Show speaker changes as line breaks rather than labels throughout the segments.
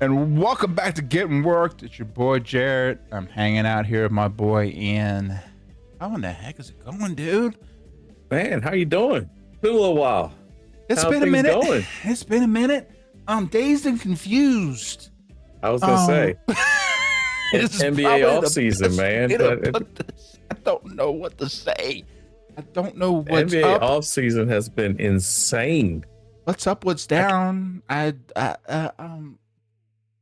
And welcome back to Getting Worked. It's your boy Jared. I'm hanging out here with my boy Ian. How in the heck is it going, dude?
Man, how you doing? Been a little while.
It's
How
been a
things
minute.
going?
It's been a minute. I'm dazed and confused.
I was gonna say
It's
NBA
probably the
offseason,
best
man.
way to put this. I don't know what to say. I don't know what's
NBA
up.
offseason has been insane.
What's up? What's down?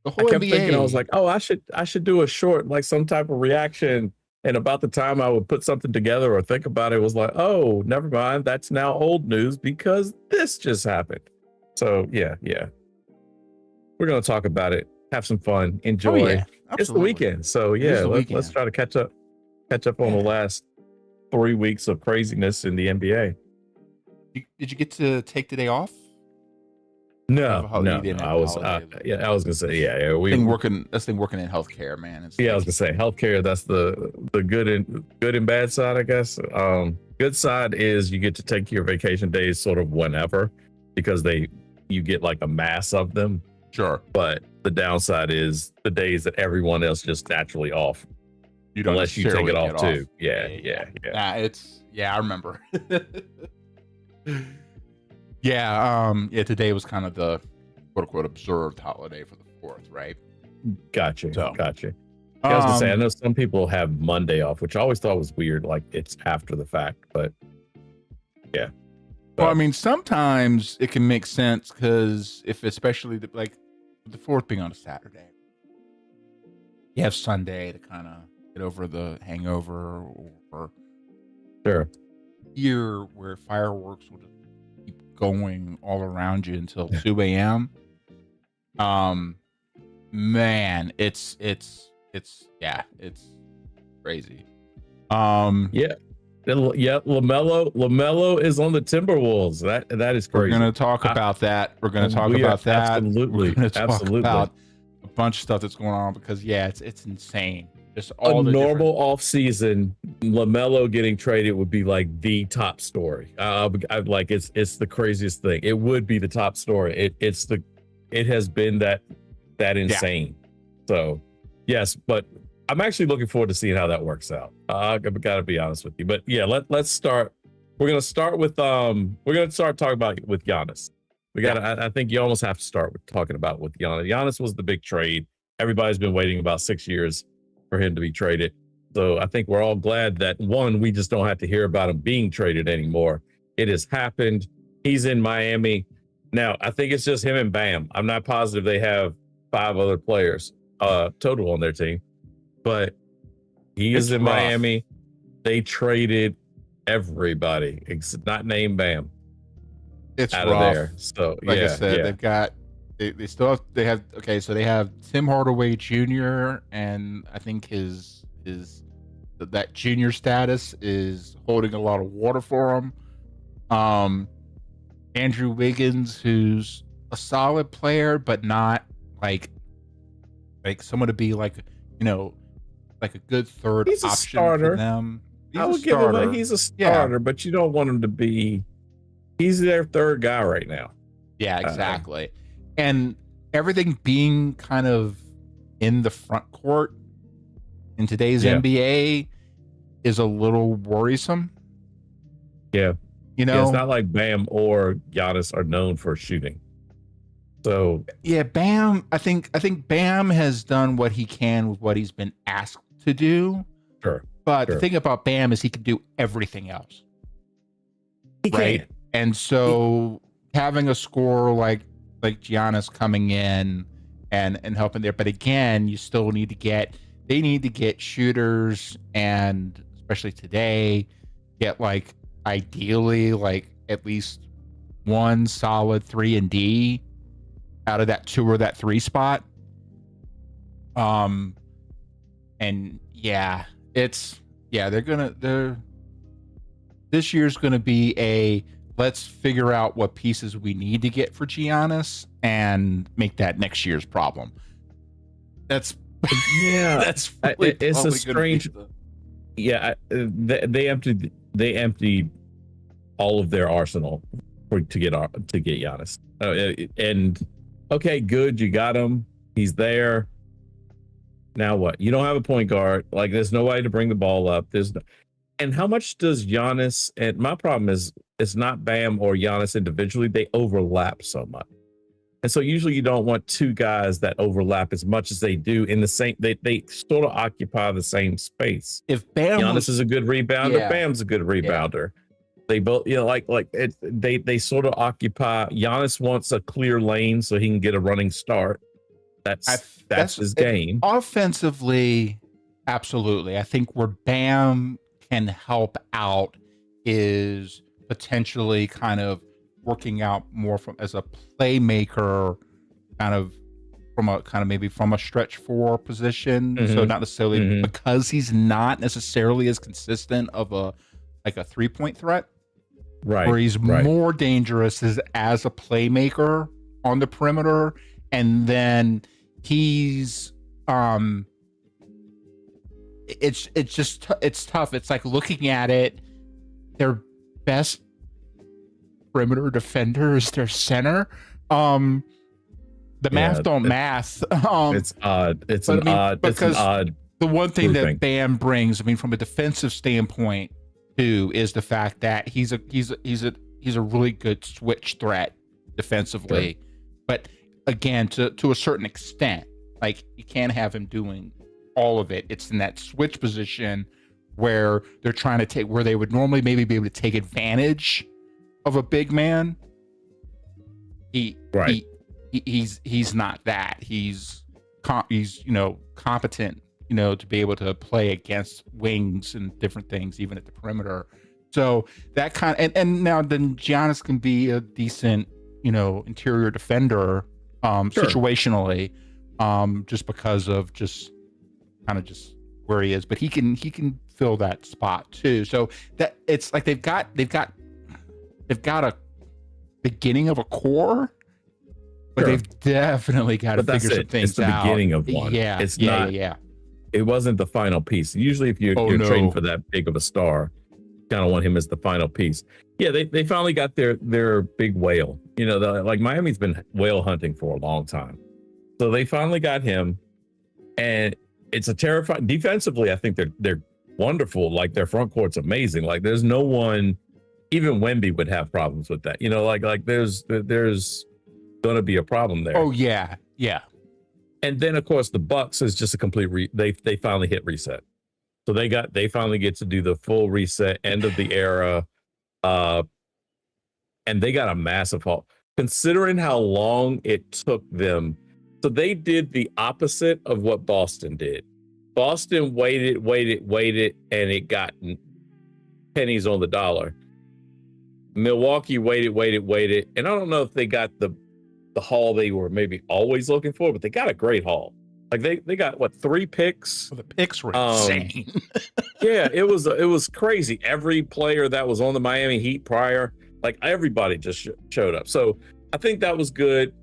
The
I
whole
kept thinking, I
NBA.
was like, oh, I should do a short, like some type of reaction. And about the time I would put something together or think about it, it was like, oh, never mind. That's now old news because this just happened. So yeah, we're gonna talk about it, have some fun,
Oh
enjoy.
yeah,
It's the
absolutely.
weekend, so
It is
yeah,
the
let's
weekend.
try to catch up on the
Yeah.
last 3 weeks of craziness in the NBA.
Did you get to take the day off? You have a you
No.
didn't have
I
a
was,
holiday.
yeah, I was gonna say, yeah,
That's thing working in healthcare, man. It's
yeah, I
like
was gonna say healthcare. That's the good and bad side, I guess. Good side is you get to take your vacation days sort of whenever because you get like a mass of them.
sure
But the downside is the days that everyone else just naturally off,
you don't
unless you take
necessarily
it
get
off too. Yeah.
Nah, I remember. Yeah. Today was kind of the quote unquote observed holiday for the 4th, right?
Gotcha.
So,
Yeah, I was gonna say, I
um,
know some people have Monday off, which I always thought was weird, like it's after the fact, but yeah.
well, I mean, sometimes it can make sense because if, especially like the 4th being on a Saturday, you have Sunday to kind of get over the hangover, or
Sure.
here where fireworks will just keep going all around you until 2 a.m. Man, it's crazy.
Yeah. Yeah, Lamelo is on the Timberwolves. That is
We're
crazy.
gonna talk about that. We're gonna talk
We are
about that.
absolutely-
We're gonna talk
absolutely.
about a bunch of stuff that's going on because it's insane. Just
A
all the
normal off season, Lamelo getting traded would be like the top story. I like it's the craziest thing. It would be the top story. It has been that insane. So yes, but I'm actually looking forward to seeing how that works out. I gotta be honest with you. But yeah, let's start. We're gonna start with talking about with Giannis. I think you almost have to start with talking about with Giannis. Giannis was the big trade. Everybody's been waiting about 6 years for him to be traded. So I think we're all glad that one, we just don't have to hear about him being traded anymore. It has happened. He's in Miami. Now, I think it's just him and Bam. I'm not positive they have 5 other players total on their team, but he is in Miami. They traded everybody, not named Bam.
It's
out
rough.
of there. So
like
yeah,
I said,
yeah.
they've got they have so they have Tim Hardaway Jr. and I think that junior status is holding a lot of water for him. Andrew Wiggins, who's a solid player, but not like someone to be like like a good third
He's a
option
starter.
for them.
I would give him he's a starter, but you don't want him to be. He's their third guy right now.
Yeah, exactly. And everything being kind of in the front court in today's NBA is a little worrisome.
Yeah.
Yeah,
it's not like Bam or Giannis are known for shooting. So
yeah, Bam, I think Bam has done what he can with what he's been asked to do.
Sure.
But the thing about Bam is he can do everything else.
He
right?
can.
And so having a scorer like Giannis coming in and helping there, but again, you still need to get shooters, and especially today, get like ideally like at least one solid 3-and-D out of that 2 or that 3 spot. And this year's gonna be let's figure out what pieces we need to get for Giannis and make that next year's problem. That's that's really
it's a strange. They emptied all of their arsenal to get Giannis. And okay, good, you got him. He's there. Now what? You don't have a point guard. Like there's nobody to bring the ball up. And how much does Giannis? And my problem is it's not Bam or Giannis individually. They overlap so much. And so usually you don't want 2 guys that overlap as much as they do in the same. They sort of occupy the same space.
If Giannis
is a good rebounder, Bam's a good rebounder. They both, they sort of occupy. Giannis wants a clear lane so he can get a running start. That's his game.
Offensively, absolutely. I think where Bam can help out is potentially kind of working out more from as a playmaker, kind of maybe from a stretch four position. So not necessarily because he's not necessarily as consistent of a 3-point threat.
Right.
Where he's more dangerous is as a playmaker on the perimeter, and then he's it's tough. It's like looking at it, their best perimeter defender is their center. The math don't math.
It's odd. It's an odd.
The one thing
grouping
that Bam brings, I mean, from a defensive standpoint, too, is the fact that he's a really good switch threat defensively. Sure. But again, to a certain extent, like you can't have him doing all of it. It's in that switch position where they're trying to take where they would normally maybe be able to take advantage of a big man. He's not that. He's competent, to be able to play against wings and different things, even at the perimeter. So that and now then Giannis can be a decent, interior defender, situationally, just because of just where he is. But he can fill that spot too. So that it's like they've got a beginning of a core. But they've definitely got to figure some things out.
It's the beginning of one.
Yeah,
it's not. It wasn't the final piece. Usually, if you're trading for that big of a star, kind of want him as the final piece. Yeah, they finally got their big whale. Like Miami's been whale hunting for a long time, so they finally got him, and it's a terrifying. Defensively, I think they're wonderful. Like their front court's amazing. Like there's no one, even Wemby would have problems with that. Like there's going to be a problem there.
Oh yeah.
And then of course the Bucks is just a complete they finally hit reset. So they finally get to do the full reset, end of the era, and they got a massive haul considering how long it took them. So they did the opposite of what Boston did. Boston waited, and it got pennies on the dollar. Milwaukee waited, and I don't know if they got the haul they were maybe always looking for, but they got a great haul. Like they got 3 picks.
Well, the picks were insane.
Yeah, it was crazy. Every player that was on the Miami Heat prior, like everybody just showed up. So I think that was good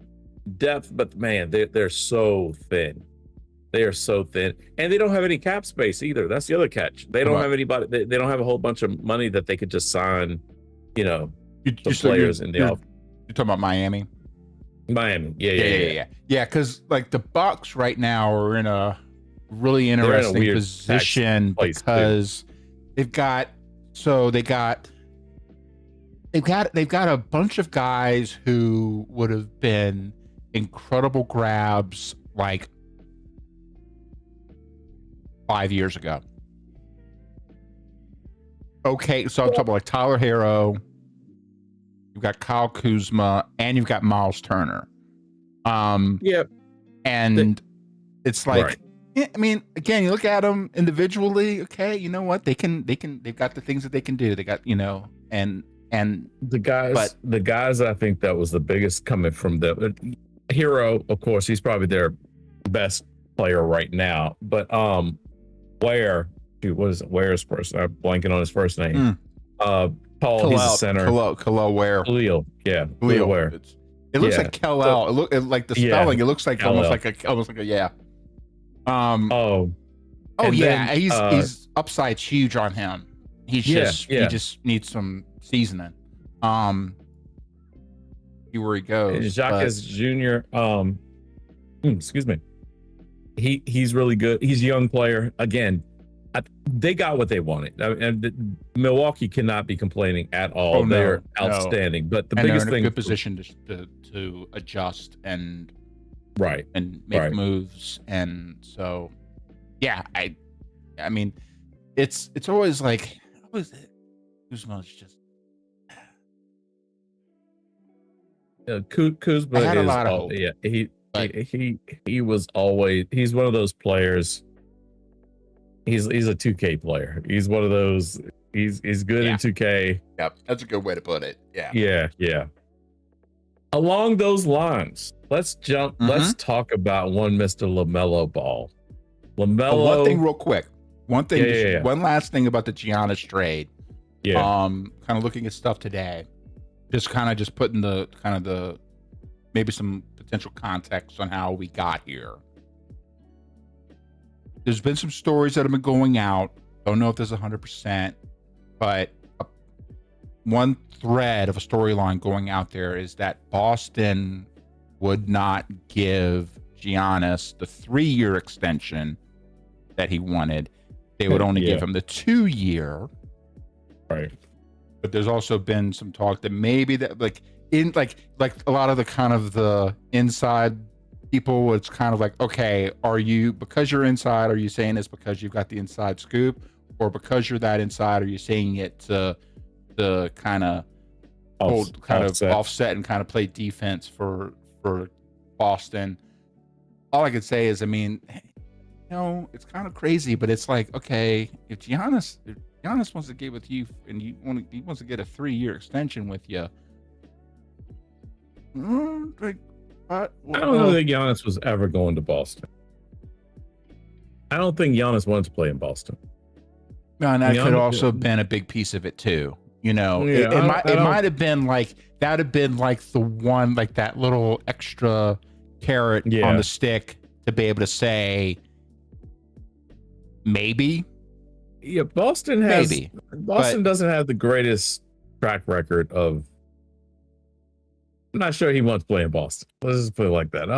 depth, but man, they're so thin. They are so thin, and they don't have any cap space either. That's the other catch. They don't have anybody. They don't have a whole bunch of money that they could just sign. Some players in the off.
You're talking about Miami.
Yeah.
Because like the Bucks right now are in a really interesting position because they've got a bunch of guys who would have been incredible grabs like 5 years ago. Okay, so I'm talking about like Tyler Hero. You've got Kyle Kuzma, and you've got Miles Turner.
Yep.
And it's like, I mean, again, you look at them individually. Okay, you know what? They've got the things that they can do. They got, and
the guys. I think that was the biggest coming from the Hero. Of course, he's probably their best player right now. But Ware, what is it? Ware's first? I'm blanking on his first name. Paul, he's a center.
Khalil Ware.
Khalil Ware.
It looks like Kal-El. It look like the spelling. It looks like almost like a yeah. He's upside's huge on him. He just needs some seasoning. See where he goes.
And Jacques Jr. Excuse me. He's really good. He's a young player. Again, they got what they wanted. And Milwaukee cannot be complaining at all. They're outstanding. But the biggest thing,
a good position to adjust and make moves. And so, yeah, I mean, it's always like, what was it? Kuzma's just.
Kuzma
I had a
is
lot of hope.
Yeah,
But
he was always, he's one of those players. He's a 2K player. He's one of those. He's good in 2K.
Yep, that's a good way to put it. Yeah.
Yeah. Along those lines, let's jump. Let's talk about one Mr. LaMelo Ball. LaMelo.
One thing, real quick. One thing.
Yeah.
One last thing about the Giannis trade.
Yeah.
Kind of looking at stuff today, just putting the maybe some potential context on how we got here. There's been some stories that have been going out. Don't know if there's 100%, but one thread of a storyline going out there is that Boston would not give Giannis the 3-year extension that he wanted. They would only give him the 2-year.
Right.
But there's also been some talk that maybe that like a lot of the kind of the inside people, it's kind of like, okay, because you're inside, are you saying this because you've got the inside scoop, or because you're that inside, are you saying it to kind of offset and kind of play defense for Boston? All I could say is, I mean, it's kind of crazy, but it's like, okay, if Giannis wants to get with you and he wants to get a 3-year extension with you,
I don't think Giannis was ever going to Boston. I don't think Giannis wanted to play in Boston.
No, and that could also have been a big piece of it too. It might have been like that. Have been like the one, like that little extra carrot on the stick to be able to say maybe.
Yeah, Boston doesn't have the greatest track record of. I'm not sure he wants to play in Boston. Let's just put it like that.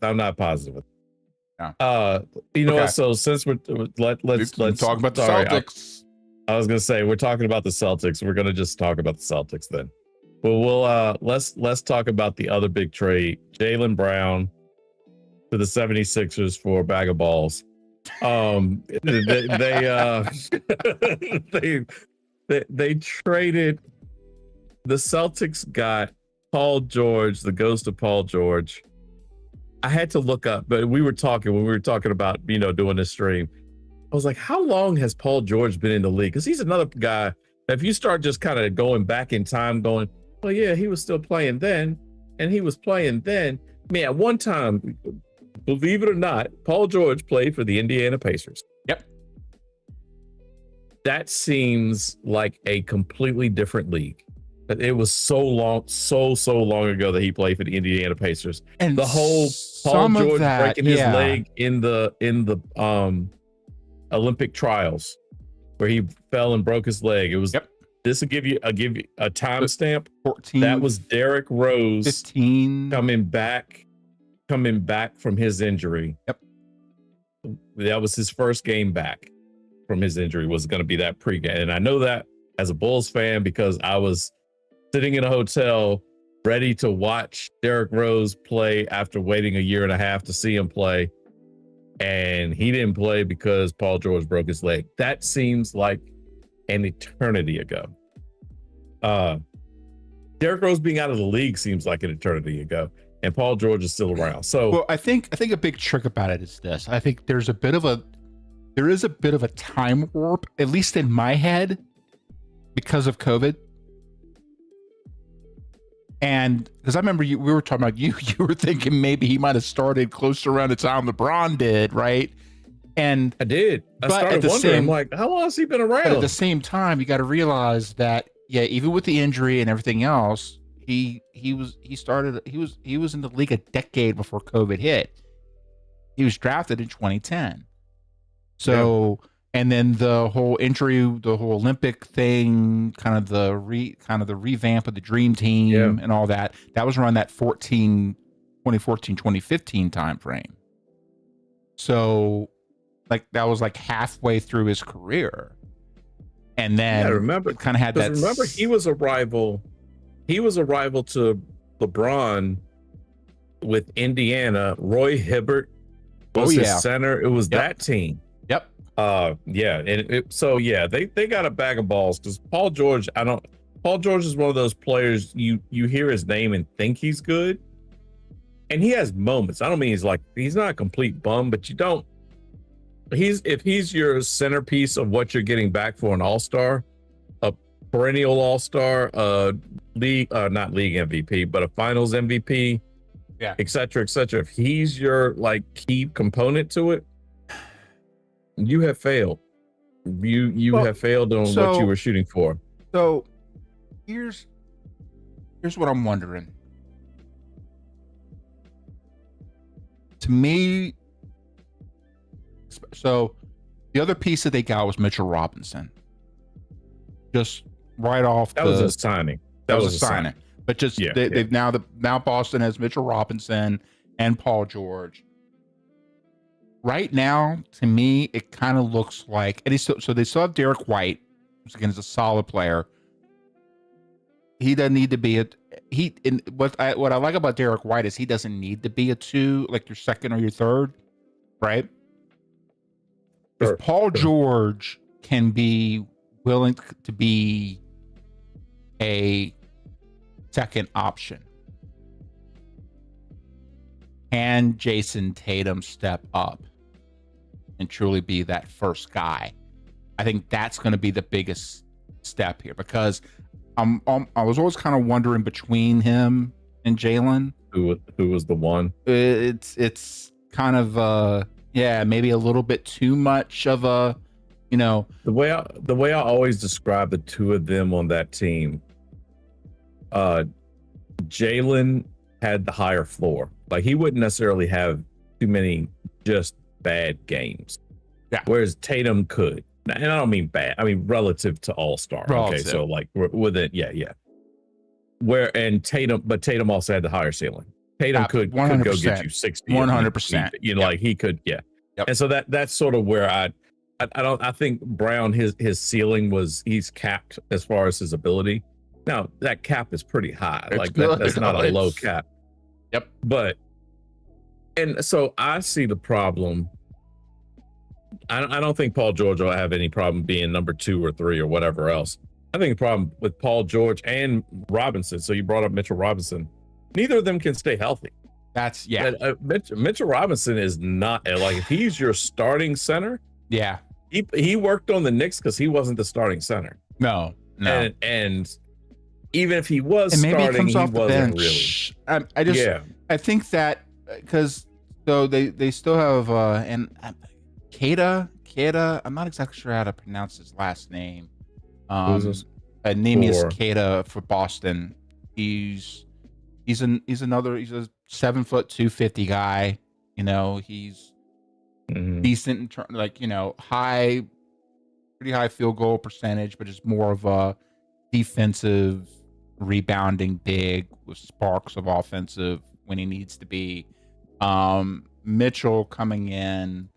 I'm not positive.
Yeah.
What? So since let's
talk about the Celtics.
I was gonna say we're talking about the Celtics. We're gonna just talk about the Celtics then. Well, let's talk about the other big trade: Jaylen Brown to the 76ers for a bag of balls. They traded. The Celtics got Paul George, the ghost of Paul George. I had to look up, but when we were talking about, doing this stream, I was like, how long has Paul George been in the league? Because he's another guy that if you start just kind of going back in time, going, well, yeah, he was still playing then, and he was playing then. I mean, at one time, believe it or not, Paul George played for the Indiana Pacers.
Yep.
That seems like a completely different league. It was so long ago that he played for the Indiana Pacers. And the whole Paul George breaking his leg in the Olympic trials, where he fell and broke his leg. It was this will give you a timestamp.
14.
That was Derrick Rose
15
coming back from his injury.
Yep.
That was his first game back from his injury, was going to be that pregame. And I know that as a Bulls fan because I was sitting in a hotel ready to watch Derrick Rose play after waiting a year and a half to see him play. And he didn't play because Paul George broke his leg. That seems like an eternity ago. Derrick Rose being out of the league seems like an eternity ago. And Paul George is still around. So
well, I think a big trick about it is this. I think there is a bit of a time warp, at least in my head, because of COVID. And because I remember we were talking about you were thinking maybe he might have started closer around the time LeBron did, right? And
I did. I started wondering, I'm like, how long has he been around?
But at the same time, you got to realize that, even with the injury and everything else, he was in the league a decade before COVID hit. He was drafted in 2010. So. Yeah. And then the whole injury, the whole Olympic thing, kind of the revamp of the dream team and all that was around that 2014, 2015 time frame. So like that was like halfway through his career. And then
remember
kind of had that.
Remember, he was a rival to LeBron with Indiana. Roy Hibbert was his center. It was that team.
Yep.
They got a bag of balls because Paul George is one of those players you hear his name and think he's good, and he has moments. I don't mean he's not a complete bum, but you don't. If he's your centerpiece of what you're getting back for an all-star, a perennial all-star, league, not league MVP, but a finals MVP,
yeah,
et cetera, et cetera. If he's your like key component to it, you have failed. You have failed on what you were shooting for.
So here's what I'm wondering. To me, so the other piece that they got was Mitchell Robinson. Just right off
that was a signing.
That was a signing. But just they've now Boston has Mitchell Robinson and Paul George. Right now, to me, it kind of looks like, and so they still have Derek White, who's again is a solid player. He doesn't need to be what I like about Derek White is he doesn't need to be a 2, like your second or your third, right? Sure, if Paul George can be willing to be a second option, can Jason Tatum step up and truly be that first guy? I think that's going to be the biggest step here, because I was always kind of wondering between him and Jalen,
who was the one.
It's kind of maybe a little bit too much of a, the
way I always describe the two of them on that team. Jalen had the higher floor. Like he wouldn't necessarily have too many just bad games.
Yeah.
Whereas Tatum could. And I don't mean bad. I mean relative to all-star. Okay, so like with it, Tatum also had the higher ceiling. Tatum could go get you 60.
100%.
Like he could, Yep. And so that's sort of where I think Brown his ceiling he's capped as far as his ability. Now that cap is pretty high. That's not a low cap.
Yep.
And so I see the problem. I don't think Paul George will have any problem being number 2 or 3 or whatever else. I think the problem with Paul George and Robinson, so you brought up Mitchell Robinson, neither of them can stay healthy.
That's
Mitchell Robinson is not like, if he's your starting center.
Yeah.
He worked on the Knicks because he wasn't the starting center.
No.
And even if he was
and maybe
starting,
he comes off
wasn't
the bench. Really. I think that because they still have Keita. I'm not exactly sure how to pronounce his last name. Namias Keita for Boston. He's a 7'2", 250 guy. He's decent in terms, pretty high field goal percentage, but just more of a defensive rebounding big with sparks of offensive when he needs to be. Mitchell coming in,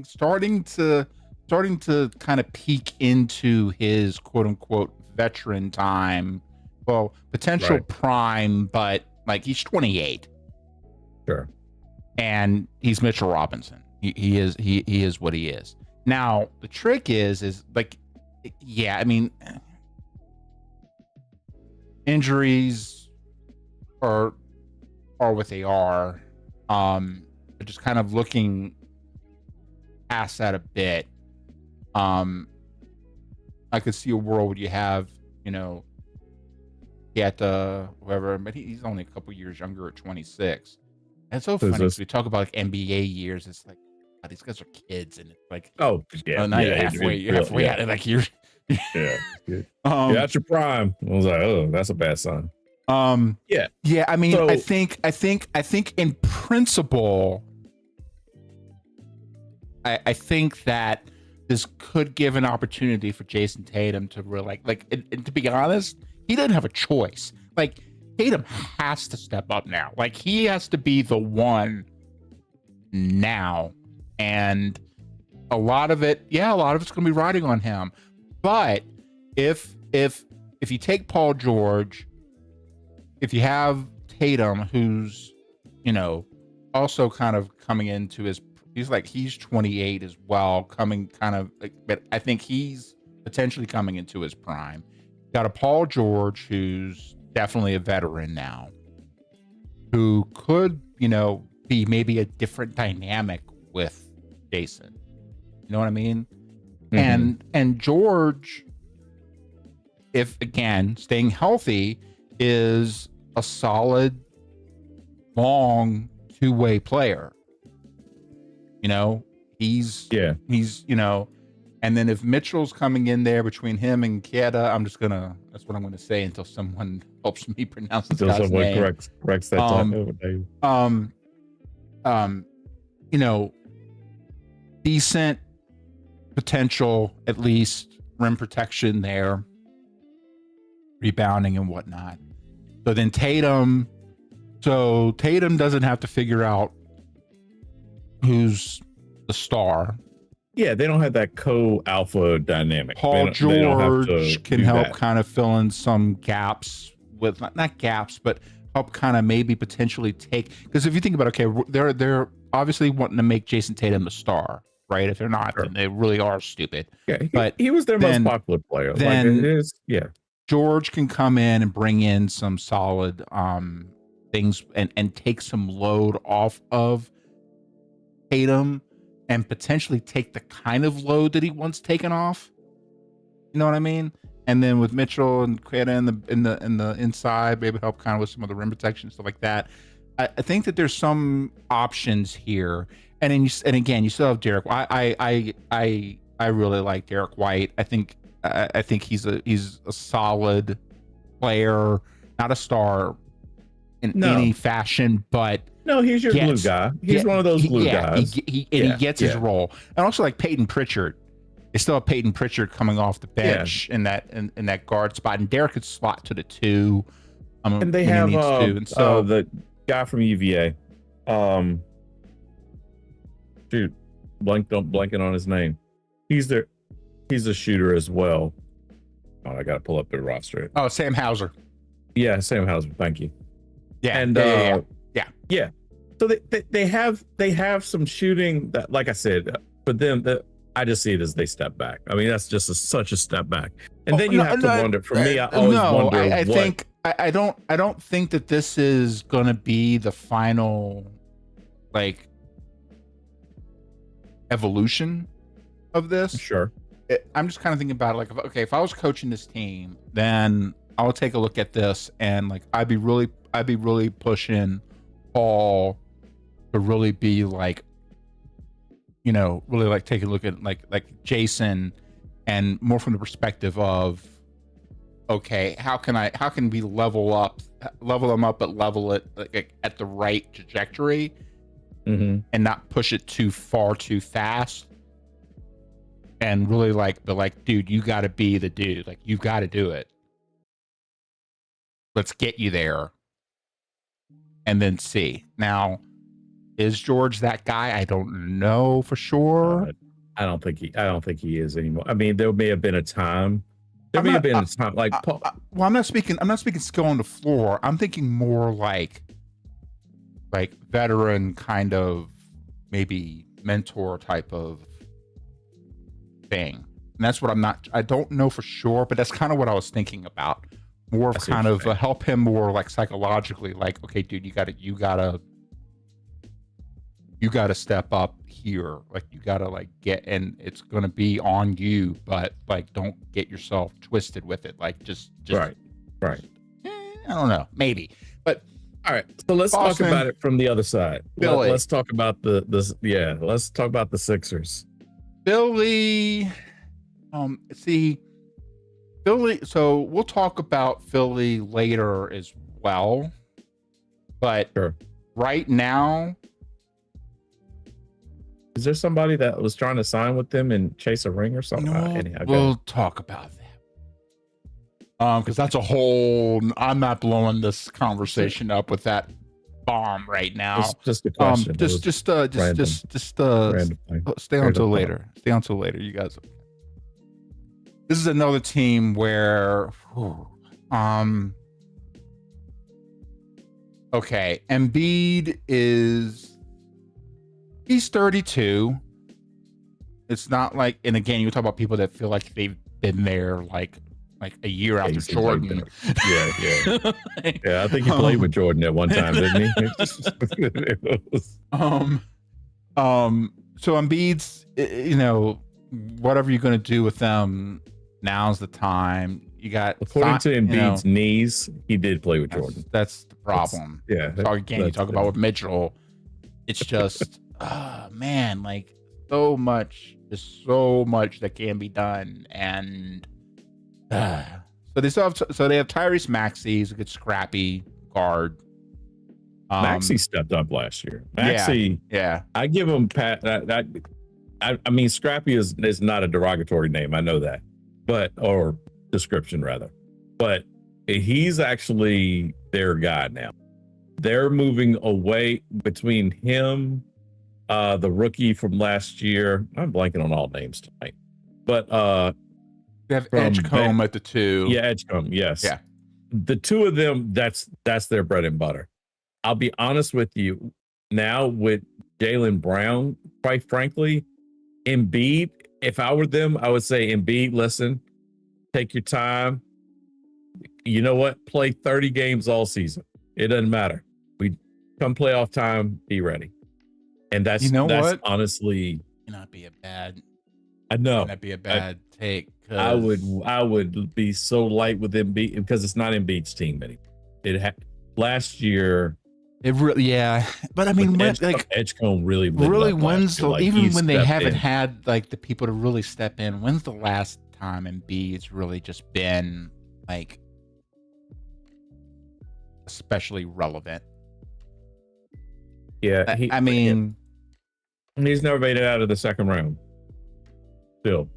starting to kind of peek into his quote unquote veteran time. Well, potential prime, but like he's 28.
Sure.
And he's Mitchell Robinson. He is what he is. Now, the trick is like, I mean, injuries are what they are. But just kind of looking past that a bit, I could see a world where you have, whoever, but he's only a couple years younger at 26. And it's so funny because we talk about like NBA years. It's like, God, these guys are kids, and it's like,
now you're
halfway out of like you're.
That's your prime. I was like, oh, that's a bad sign.
I mean, so, I think in principle, I think that this could give an opportunity for Jason Tatum to really and to be honest, he didn't have a choice. Like, Tatum has to step up now. Like, he has to be the one now. And a lot of it's going to be riding on him. But if you take Paul George, if you have Tatum, who's, also kind of coming into he's 28 as well, but I think he's potentially coming into his prime. Got a Paul George who's definitely a veteran now. who could, be maybe a different dynamic with Jason. You know what I mean?
Mhm.
And George, if again staying healthy, is a solid, long two-way player. He's
Yeah.
and then if Mitchell's coming in there between him and Kieta, that's what I'm gonna say until someone helps me pronounce this
Until
guy's
someone
name.
corrects that time.
You know, decent potential, at least rim protection there, rebounding and whatnot. So then Tatum doesn't have to figure out who's the star.
Yeah, they don't have that co-alpha dynamic.
Paul
They don't have to
George can
do
help
that.
kind of fill in some gaps with not gaps, but help kind of maybe potentially take, because if you think about it, okay, they're obviously wanting to make Jason Tatum the star, right? If they're not,
Sure.
then they really are stupid.
Yeah,
But
he was their most popular player.
Then
Like it is, yeah.
George can come in and bring in some solid things and take some load off of Tatum and potentially take the kind of load that he wants taken off. You know what I mean? And then with Mitchell and Queta in the inside, maybe help kind of with some of the rim protection stuff like that. I think that there's some options here. And then again, you still have Derek. I really like Derek White. I think he's a solid player, not a star in any fashion, but
no, he's your glue guy. He's one of those glue guys.
He gets his role. And also like Peyton Pritchard. They still have Peyton Pritchard coming off the bench in that guard spot, and Derek could slot to the 2.
And they have the guy from UVA. Dude, blanking on his name. He's a shooter as well. Oh, I got to pull up their roster.
Oh, Sam Hauser.
Yeah, Sam Hauser. Thank you.
Yeah,
and
yeah.
So they have some shooting that, like I said, for them that I just see it as they step back. I mean, that's just such a step back. And then you have to wonder. For me, I always wonder.
I don't think that this is going to be the final, like, evolution of this.
Sure.
I'm just kind of thinking about it, like, okay, if I was coaching this team, then I would take a look at this and like I'd be really pushing Paul to really be like, really like take a look at like Jason, and more from the perspective of, okay, how can we level them up, but level it like at the right trajectory, and not push it too far too fast, and really like be like, dude, you got to be the dude, like you've got to do it. Let's get you there, and then see. Now, is George that guy? I don't know for sure.
I don't think he is anymore. I mean, there may have been a time. Like Paul.
Well, I'm not speaking skill on the floor. I'm thinking more like veteran kind of, maybe mentor type of thing. And that's what I don't know for sure, but that's kind of what I was thinking about. More of kind of help him more like psychologically, like, okay, dude, you gotta step up here. Like you gotta like get, and it's gonna be on you, but like don't get yourself twisted with it. Like just
right.
I don't know, maybe. But
all right, so let's talk about it from the other side. Let's talk about let's talk about the Sixers.
Philly. Philly, so we'll talk about Philly later as well. But right now,
is there somebody that was trying to sign with them and chase a ring or something?
We'll talk about that. Because that's a whole. I'm not blowing this conversation up with that bomb right now.
Just a question.
Just stay on till later. Stay on till later, you guys. This is another team where, okay, Embiid he's 32. It's not like, and again, you talk about people that feel like they've been there like like a year
Yeah,
after
he's been playing
Jordan.
better. Yeah. Yeah, I think he played with Jordan at one time, didn't he?
So Embiid's, whatever you're going to do with them, now's the time. You got,
According to Embiid's knees, he did play with Jordan.
That's the problem.
Yeah.
So again, you talk about with Mitchell, it's just, man, like so much that can be done. And so they have Tyrese Maxey, who's a good scrappy guard.
Maxey stepped up last year. Maxey,
yeah.
I give him I mean, scrappy is not a derogatory name. I know that, or description rather, but he's actually their guy now. They're moving away between him, the rookie from last year. I'm blanking on all names tonight, but
they have Edgecombe at the 2.
Yeah, Edgecombe. Yes.
Yeah.
The two of them, that's their bread and butter. I'll be honest with you. Now with Jaylen Brown, quite frankly, Embiid, if I were them, I would say, Embiid, listen, take your time. You know what? Play 30 games all season. It doesn't matter. We come playoff time, be ready. And that's what? Honestly,
not be a bad.
I know.
That'd be a bad take.
I would be so light with Embiid because it's not Embiid's team anymore. Last year.
It really, yeah, but I mean,
Edgecombe really
when's even when they haven't had like the people to really step in? When's the last time Embiid's really just been like especially relevant?
Yeah, he's never made it out of the second round. Still,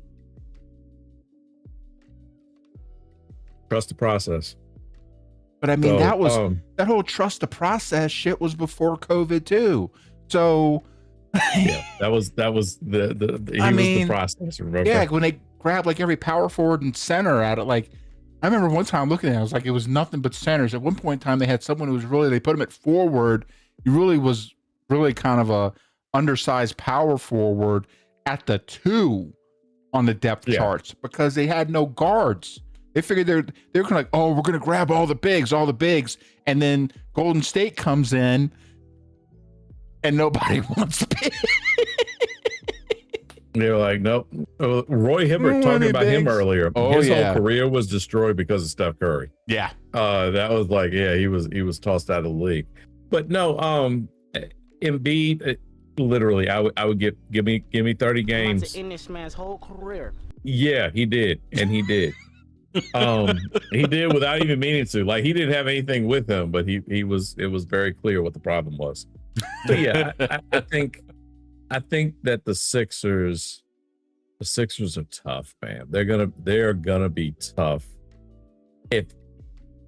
trust the process.
But I mean, that whole trust the process shit was before COVID too. So
yeah, that was the process. Remember?
Yeah, when they grabbed like every power forward and center at it, like I remember one time looking at it, I was like, it was nothing but centers. At one point in time, they had someone who was they put him at forward. He was kind of a undersized power forward at the 2 on the depth charts because they had no guards. They figured they're kind of like, oh, we're going to grab all the bigs. And then Golden State comes in and nobody wants to be.
They're like, nope. Roy Hibbert talking about him earlier. His whole career was destroyed because of Steph Curry.
Yeah.
That was like, he was tossed out of the league. But no, Embiid, literally, I would give me 30 games.
In this man's whole career.
Yeah, he did. And he did. He did without even meaning to. Like, he didn't have anything with him, but it was very clear what the problem was. So yeah, I think that the Sixers are tough, man. They're gonna be tough. If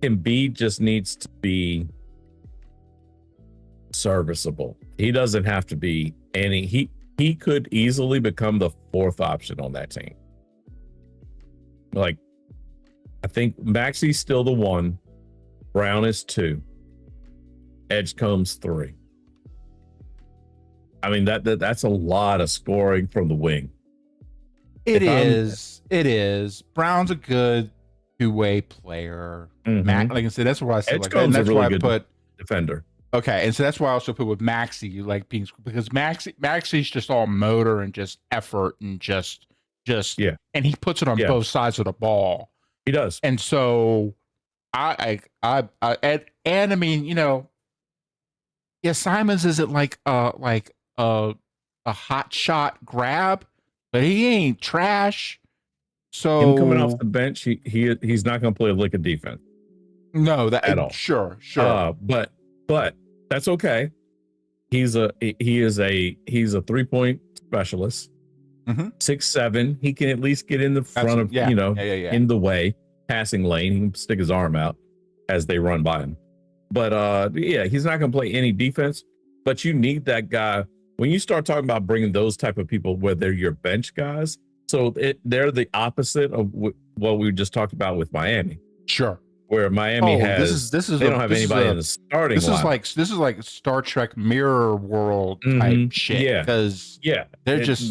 Embiid just needs to be serviceable, he doesn't have to be any. He could easily become the 4th option on that team. Like, I think Maxey's still the 1, Brown is 2, Edgecombe's 3. I mean, that's a lot of scoring from the wing.
It is. Brown's a good 2-way player.
Mm-hmm.
Like I said, that's why I said
Edgecombe's
that's
a really
why I
good
put
defender.
Okay, and so that's why I also put with Maxey, like being, because Maxey's just all motor and just effort and just and he puts it on both sides of the ball.
He does.
And so I mean, Simons isn't like a hot shot grab, but he ain't trash. So
him coming off the bench, he's not going to play a lick of defense.
No, that
at all.
Sure.
But that's okay. He's a 3-point specialist. 6'7". He can at least get in the front of in the way, passing lane. He can stick his arm out as they run by him. But he's not going to play any defense. But you need that guy when you start talking about bringing those type of people, where they're your bench guys. So they're the opposite of what we just talked about with Miami.
Sure.
Where Miami has, they don't have anybody in the starting.
This is like Star Trek Mirror World type shit. Because they're just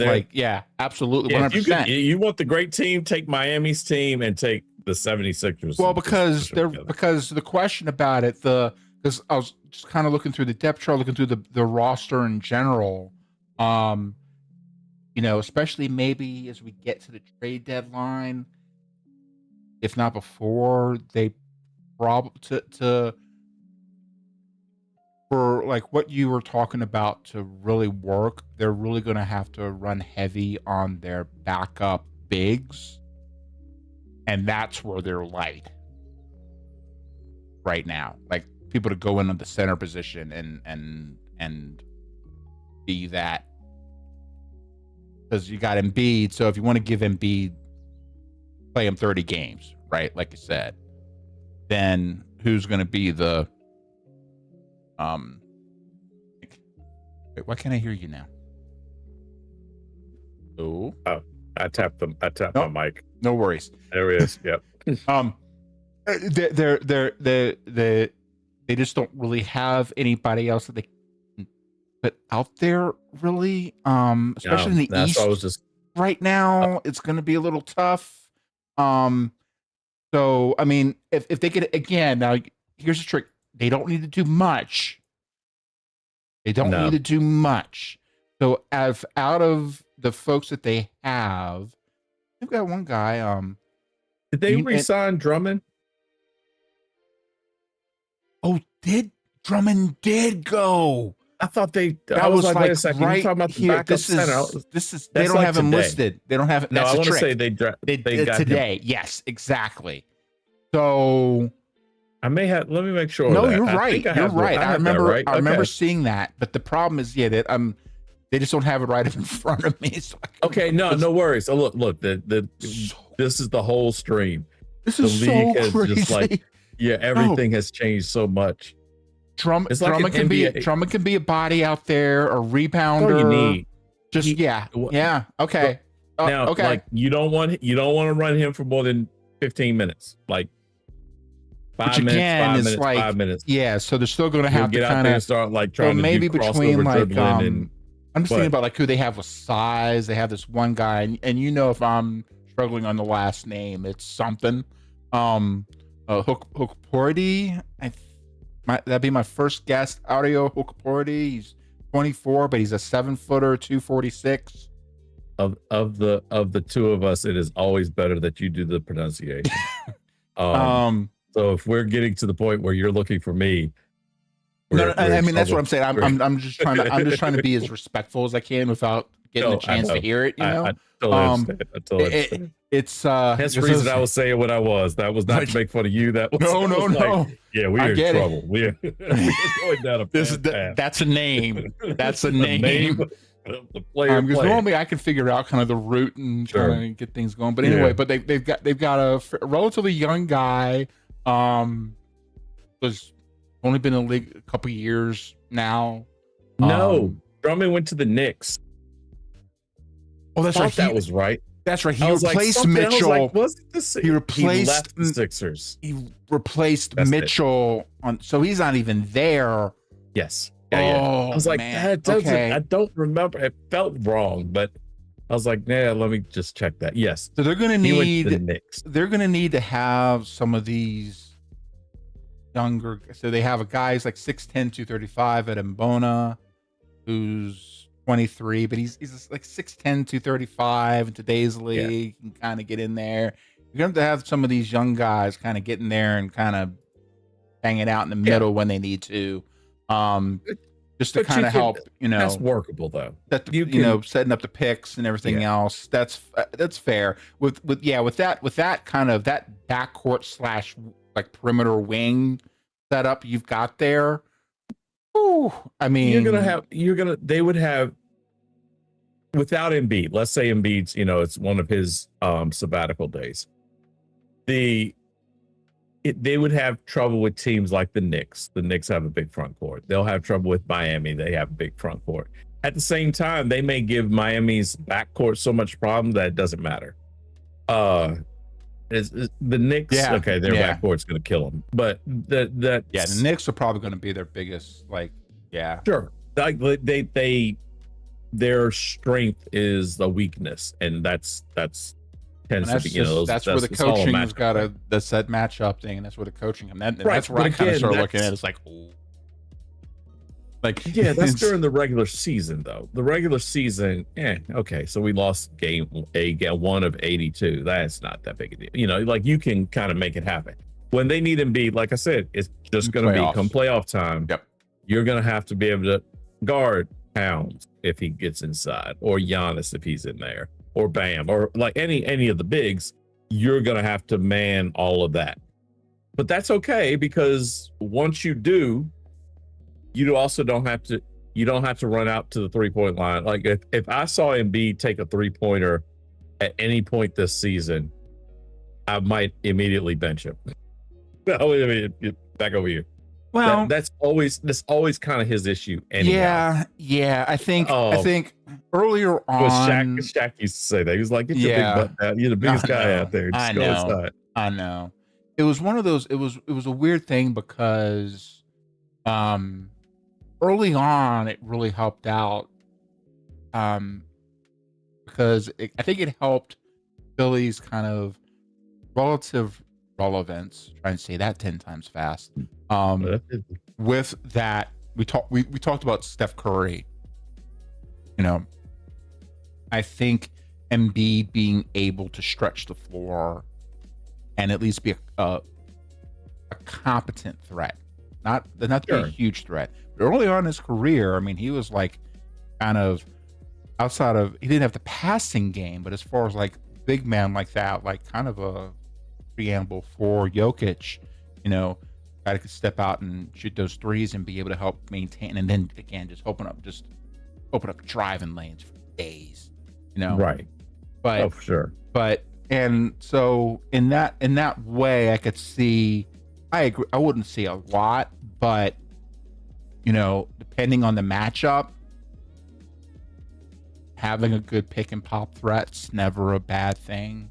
absolutely 100%.
You want the great team, take Miami's team and take the 76ers.
Well, because the question about it, because I was just kind of looking through the depth chart, looking through the roster in general. Especially maybe as we get to the trade deadline, if not before, they probably for like what you were talking about to really work, they're really going to have to run heavy on their backup bigs, and that's where they're light right now. Like people to go in on the center position and be that. Because you got Embiid, so if you want to give Embiid, play him 30 games, right? Like you said, then who's going to be the wait, why can't I hear you now? Oh,
I tapped my mic.
No worries.
There it is. Yep.
They just don't really have anybody else that they put out there, really. Especially in the East. Right now, it's going to be a little tough. So I mean, if they could again, now here's the trick: they don't need to do much. They don't need to do much. So out of the folks that they have, they've got one guy.
Did they re-sign Drummond?
Oh, Drummond did go?
I thought they.
I was like,
wait a second.
Right
you talking about the
here.
backup center?
They don't have him listed. They don't have it.
No,
that's
I want to say
they
got
today.
Him.
Yes, exactly. So
I may have. Let me make sure.
No, you're right. You're right. I remember.
Right?
I remember seeing that. But the problem is, that they just don't have it right in front of me. So
okay, no worries. So look. This is the whole stream.
This is
the league
so
has
crazy.
Just like everything has changed so much.
Drummond can be a body out there, a rebounder.
All you need.
Just yeah. Okay.
Now,
okay.
Like you don't want to run him for more than 15 minutes. Like 5 minutes, 5 minutes.
Yeah, so they're still going to have
to
kind of
start like trying to
maybe
do
between like
and
I'm just thinking about like who they have with size. They have this one guy, and if I'm struggling on the last name, it's something. Hukporti. That'd be my first guess. Audio Hukporti. He's 24, but he's a 7-footer, 246.
Of the two of us, it is always better that you do the pronunciation. So if we're getting to the point where you're looking for me,
I mean that's what I'm saying. I'm just trying to be as respectful as I can without getting a chance to hear it. I
totally understand. I totally understand.
It's
that's the reason I was saying what I was. That was not to make fun of you. That was
no.
Like, yeah, we're in trouble. We're going down a path.
That's a name. That's a name.
The player.
Because normally I can figure out kind of the route and try to get things going. But anyway, but they've got a relatively young guy. Was only been in the league a couple years now.
No, Drummond went to the Knicks.
Oh, that's right.
That was right.
That's right. He replaced Mitchell. He replaced
the Sixers.
He replaced Mitchell on. So he's not even there.
Yes. Yeah. I was like, that doesn't.
Okay.
I don't remember. It felt wrong, but I was like, let me just check that. Yes.
So they're gonna need.
The Knicks.
They're gonna need to have some of these younger. So they have a guy's like 6'10", 235 at Mbona, who's 23, but he's like 6'10", 235 in today's league. Can kind of get in there. You're going to have some of these young guys kind of get in there and kind of hanging out in the middle when they need to. Just to kind of help,
that's workable though.
That setting up the picks and everything else. That's fair. With that kind of that backcourt / like perimeter wing setup you've got there. Ooh, I mean, they would have without Embiid. Let's say Embiid's, it's one of his sabbatical days. They would have trouble with teams like the Knicks. The Knicks have a big front court. They'll have trouble with Miami. They have a big front court. At the same time, they may give Miami's backcourt so much problem that it doesn't matter. The Knicks, their backcourt's going to kill them. But the Knicks are probably going to be their biggest,
sure. Like their strength is the weakness, and that's tends to be,
that's where the
it's all a
coaching's
matchup
got
thing.
That's that matchup thing, and that's where the coaching. And
Right,
that's where
but
I kind of
again,
started looking at it.
that's-
It's like, oh, like
Yeah, that's
it's-
during the regular season, though. The regular season, okay, so we lost game 1 of 82. That's not that big a deal. Like you can kind of make it happen. When they need him be, like I said, it's just going to be come playoff time.
Yep.
You're going to have to be able to guard Towns if he gets inside, or Giannis if he's in there, or Bam, or like any of the bigs. You're going to have to man all of that. But that's okay, because once you do, you also don't have to run out to the 3-point line. Like if I saw Embiid take a 3-pointer at any point this season, I might immediately bench him. Back over here.
well,
that's always kind of his issue. Anyhow.
Yeah. I think earlier on,
Shaq used to say that. He was like, "Get your
Yeah.
big butt out. You're the biggest guy out there. Just go inside."
I know. It was one of those. It was a weird thing because, early on, it really helped out. Because I think it helped Philly's kind of relative relevance. Trying to say that 10 times fast. With that, we talked about Steph Curry. I think Embiid being able to stretch the floor and at least be a competent threat, not be a huge threat. But early on in his career, I mean, he was like kind of outside of, he didn't have the passing game, but as far as like big man like that, like kind of a preamble for Jokic, guy that could step out and shoot those threes and be able to help maintain, and then again just open up driving lanes for days,
Right.
But
for sure.
But and so in that way, I could see. I agree. I wouldn't see a lot, but depending on the matchup, having a good pick and pop threat's never a bad thing.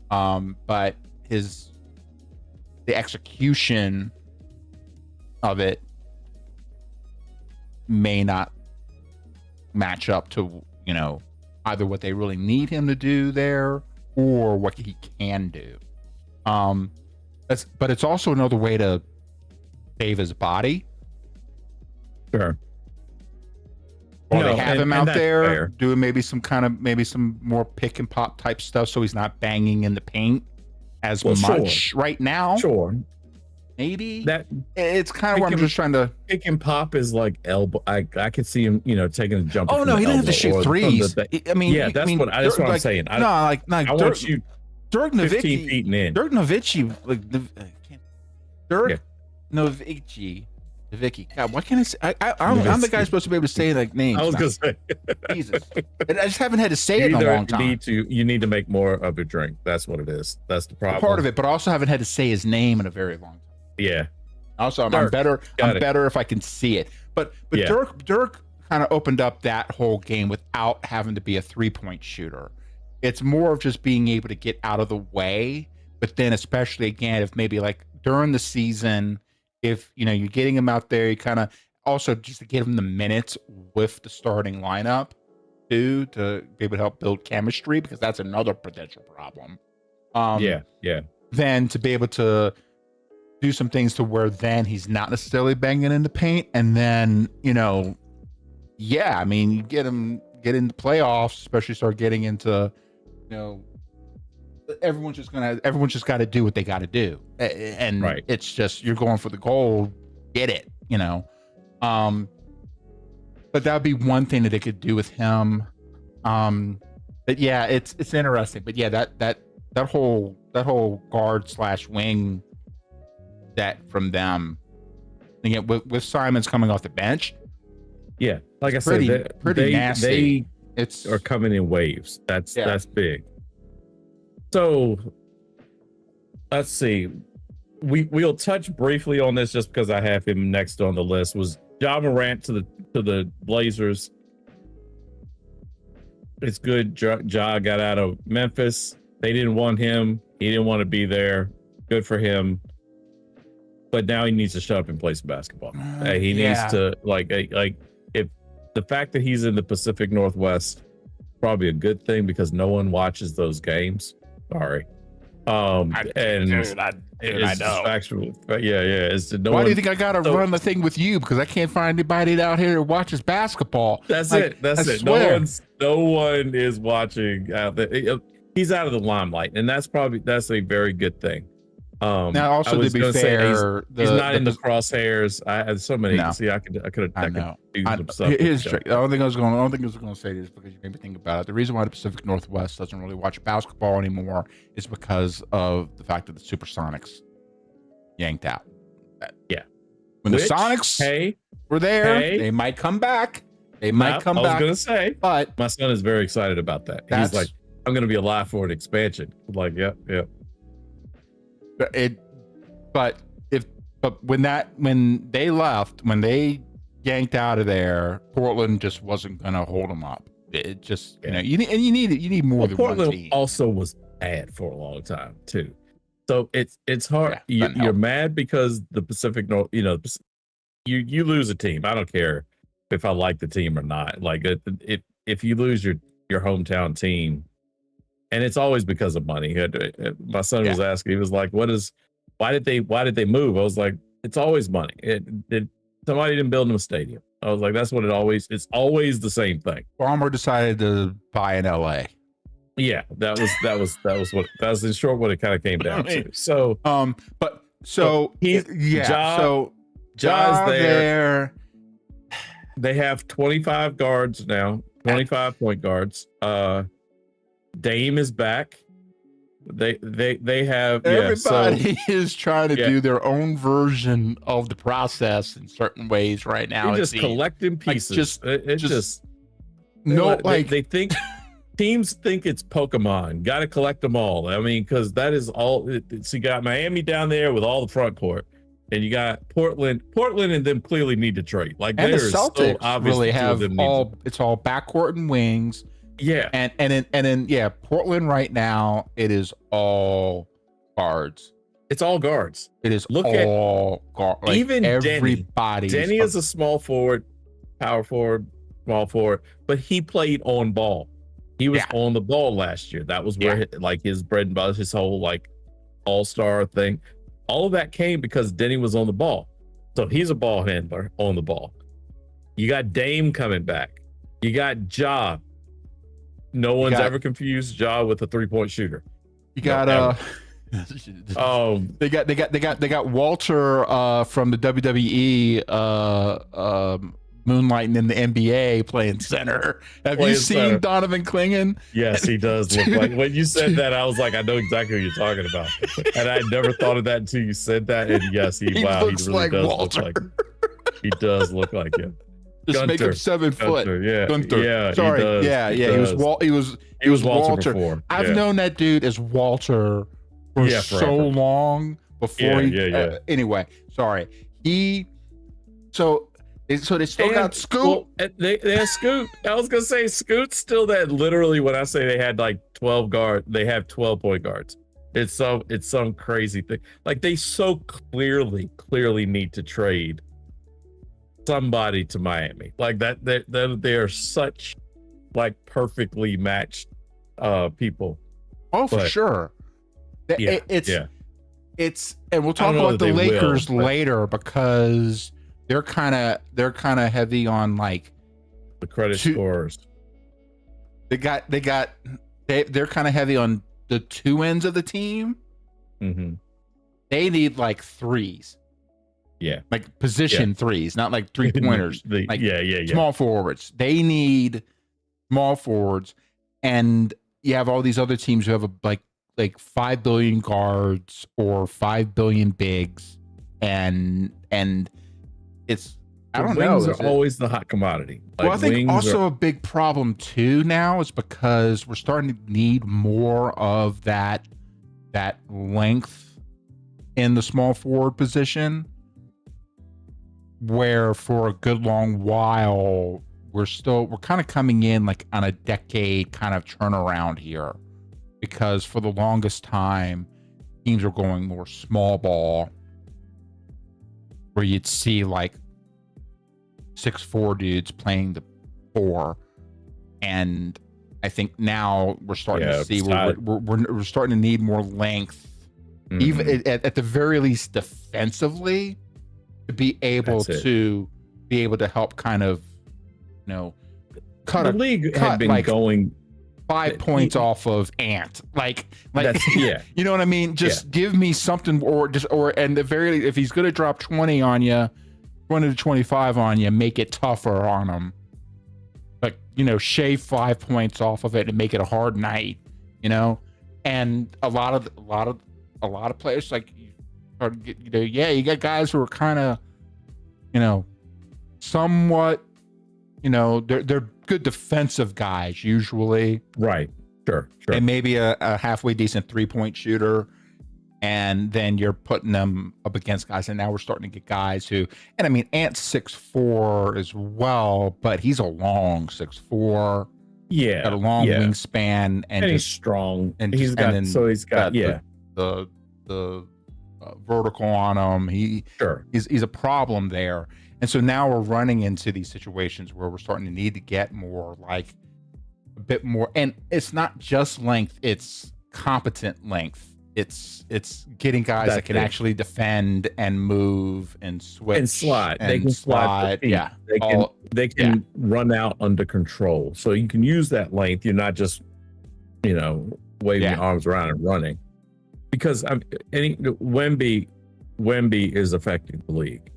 But the execution of it may not match up to either what they really need him to do there or what he can do. But it's also another way to save his body.
Sure.
Or they have him out there
fair.
doing maybe some more pick and pop type stuff, so he's not banging in the paint as much right now.
Sure.
Maybe
That
it's kind of where I'm just trying to
pick and pop is like elbow. I could see him, taking a jump.
Oh no, he didn't have to shoot threes.
I mean, that's what I'm saying.
I
want you
Dirk
15
Nowitzki,
feet in.
Dirk Nowitzki, Nowitzki. God, what can I say? I'm the guy supposed to be able to say like names.
I was gonna say,
Jesus, I just haven't had to say it in a long time.
You need to make more of a drink. That's what it is. That's the problem.
Part of it, but I also haven't had to say his name in a very long time.
Yeah.
Also, I'm better. I'm better if I can see it. But yeah. Dirk kind of opened up that whole game without having to be a 3-point shooter. It's more of just being able to get out of the way. But then, especially again, if maybe like during the season, if you're getting him out there, you kind of also just to give him the minutes with the starting lineup too, to be able to help build chemistry, because that's another potential problem.
Yeah.
Then to be able to do some things to where then he's not necessarily banging in the paint, and then you get into playoffs, especially start getting into everyone's just got to do what they got to do, and
right.
It's just you're going for the goal, get it, but that would be one thing that they could do with him. But yeah, it's interesting. But yeah, that whole guard / wing that from them again with Simons coming off the bench.
Yeah, like I said,
pretty nasty.
They are coming in waves. That's big. So let's see. We'll touch briefly on this just because I have him next on the list. Was Ja Morant to the Blazers? It's good. Ja got out of Memphis. They didn't want him. He didn't want to be there. Good for him. But now he needs to shut up and play some basketball. He needs to like if the fact that he's in the Pacific Northwest, probably a good thing because no one watches those games. Sorry.
I
It's
know.
factual. Yeah. It's no
Why
one,
do you think I gotta
so
run the thing with you? Because I can't find anybody out here who watches basketball.
that's
Like,
it. That's
I
it.
swear.
No one is watching out there. He's out of the limelight, and that's a very good thing.
Now,
I
also to
was
be
gonna say
fair,
he's not in the crosshairs. I had so many.
No.
See, I could
I know.
do some stuff.
Here's the trick. I don't think I was going to say this because you made me think about it. The reason why the Pacific Northwest doesn't really watch basketball anymore is because of the fact that the Supersonics yanked out.
Yeah.
When the Sonics were there, they might come back. They might come back.
I was going to say,
but
my son is very excited about that. He's like, I'm going to be alive for an expansion. I'm like, yeah.
But when they left, when they yanked out of there, Portland just wasn't going to hold them up. It just, you need more than
Portland
one team.
Also was bad for a long time too. So it's hard. You're mad because the Pacific North, you lose a team. I don't care if I like the team or not. Like if you lose your hometown team, and it's always because of money. My son was asking, he was like, why did they move? I was like, it's always money. Somebody didn't build them a stadium. I was like, that's what it's always the same thing.
Farmer decided to buy in LA.
Yeah, that was in short what it kind of came down to. So, Ja's there. They have 25 guards now, 25 point guards. Dame is back. They have
everybody is trying to do their own version of the process in certain ways right now.
You're just collecting pieces. They think teams think it's Pokemon. Got to collect them all. I mean, because that is all. So you got Miami down there with all the front court, and you got Portland, and them clearly need to trade. Like,
and the Celtics really have it's all backcourt and wings.
Yeah,
and then Portland right now, it is guards.
It's all guards.
It is all guards. Like,
even
everybody.
Denny is a small forward, power forward, small forward, but he played on ball. He was on the ball last year. That was where his bread and butter, his whole like all-star thing. All of that came because Denny was on the ball. So he's a ball handler on the ball. You got Dame coming back. You got Ja. No one's ever confused Ja with a 3-point shooter.
You got they got Walter from the WWE moonlighting in the NBA playing center. Have you seen Donovan Clingan?
Yes, he does look like. When you said that, I was like, I know exactly what you're talking about. And I never thought of that until you said that. And yes, he really
like
does
Walter.
look like. He does look like him.
Just
Gunter.
make him 7 foot.
Gunter. Yeah.
Sorry. He was Walter.
Before.
I've known that dude as Walter for so long before anyway, sorry. So they still got Scoot.
Well, they have Scoot. I was gonna say Scoot's still that. Literally, when I say they had like 12 guards, they have 12 point guards. It's some crazy thing. Like, they so clearly need to trade somebody to Miami. Like that they are such like perfectly matched people.
For sure. It's and we'll talk about the Lakers later because they're kind of heavy on like
the credit scorers.
They're kind of heavy on the two ends of the team.
Mm-hmm.
They need like threes.
Yeah.
Like position threes, not like 3-pointers. Small forwards. They need small forwards. And you have all these other teams who have like 5 billion guards or 5 billion bigs. And it's, I don't know.
Wings are always the hot commodity.
Like, well, I think also a big problem too now is because we're starting to need more of that length in the small forward position, where for a good long while we're kind of coming in like on a decade kind of turnaround here, because for the longest time teams are going more small ball, where you'd see like 6'4" dudes playing the 4, and I think now we're starting to see we're starting to need more length, even at the very least defensively, to be able to help kind of, cut
the league had been going
5 points off of Ant, like
yeah,
you know what I mean? Just give me something, and the very, if he's going to drop 20 on you, 20 to 25 on you, make it tougher on him. Like, shave 5 points off of it and make it a hard night, and a lot of players, like, you got guys who are kind of, somewhat, they're good defensive guys usually.
Right. Sure.
And maybe a halfway decent 3-point shooter. And then you're putting them up against guys. And now we're starting to get guys who, and I mean, Ant's 6'4" as well, but he's a long 6'4".
Yeah.
Got a long wingspan. And
he's strong.
And
he's got
the vertical on him. He's a problem there. And so now we're running into these situations where we're starting to need to get more, like a bit more. And it's not just length, it's competent length. It's getting guys that can actually defend and move and switch
and slide. They can slide.
Yeah.
They can run out under control. So you can use that length. You're not just, waving your arms around and running. Because Wemby is affecting the league.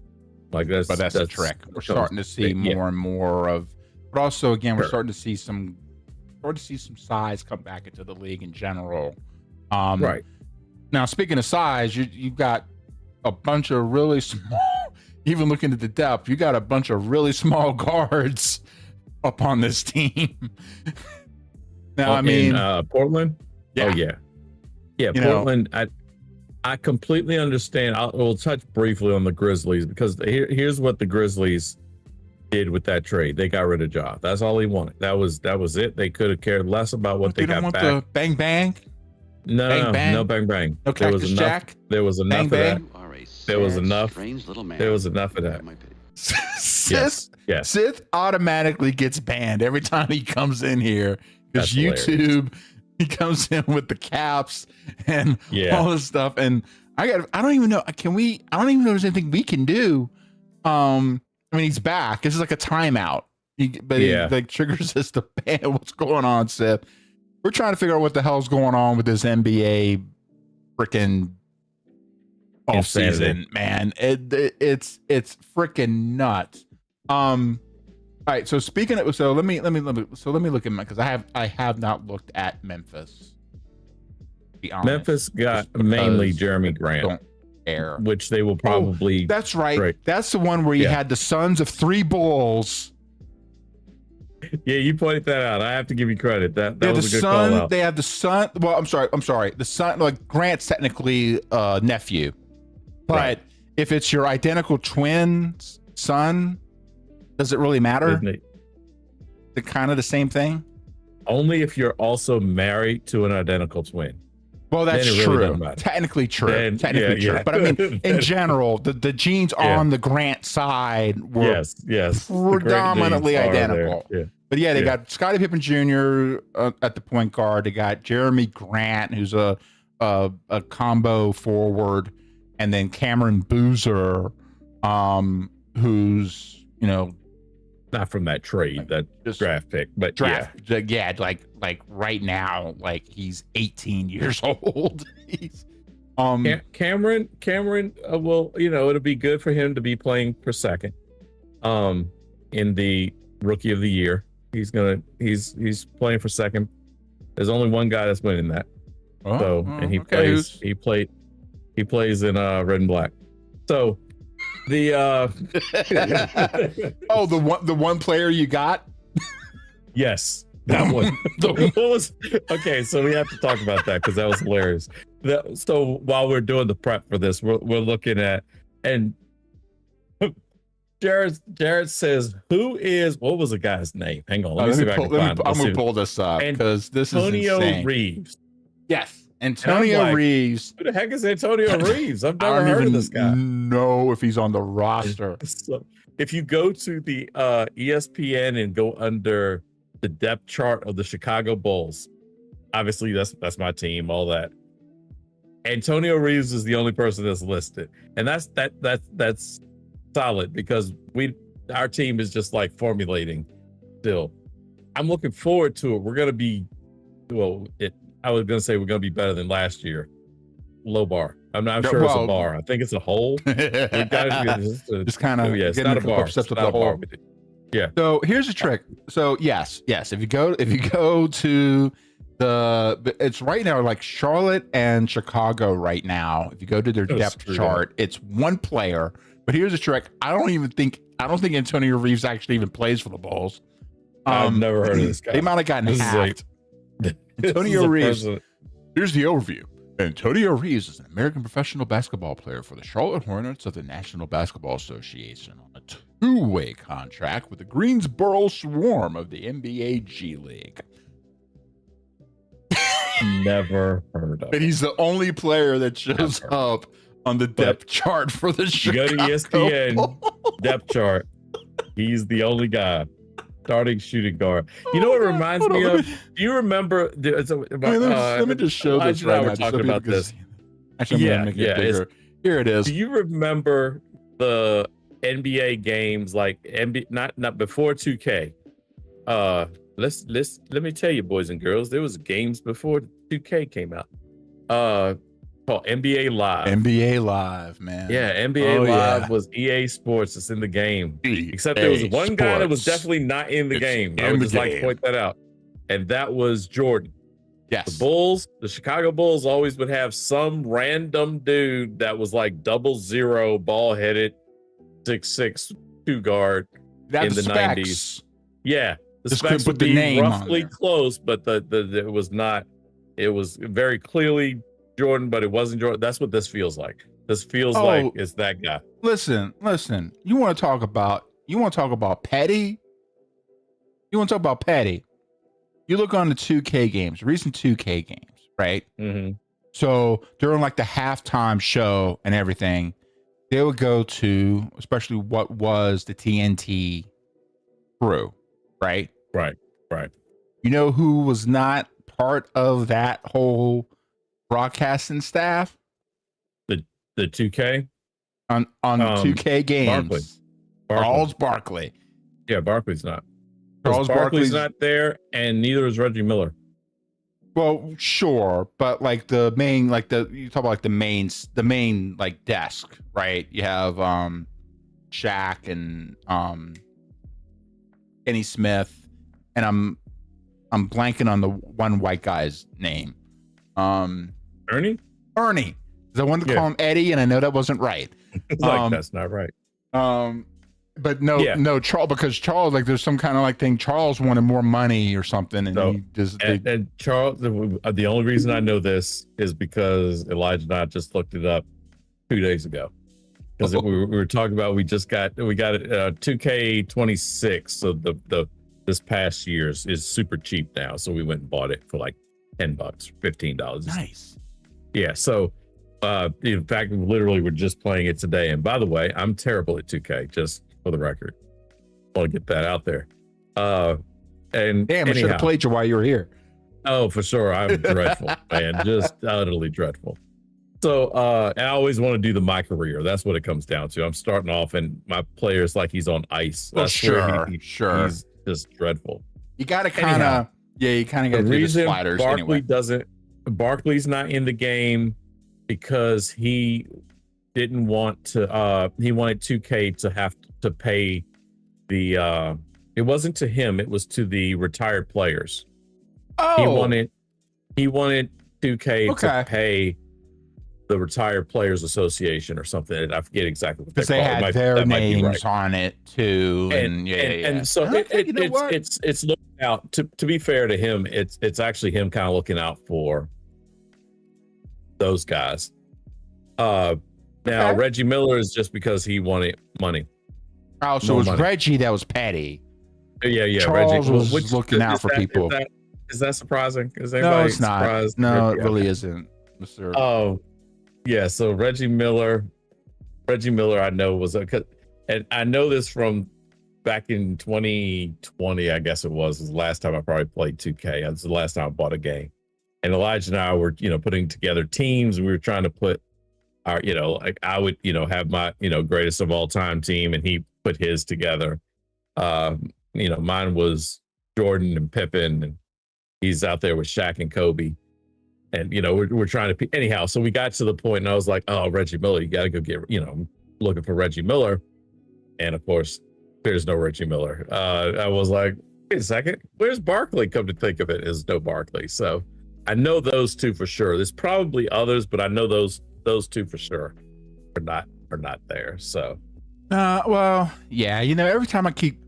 Like that's
a trick. We're starting to see more and more of, but also again, we're starting to see some size come back into the league in general.
Right.
Now, speaking of size, you've got a bunch of really small, even looking at the depth, you got a bunch of really small guards up on this team. Now, I mean,
Portland.
Yeah.
Oh yeah. Portland. I completely understand. We'll touch briefly on the Grizzlies because here's what the Grizzlies did with that trade. They got rid of Ja. That's all he wanted. That was it. They could have cared less about what they got back.
The bang bang.
No bang bang.
No Cactus Jack.
There was enough of that. There was enough. There was enough of that.
Sith automatically gets banned every time he comes in here because YouTube. He comes in with the caps and all this stuff, and I don't even know. I don't even know if there's anything we can do. I mean, he's back. This is like a timeout. He like triggers us to ban. What's going on, Sith? We're trying to figure out what the hell's going on with this NBA freaking offseason, man. It's freaking nuts. All right. So speaking of, let me look at because I have not looked at Memphis. To be honest,
Memphis got mainly Jeremy Grant,
don't care.
Which they will probably.
That's right.
Right.
That's the one where you had the sons of three bulls.
Yeah, you pointed that out. I have to give you credit. That was a good call out.
They have the son. Well, I'm sorry. The son, like Grant's technically nephew, but if it's your identical twin son, does it really matter? It's kind of the same thing.
Only if you're also married to an identical twin.
Well, that's true. Technically true. True. But I mean, in general, the genes on the Grant side were predominantly identical. But they got Scottie Pippen Jr. At the point guard. They got Jeremy Grant, who's a combo forward, and then Cameron Boozer, who's
not from that trade, that just draft pick, but
like right now, like he's 18 years old. He's
Cameron will, it'll be good for him to be playing for second in the rookie of the year. He's playing for second. There's only one guy that's winning that. He plays in red and black. So the
the one player you got?
Yes, that one. Okay, so we have to talk about that because that was hilarious. So while we're doing the prep for this, we're looking at, and Jared says, what was the guy's name? Hang on, let me see if I can find it.
I'm gonna pull this up because this is
Antonio
insane.
Reeves.
Yes. Antonio Reeves.
Who the heck is Antonio Reeves? I've never heard of this guy.
Know if he's on the roster.
So if you go to the ESPN and go under the depth chart of the Chicago Bulls, obviously that's my team, all that. Antonio Reeves is the only person that's listed, and that's solid because our team is just like formulating still. I'm looking forward to it. We're gonna be I was gonna say we're gonna be better than last year. Low bar. I'm not sure it's a bar. I think it's a hole.
Just kind of
it's not a bar.
Steps
It's
up
not
the
a bar.
hole.
Yeah.
So here's a trick. So yes. If you go to it's right now like Charlotte and Chicago right now. If you go to their depth chart, it's one player. But here's a trick. I don't think Antonio Reeves actually even plays for the Bulls.
I've never heard of this guy.
They might have gotten hacked. Antonio Reeves. Here's the overview. Antonio Reeves is an American professional basketball player for the Charlotte Hornets of the National Basketball Association on a two-way contract with the Greensboro Swarm of the NBA G League.
Never heard of.
And he's the only player that shows up on the depth chart for the Chicago.
You go to ESPN depth chart. He's the only guy. Starting shooting guard. You know what it reminds me of? Do you remember?
Let me just show this right now.
We're talking about this.
Actually, I'm gonna make it bigger. Here it is.
Do you remember the NBA games like not before 2K? Let me tell you, boys and girls, there was games before 2K came out. Called NBA Live.
NBA Live, man.
Yeah, NBA Live was EA Sports. It's in the game. Except there was one guy that was definitely not in the game. I would just like to point that out. And that was Jordan.
Yes.
The Bulls, the Chicago Bulls always would have some random dude that was like 00 ball-headed 6'6" two guard in the 90s. Yeah. The specs would be roughly close, but it was not. It was very clearly Jordan, but it wasn't Jordan. That's what this feels like. This feels like it's that guy.
Listen. You want to talk about petty? You want to talk about petty? You look on the 2K games, recent 2K games, right?
Mm-hmm.
So during like the halftime show and everything, they would go to, especially what was the TNT crew, right?
Right.
You know who was not part of that whole broadcasting staff?
The 2K
on 2K games.
Barkley.
Charles Barkley.
Yeah, Barkley's not.
Charles
Barkley's not there, and neither is Reggie Miller.
Well, sure, but like the main, you talk about like the main like desk, right? You have Shaq and Kenny Smith, and I'm blanking on the one white guy's name.
Ernie.
Because I wanted to call him Eddie, and I know that wasn't right.
That's not right.
But no, Charles, because Charles, like, there's some kind of like thing. Charles wanted more money or something, and he just.
And Charles, the only reason I know this is because Elijah and I just looked it up 2 days ago. Because we were talking about we got it 2K26, so the this past year's is super cheap now, so we went and bought it for like $10, $15.
Nice.
Yeah, so in fact, literally we're just playing it today. And by the way, I'm terrible at 2K, just for the record. I want to get that out there. And
damn, I should have played you while you were here.
Oh, for sure. I'm dreadful, man. Just utterly dreadful. So I always want to do my career. That's what it comes down to. I'm starting off and my player's like he's on ice.
Well, sure.
He's just dreadful.
You got to kind of, you kind of got to do the sliders anyway.
Barkley's not in the game because he didn't want to, he wanted 2K to have to pay the, it wasn't to him, it was to the retired players.
Oh.
He wanted 2K to pay the Retired Players Association or something. I forget exactly what
they had their names on it too, and
so it's looking out. To be fair to him, it's actually him kind of looking out for those guys. Now Reggie Miller is just because he wanted money.
Oh, so it was Reggie that was petty.
Yeah.
Charles
Reggie
was looking out for people.
Is that surprising?
No, it's not. Surprised? No, it really isn't, Mr.
Oh, yeah. So Reggie Miller, I know and I know this from back in 2020, I guess it was the last time I probably played 2K. That's the last time I bought a game. And Elijah and I were, putting together teams. We were trying to put our, like I would, have my, greatest of all time team, and he put his together. Mine was Jordan and Pippen, and he's out there with Shaq and Kobe. And, we're trying to, anyhow. So we got to the point and I was like, oh, Reggie Miller, you got to go get, looking for Reggie Miller. And of course, there's no Reggie Miller. I was like, wait a second, where's Barkley? Come to think of it, is no Barkley. So I know those two for sure. There's probably others, but I know those two for sure are not there. So,
well, yeah, every time I keep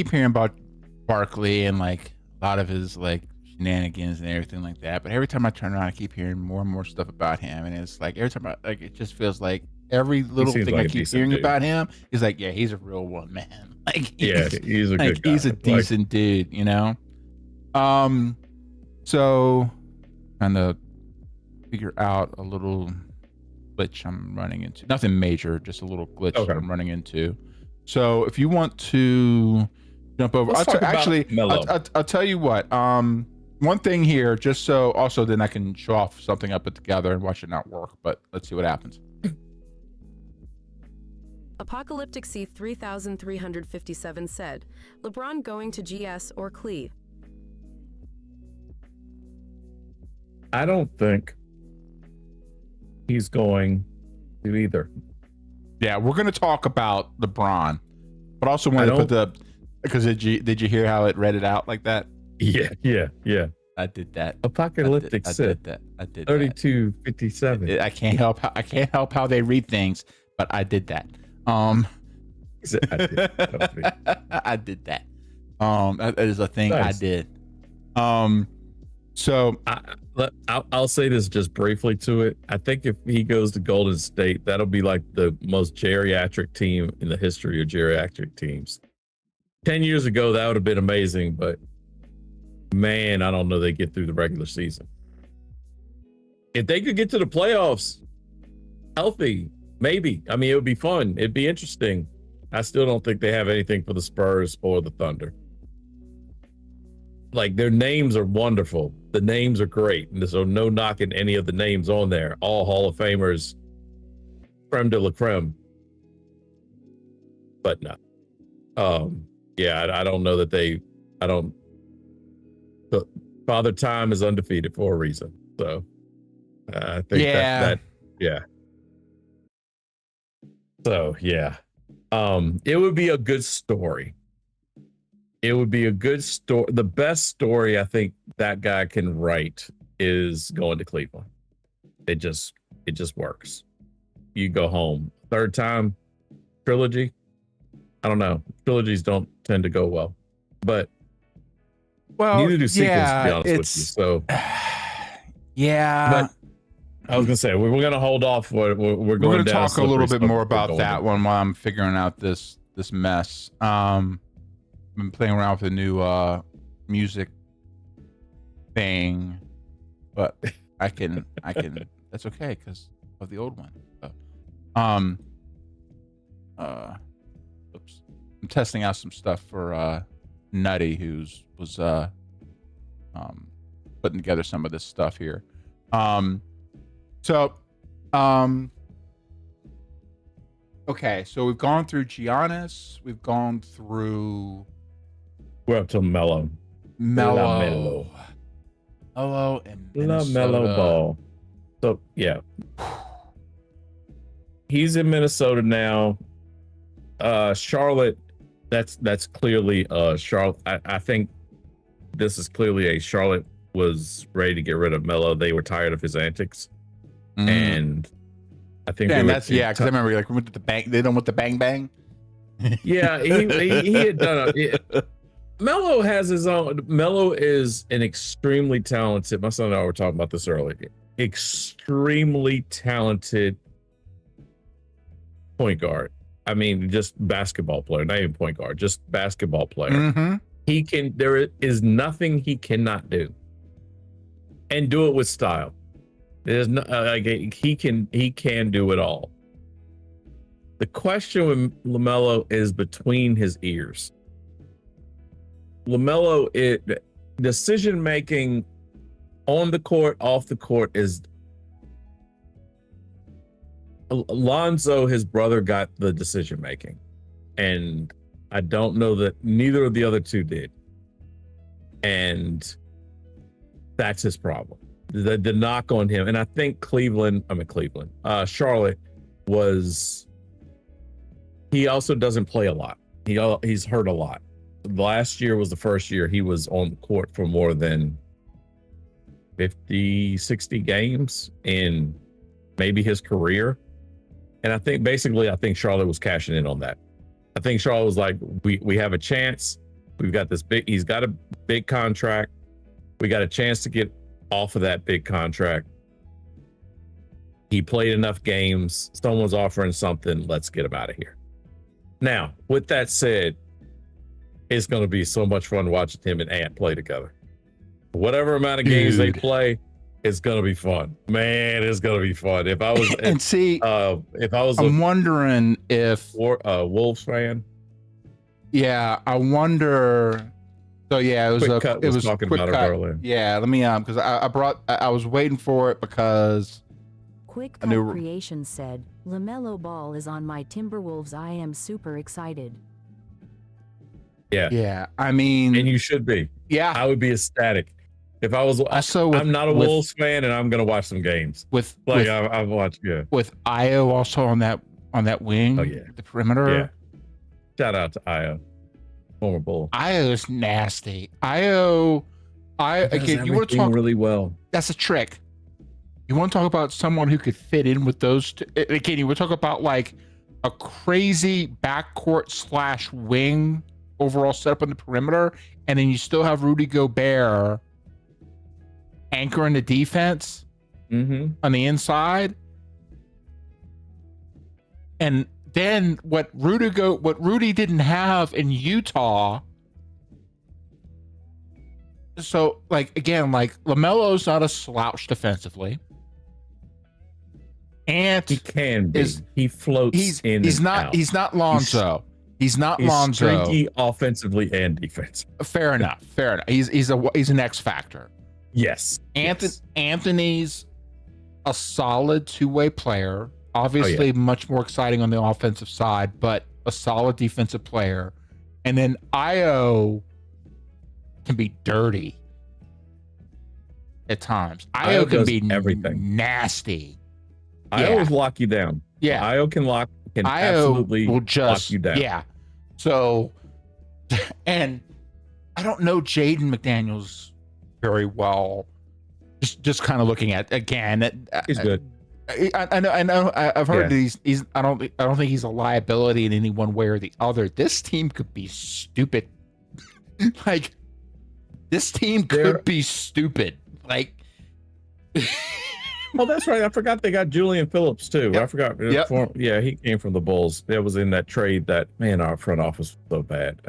hearing about Barkley and like a lot of his like shenanigans and everything like that, but every time I turn around, I keep hearing more and more stuff about him, and it's like every time it just feels like every little thing like I keep hearing about him is like, yeah, he's a real one, man. Like,
he's a good guy.
He's a decent dude, So trying to figure out a little glitch I'm running into. Nothing major, just a little glitch that I'm running into. So if you want to jump over, I'll tell you what. One thing here, just so also then I can show off something I put together and watch it not work. But let's see what happens.
Apocalyptic C 3357 said, LeBron going to GS or Clee?
I don't think he's going to either.
Yeah, we're going to talk about LeBron, but also wanted to put because did you hear how it read it out like that?
Yeah.
I did that.
Apocalyptic said
I did
3257.
I can't help how they read things, but I did that. I did that. That is a thing nice. I did. So
I'll say this just briefly to it. I think if he goes to Golden State, that'll be like the most geriatric team in the history of geriatric teams. 10 years ago, that would have been amazing, but man, I don't know they get through the regular season. If they could get to the playoffs healthy, maybe. I mean, it would be fun. It'd be interesting. I still don't think they have anything for the Spurs or the Thunder. Like, their names are wonderful. The names are great. And so no knocking any of the names on there. All Hall of Famers, creme de la creme. But no. Yeah, I don't know that but Father Time is undefeated for a reason. So I think that so yeah. It would be a good story. It would be a good story. The best story I think that guy can write is going to Cleveland. It just works. You go home. Third time trilogy. I don't know. Trilogies don't tend to go well, but neither do sequels, to be honest with you. So
yeah.
But I was gonna say we're gonna hold off. We're going to
talk a little bit more about that one while I'm figuring out this mess. I've been playing around with a new music thing, but I can that's okay because of the old one. So, oops. I'm testing out some stuff for Nutty, who's was putting together some of this stuff here. Okay, so we've gone through Giannis, we've gone through.
We're up to Melo.
Melo and
Melo Ball. So yeah, he's in Minnesota now. Charlotte. That's clearly Charlotte. I think this is clearly a Charlotte was ready to get rid of Melo. They were tired of his antics, and I think
because I remember we went to the bank. They don't want the bang bang.
Yeah, he had done it. Melo has his own. Melo is an extremely talented. My son and I were talking about this earlier. Extremely talented point guard. I mean, just basketball player, not even point guard, just basketball player. Mm-hmm. There is nothing he cannot do, and do it with style. There's no he can do it all. The question with LaMelo is between his ears. LaMelo, decision making on the court, off the court is Lonzo, his brother, got the decision making, and I don't know that neither of the other two did, and that's his problem. The knock on him, and I think Charlotte was. He also doesn't play a lot. He's hurt a lot. Last year was the first year he was on the court for more than 50, 60 games in maybe his career. And I think Charlotte was cashing in on that. I think Charlotte was like, we have a chance. We've got he's got a big contract. We got a chance to get off of that big contract. He played enough games. Someone's offering something. Let's get him out of here. Now, with that said, it's going to be so much fun watching him and Ant play together. Whatever amount of games they play, it's going to be fun. Man, it's going to be fun. If I was
I'm wondering if
Wolves fan.
Yeah, I wonder. So yeah, it was
talking
quick
about
cut.
it earlier.
Yeah, let me because I was waiting for it because
Quick Cut Creation said, LaMelo Ball is on my Timberwolves. I am super excited.
Yeah. I mean,
and you should be.
Yeah,
I would be ecstatic if I was. I'm not a Wolves fan, and I'm going to watch some games. I've watched. Yeah,
with Io also on that wing.
Oh yeah,
the perimeter.
Yeah. Shout out to Io, former Bull.
Io is nasty. Again, you want to talk
really well.
That's a trick. You want to talk about someone who could fit in with those two? Again, you want to talk about like a crazy backcourt / wing overall setup on the perimeter, and then you still have Rudy Gobert anchoring the defense on the inside. And then what Rudy didn't have in Utah. So LaMelo's not a slouch defensively. And
he can be. He floats
he's not Lonzo. He's Lonzo.
Streaky offensively and defensively.
Fair enough. He's an X factor.
Yes.
Anthony's a solid two-way player. Obviously, much more exciting on the offensive side, but a solid defensive player. And then Io can be dirty at times. Io can be everything. Nasty.
Io will lock you down.
Yeah.
Io can absolutely lock you down.
Yeah. So, and I don't know Jaden McDaniels very well. Just kind of looking at again.
He's good.
I know. I've heard that he's. I don't think he's a liability in any one way or the other. This team could be stupid. This team could be stupid.
Oh, that's right. I forgot they got Julian Phillips too. Yep. I forgot.
Yep.
He came from the Bulls. That was in that trade that, man, our front office was so bad.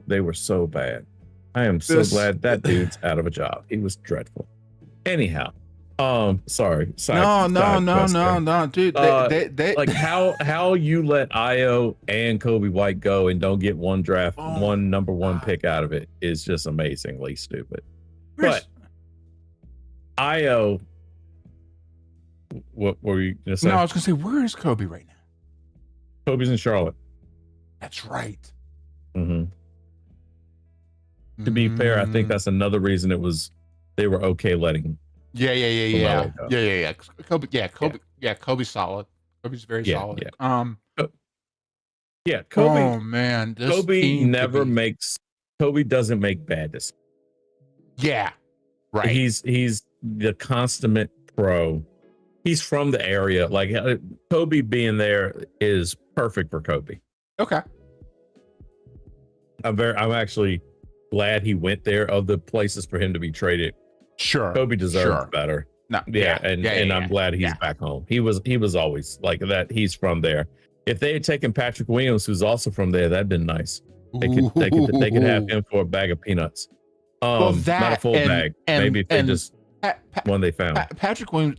They were so bad. I am so glad that dude's out of a job. He was dreadful. Anyhow, sorry.
No, dude. They
like how you let Io and Kobe White go and don't get one number one pick out of it is just amazingly stupid. But Io. What were you gonna say?
No, I was gonna say, where is Kobe right now?
Kobe's in Charlotte.
That's right.
To be fair, I think that's another reason they were okay letting.
Yeah. Kobe's solid. Kobe's very solid.
Yeah. Kobe.
Oh man,
Kobe doesn't make bad decisions.
Yeah, right.
He's the consummate pro. He's from the area. Like Kobe being there is perfect for Kobe.
Okay.
I'm actually glad he went there. Of the places for him to be traded,
sure,
Kobe deserves better.
No,
and I'm glad he's back home. He was always like that. He's from there. If they had taken Patrick Williams, who's also from there, that'd been nice. They could have him for a bag of peanuts. Not a full bag. Maybe if they just one they found.
Patrick Williams.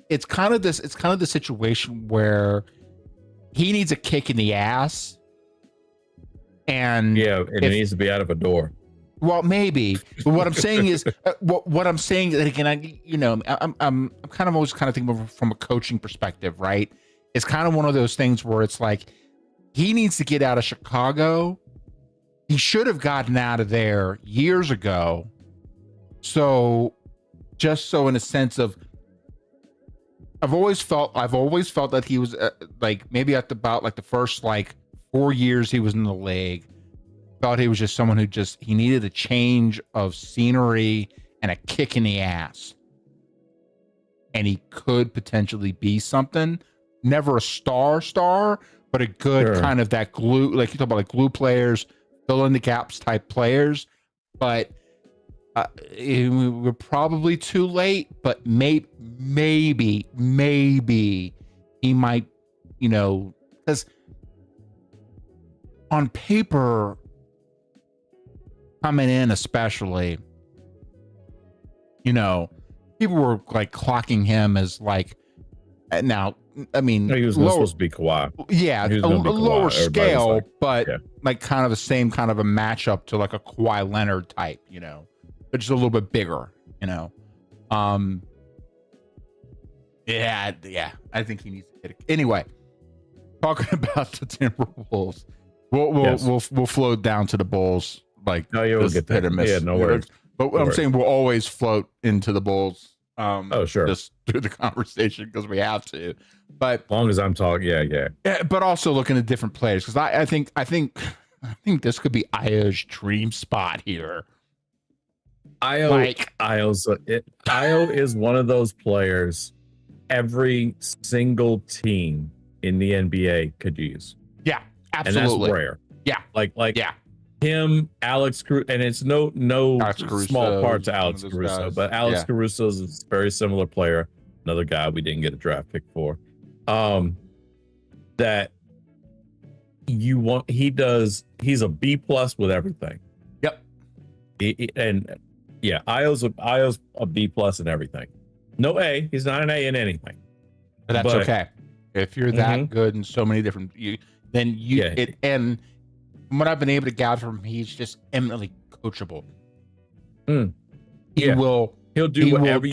It's kind of the situation where he needs a kick in the ass And
and it needs to be out of a door.
Well, maybe, but what I'm saying is, what I'm saying that again, I'm kind of always kind of thinking from a coaching perspective, right? It's kind of one of those things where it's like he needs to get out of Chicago. He should have gotten out of there years ago. So, just so in a sense of, I've always felt that he was like maybe at about like the first like 4 years he was in the league. Thought he was just someone who he needed a change of scenery and a kick in the ass. And he could potentially be something. Never a star, but a good kind of that glue, like you talk about like glue players, fill in the gaps type players. But we're probably too late, but maybe he might, because on paper, coming in especially, people were like clocking him as like, now, I mean,
he was supposed to be Kawhi.
Yeah, a lower scale, but like kind of the same kind of a matchup to like a Kawhi Leonard type, but just a little bit bigger, Yeah, I think he needs to get it. Anyway, talking about the Timberwolves, we'll float down to the Bulls. Like,
no, you'll get that. Yeah, no worries.
But I'm saying we'll always float into the Bulls.
Sure. Just
through the conversation because we have to. But
as long as I'm talking, yeah.
But also looking at different players because I think this could be Ayo's dream spot here.
Ayo is one of those players every single team in the NBA could use.
Yeah, absolutely.
And that's rare.
Yeah,
yeah. Him, Alex Caruso, and it's no small part to Alex Caruso, but Alex Caruso is a very similar player. Another guy we didn't get a draft pick for. That you want, he's a B+ with everything.
Yep.
Ayo's a B+ in everything. No A, he's not an A in anything.
But that's okay. If you're that good in so many different, and from what I've been able to gather from him, he's just eminently coachable. He'll do whatever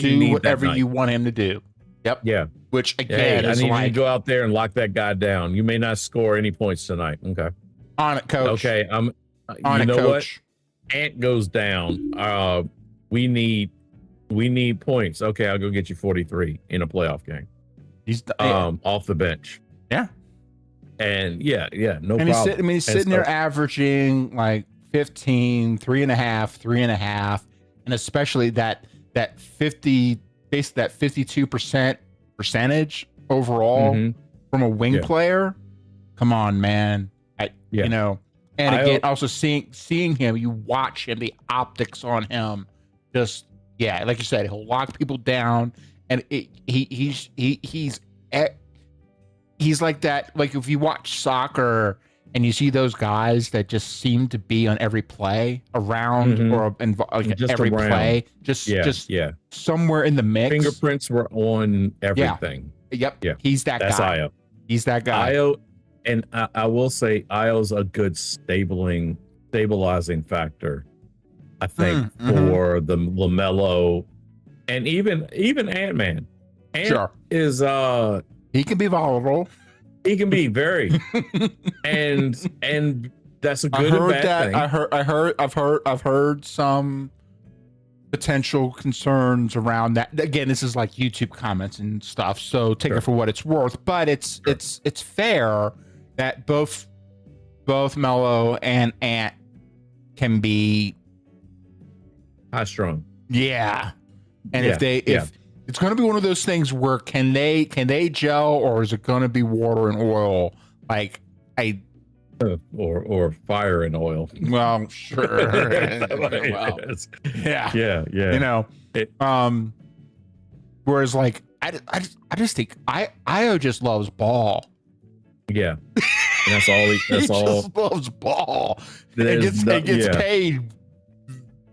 you want him to do. Yep.
Yeah.
Which again,
I need you to go out there and lock that guy down. You may not score any points tonight. Okay.
On it, coach.
Okay.
On it, coach.
What? Ant goes down. We need points. Okay, I'll go get you 43 in a playoff game.
He's
off the bench.
Yeah.
And no problem.
He's sitting there averaging like 15, 3.5, and especially that 50, basically that 52% percentage overall from a wing player. Come on, man. And again, also seeing him, you watch him, the optics on him, just like you said, he'll lock people down, and he's like that. Like if you watch soccer and you see those guys that just seem to be on every play around or just every play, just somewhere in the mix.
Fingerprints were on everything.
Yep. Yeah. He's that
That's
guy.
Ayo.
He's that guy.
Ayo, and I will say Ayo's a good stabilizing factor, I think, for the LaMelo and even Ant-Man. Ant is
he can be volatile.
He can be very, and that's a good and bad thing.
I've heard some potential concerns around that. Again, this is like YouTube comments and stuff, so take it for what it's worth. But it's fair that both Melo and Ant can be
high strung.
Yeah, and if it's going to be one of those things where can they gel, or is it going to be water and oil? Like
or fire and oil.
Well, sure. Whereas like I just think Ayo just loves ball.
Yeah, and that's all. He
just loves ball. And gets paid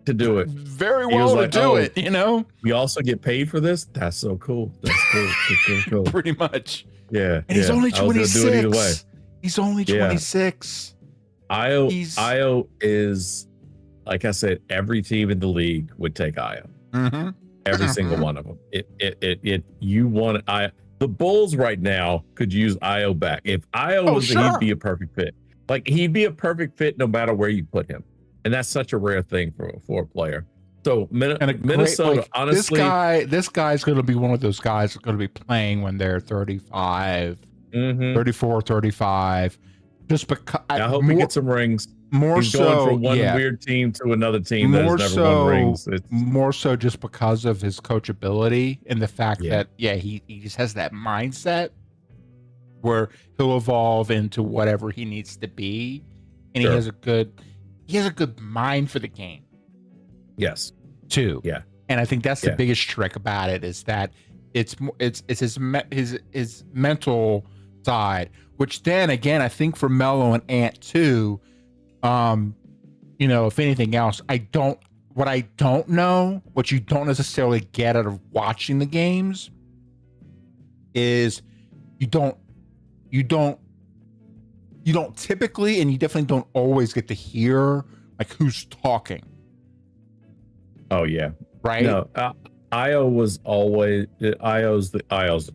to do it
very well to do it.
We also get paid for this. That's so cool. That's cool.
Pretty much.
Yeah,
and he's only 26. He's only 26.
Io is, like I said, every team in the league would take Io.
Mm-hmm.
Every single one of them. You want the Bulls right now could use Io back. If Io was,
sure.
he'd be a perfect fit. Like he'd be a perfect fit no matter where you put him, and that's such a rare thing for a player. So Minnesota, honestly,
this guy's going to be one of those guys that's going to be playing when they're 35, 34, 35. Just because
I hope he gets some rings.
More
He's
so
going from one weird team to another team that has never won rings.
More so just because of his coachability and the fact that he just has that mindset where he'll evolve into whatever he needs to be, and he has a good mind for the game.
Yes.
Too.
Yeah.
And I think that's the biggest trick about it is that it's his mental side, which then again I think for Melo and Ant too. If anything else, what you don't necessarily get out of watching the games is you don't typically, and you definitely don't always get to hear like who's talking.
Oh yeah.
Right.
No, Io was always Io's the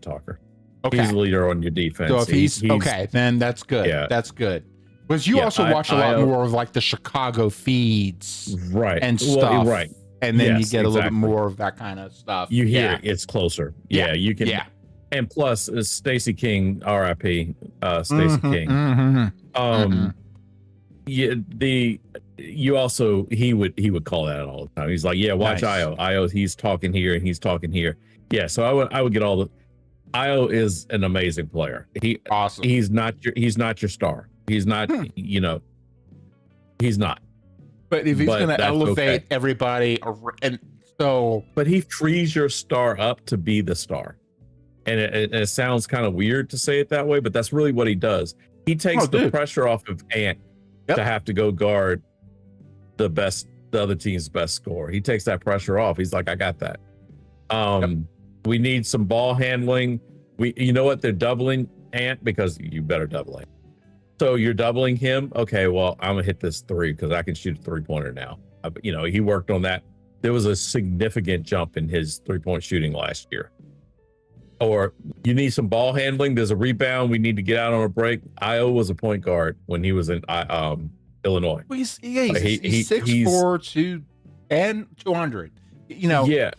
talker.
Okay.
He's the leader on your defense.
So if he's okay, then that's good.
Yeah.
That's good. Because you also watch a lot more of like the Chicago feeds,
right,
and stuff,
right,
and then you get a little bit more of that kind of stuff.
You hear it's closer. Yeah, you can. Yeah, and plus, Stacey King, R.I.P. Stacey King. You also he would call that all the time. He's like, yeah, watch Io. He's talking here and he's talking here. Yeah, so I would get all the. Io is an amazing player.
Awesome.
He's not your star. He's not, he's not.
But if he's going to elevate everybody, but
he frees your star up to be the star. And it sounds kind of weird to say it that way, but that's really what he does. He takes the pressure off of Ant to have to go guard the other team's best scorer. He takes that pressure off. He's like, I got that. We need some ball handling. You know what? They're doubling Ant because you better double Ant. So you're doubling him. Okay, well, I'm gonna hit this three because I can shoot a 3-pointer now. He worked on that. There was a significant jump in his 3-point shooting last year. Or you need some ball handling. There's a rebound. We need to get out on a break. Io was a point guard when he was in Illinois.
Well, he's 6'4", 200.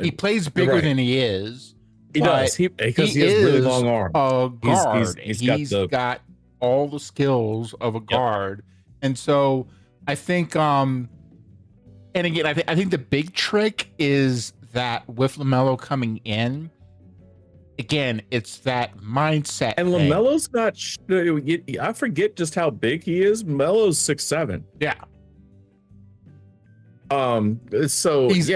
He plays bigger than he is.
He does. Because he has really long arms.
A guard. He's got all the skills of a guard. And so I think and again I think the big trick is that with LaMelo coming in, again, it's that mindset.
And LaMelo's not I forget just how big he is. Melo's 6'7".
Yeah.
So
he's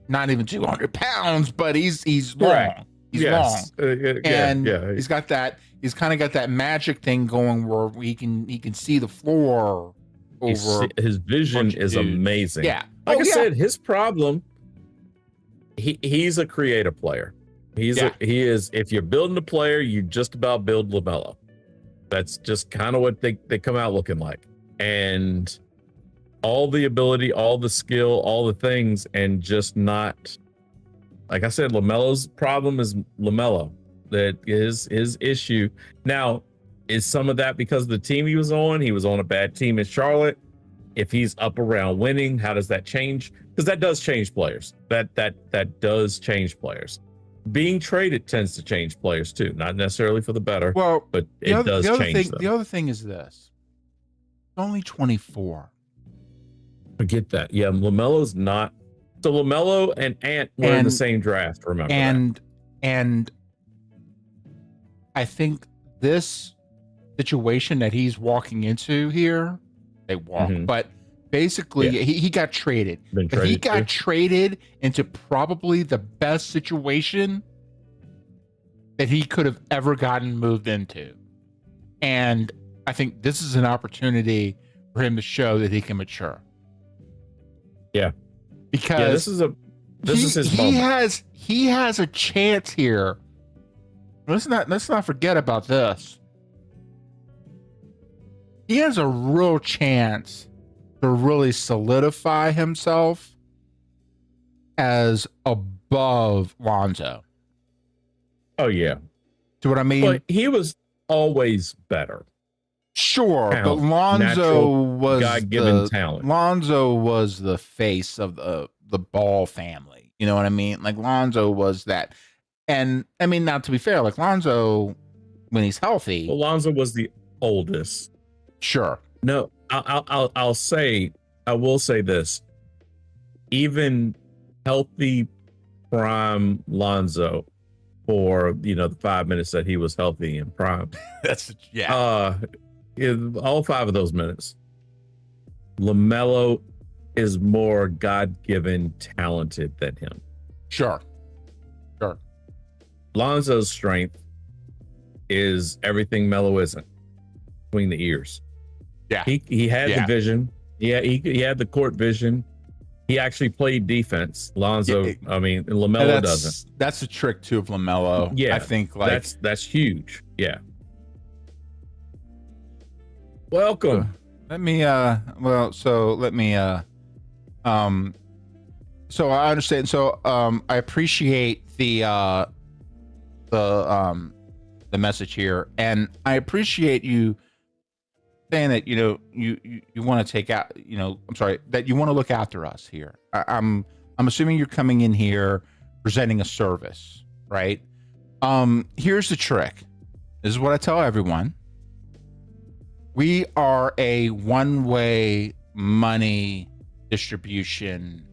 not even 200 pounds, but he's long.
Right.
He's long, and he's kind of got that magic thing going where he can see the floor over.
His vision is amazing.
Yeah,
like I said, his problem. He's a creative player. He is. If you're building a player, you just about build LaMelo. That's just kind of what they come out looking like, and all the ability, all the skill, all the things, and just not. Like I said, LaMelo's problem is LaMelo. That is his issue. Now, is some of that because of the team he was on? He was on a bad team in Charlotte. If he's up around winning, how does that change? Because that does change players. That does change players. Being traded tends to change players too, not necessarily for the better.
Well,
but it does change them.
The other thing is this: only 24.
Forget that. Yeah, LaMelo's not. So LaMelo and Ant were in the same draft. Remember that.
And I think this situation that he's walking into here, but basically he got traded. He got traded into probably the best situation that he could have ever gotten moved into. And I think this is an opportunity for him to show that he can mature.
Yeah.
Because
this is his moment.
He has a chance here. Let's not forget about this. he has a real chance to really solidify himself as above Lonzo.
Oh yeah.
See what I mean?
But he was always better.
Sure,
Talent.
but Lonzo
Natural,
was
God-given talent.
Lonzo was the face of the Ball family. You know what I mean? Like Lonzo was that. And I mean, not to be fair, like Lonzo, when he's healthy,
Well, Lonzo was the oldest.
sure.
No, I will say this. Even healthy prime Lonzo for the 5 minutes that he was healthy in prime.
That's yeah.
All 5 of those minutes, LaMelo is more God-given talented than him.
Sure.
Lonzo's strength is everything Melo isn't, between the ears.
Yeah.
He had the vision. Yeah, he had the court vision. He actually played defense. Lonzo, LaMelo doesn't.
That's the trick too of LaMelo.
Yeah,
I think like
that's huge. Yeah. Welcome.
Let me so I understand. So I appreciate the message here, and I appreciate you saying that you want to take out that you want to look after us here. I'm assuming you're coming in here presenting a service, right? Here's the trick. This is what I tell everyone. We are a one-way money distribution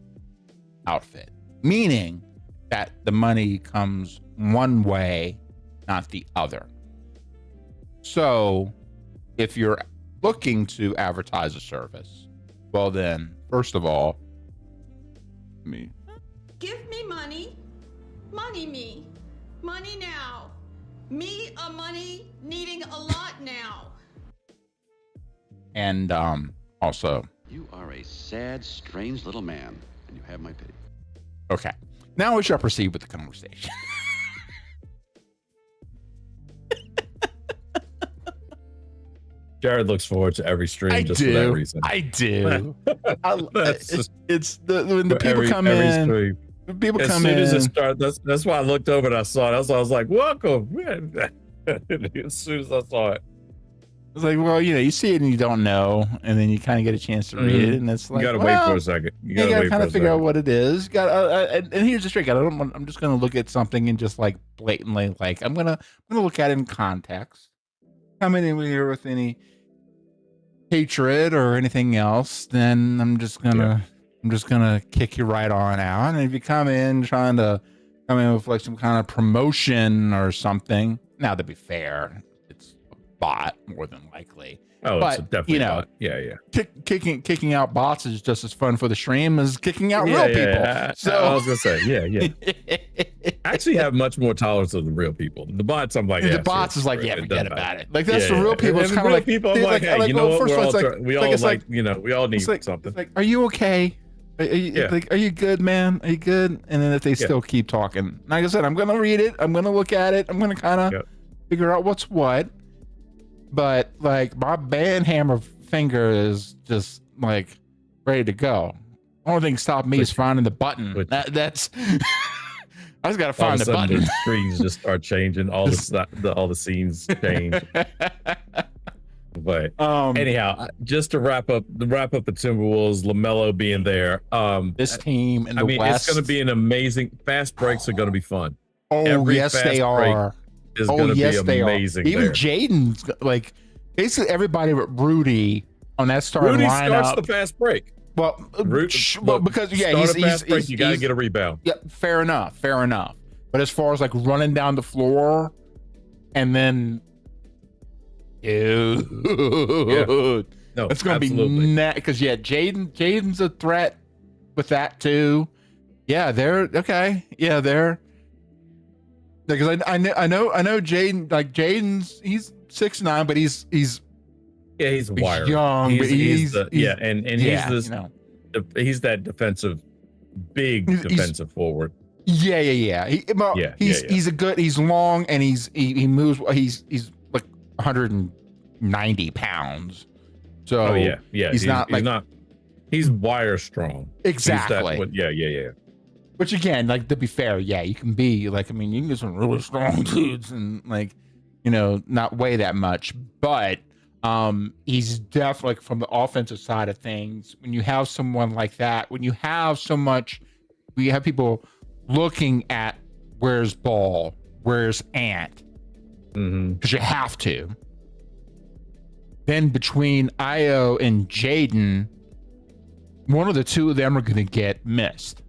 outfit, meaning that the money comes one way, not the other. So if you're looking to advertise a service, well then, first of all,
give me money, me, money now. Me a money needing a lot now.
And also,
you are a sad, strange little man, and you have my pity.
Okay, now we shall proceed with the conversation.
Jared looks forward to every stream just for that reason.
I do. It's when the people
every,
come
every
in.
Stream.
People
as
come
soon
in.
As it started, that's why I looked over and I saw it. I was like, welcome. As soon as I saw it.
It's like, well, you see it and you don't know, and then you kind of get a chance to read it, and it's like,
you gotta wait for a second. You
gotta kind of figure out what it is. And here's the trick. I'm just gonna look at something and just like blatantly, like I'm gonna look at it in context. Coming in here with any hatred or anything else, then I'm just gonna kick you right on out. And if you come in trying to come in with like some kind of promotion or something, now to be fair, bot more than likely.
Oh,
but
it's definitely bot. Yeah.
Kicking out bots is just as fun for the stream as kicking out real people. So
I was gonna say, yeah. I actually have much more tolerance of the real people. The bots, I'm like,
the bots is like, forget about it. Like that's the real people. It's kind of like
people. I'm like, hey, you know what? We all need something.
It's like, are you okay? Are you good, man? Are you good? And then if they still keep talking, like I said, I'm gonna read it. I'm gonna look at it. I'm gonna kind of figure out what's what. But like my band hammer finger is just like ready to go. Only thing stopping me is finding the button. That's I just gotta find the button.
The screens just start changing. All the scenes change. But anyhow, just to wrap up the Timberwolves, LaMelo being there.
This team in the West,
it's going to be an amazing. Fast breaks are going to be fun.
Oh, yes, they are.
Is going to be amazing.
Even Jaden's like basically everybody but Rudy on that starting
Rudy
lineup.
Starts the fast break.
Well, because he's
you got to get a rebound.
Yeah, fair enough. But as far as like running down the floor, and then, dude,
no,
it's going to be because Jaden's a threat with that too. Yeah, they're okay. Yeah, they're. Because I know Jaden, like Jaden's, he's 6'9", but he's
wired.
Young,
he's that defensive forward.
Yeah. He's long and he moves. He's like 190 pounds. So he's not
he's wire strong.
exactly.
Yeah.
Which again, like to be fair, yeah, you can be like, I mean, you can get some really strong dudes and like, you know, not weigh that much, but he's definitely like, from the offensive side of things. When you have someone like that, when you have people looking at where's Ball, where's Ant, because you have to. Then between Io and Jaden, one of the two of them are going to get missed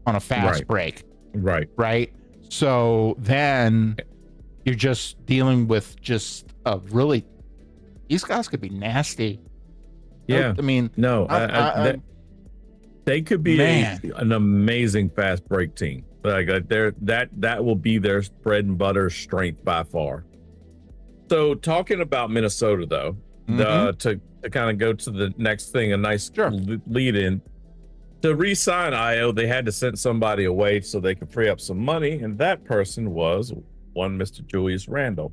on a fast break. Right. So then you're just dealing with just a really, these guys could be nasty.
Yeah.
I mean,
no, they could be an amazing fast break team. Like that will be their bread and butter strength by far. So talking about Minnesota though, to kind of go to the next thing, a nice lead in. To re-sign Io, they had to send somebody away so they could free up some money, and that person was one Mr. Julius Randle.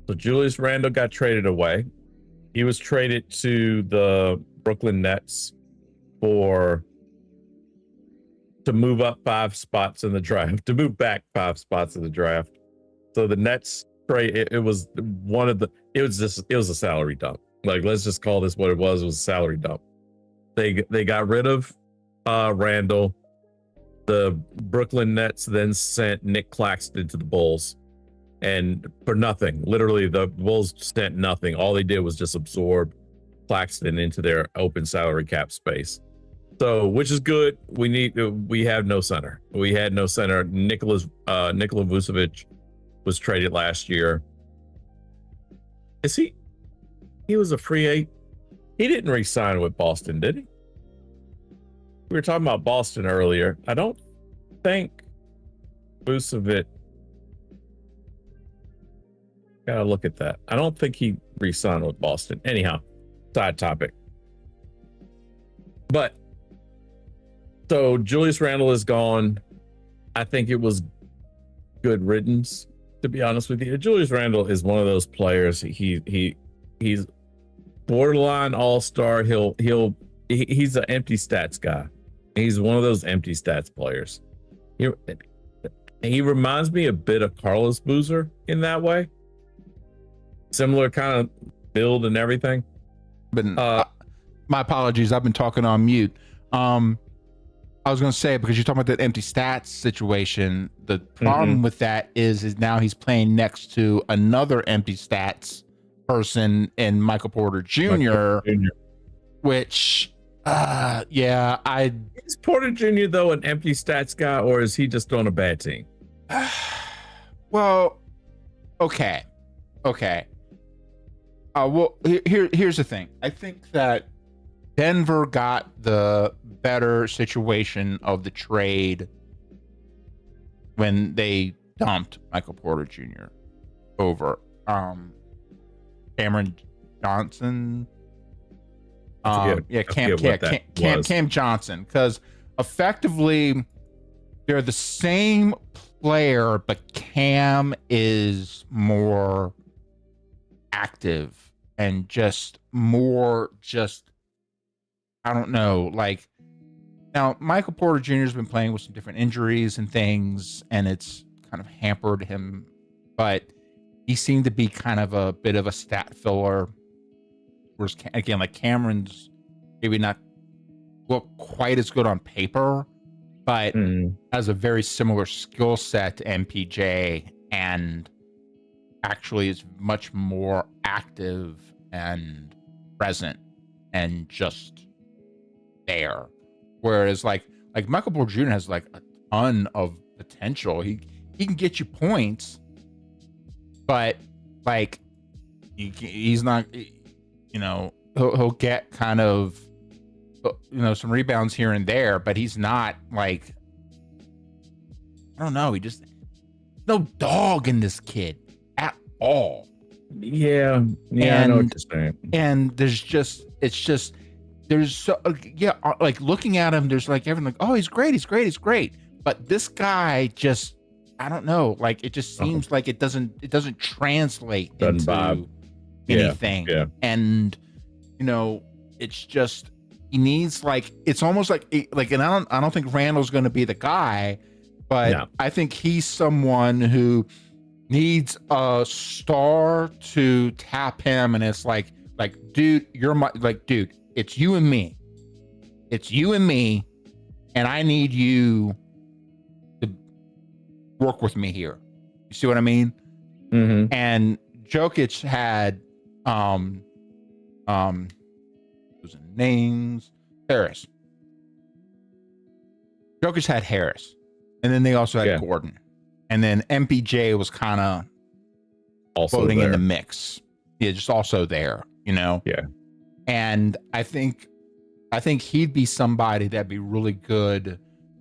So Julius Randle got traded away. He was traded to the Brooklyn Nets to move up 5 spots in the draft, to move back 5 spots in the draft. So the Nets trade, it was a salary dump. Like, let's just call this what it was. It was a salary dump. They got rid of Randall. The Brooklyn Nets then sent Nick Claxton to the Bulls, and for nothing. Literally, the Bulls sent nothing. All they did was just absorb Claxton into their open salary cap space. So, which is good. We have no center. We had no center. Nikola Vucevic was traded last year. He was a free agent. He didn't re-sign with Boston, did he? We were talking about Boston earlier. I don't think Vucevic. Gotta look at that. I don't think he re-signed with Boston. Anyhow, side topic. But so Julius Randle is gone. I think it was good riddance, to be honest with you. Julius Randle is one of those players. He's borderline all-star. He's an empty stats guy. He's one of those empty stats players. He reminds me a bit of Carlos Boozer in that way. Similar kind of build and everything.
But my apologies. I've been talking on mute. I was going to say, because you're talking about that empty stats situation, the problem with that is now he's playing next to another empty stats person in Michael Porter Jr. Which,
is Porter Jr. though an empty stats guy, or is he just on a bad team?
Well, okay. Well, here's the thing. I think that Denver got the better situation of the trade when they dumped Michael Porter Jr. over Cameron Johnson. Cam Johnson, because effectively they're the same player, but Cam is more active and just more I don't know, like, now Michael Porter Jr. has been playing with some different injuries and things, and it's kind of hampered him, but he seemed to be kind of a bit of a stat filler. Whereas, again, like, Cameron's maybe not look quite as good on paper, but has a very similar skill set to MPJ, and actually is much more active and present and just there. Whereas like Michael Porter Jr. has like a ton of potential. He can get you points, but like he's not, you know, he'll get kind of, you know, some rebounds here and there, but he's not like, I don't know, no dog in this kid at all.
Yeah, I know what you're saying.
And there's so, like, looking at him, there's like everything like, oh, he's great. But this guy just, I don't know, like, it just seems like it doesn't translate into anything.
Yeah.
And, it's just he needs it's almost like and I don't think Randall's going to be the guy, but
No.
I think he's someone who needs a star to tap him, and it's like dude, you're my dude, it's you and me. It's you and me, and I need you to work with me here. You see what I mean?
Mm-hmm.
And Jokic had whose names Harris. Jokic had Harris, and then they also had Gordon, and then MPJ was kind of
also
floating
there
in the mix. Yeah, just also there,
Yeah.
And I think he'd be somebody that'd be really good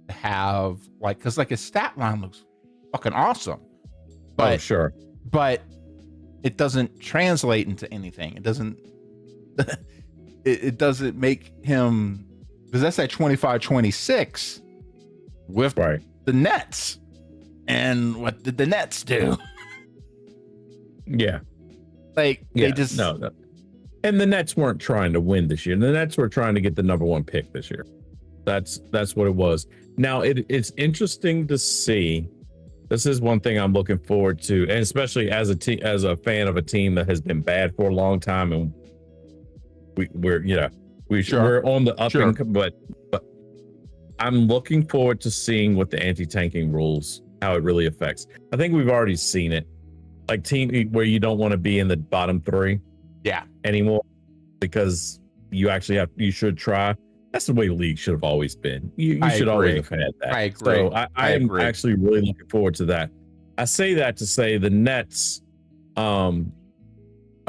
to have, because his stat line looks fucking awesome. But
sure.
But it doesn't translate into anything. It doesn't. It doesn't make him, because that's at 25-26 with the Nets. And what did the Nets do?
Yeah.
They just
no. And the Nets weren't trying to win this year. The Nets were trying to get the number 1 pick this year. That's what it was. Now it's interesting to see. This is one thing I'm looking forward to, and especially as a fan of a team that has been bad for a long time, and we're on the up and but I'm looking forward to seeing what the anti-tanking rules, how it really affects. I think we've already seen it, team where you don't want to be in the bottom 3 anymore, because you should try. That's the way the league should have always been. You should always have had that.
I agree.
So I'm actually really looking forward to that. I say that to say the Nets are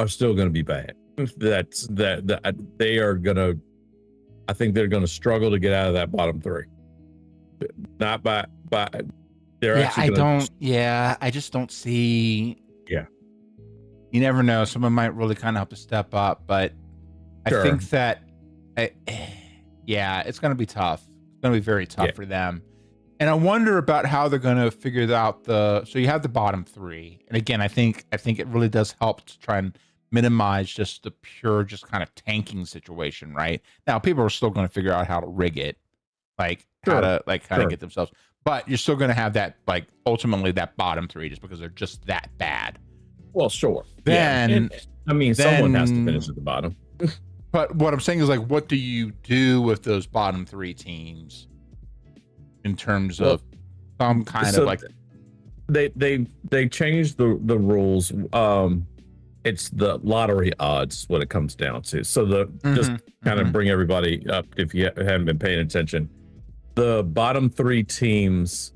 still going to be bad. They are going to, I think they're going to struggle to get out of that bottom 3. Not by they're actually
I just don't see.
Yeah.
You never know. Someone might really kind of have to step up, but I think that it's going to be tough. It's going to be very tough for them. And I wonder about how they're going to figure out so you have the bottom 3. And again, I think it really does help to try and minimize just the pure, just kind of tanking situation, right? Now, people are still going to figure out how to rig it, how to get themselves. But you're still going to have that, ultimately that bottom 3, just because they're just that bad.
Well, sure.
Then,
someone has to finish at the bottom.
But what I'm saying is, what do you do with those bottom 3 teams in terms of some kind of
they changed the rules. It's the lottery odds what it comes down to. So just kind of bring everybody up if you haven't been paying attention. The bottom 3 teams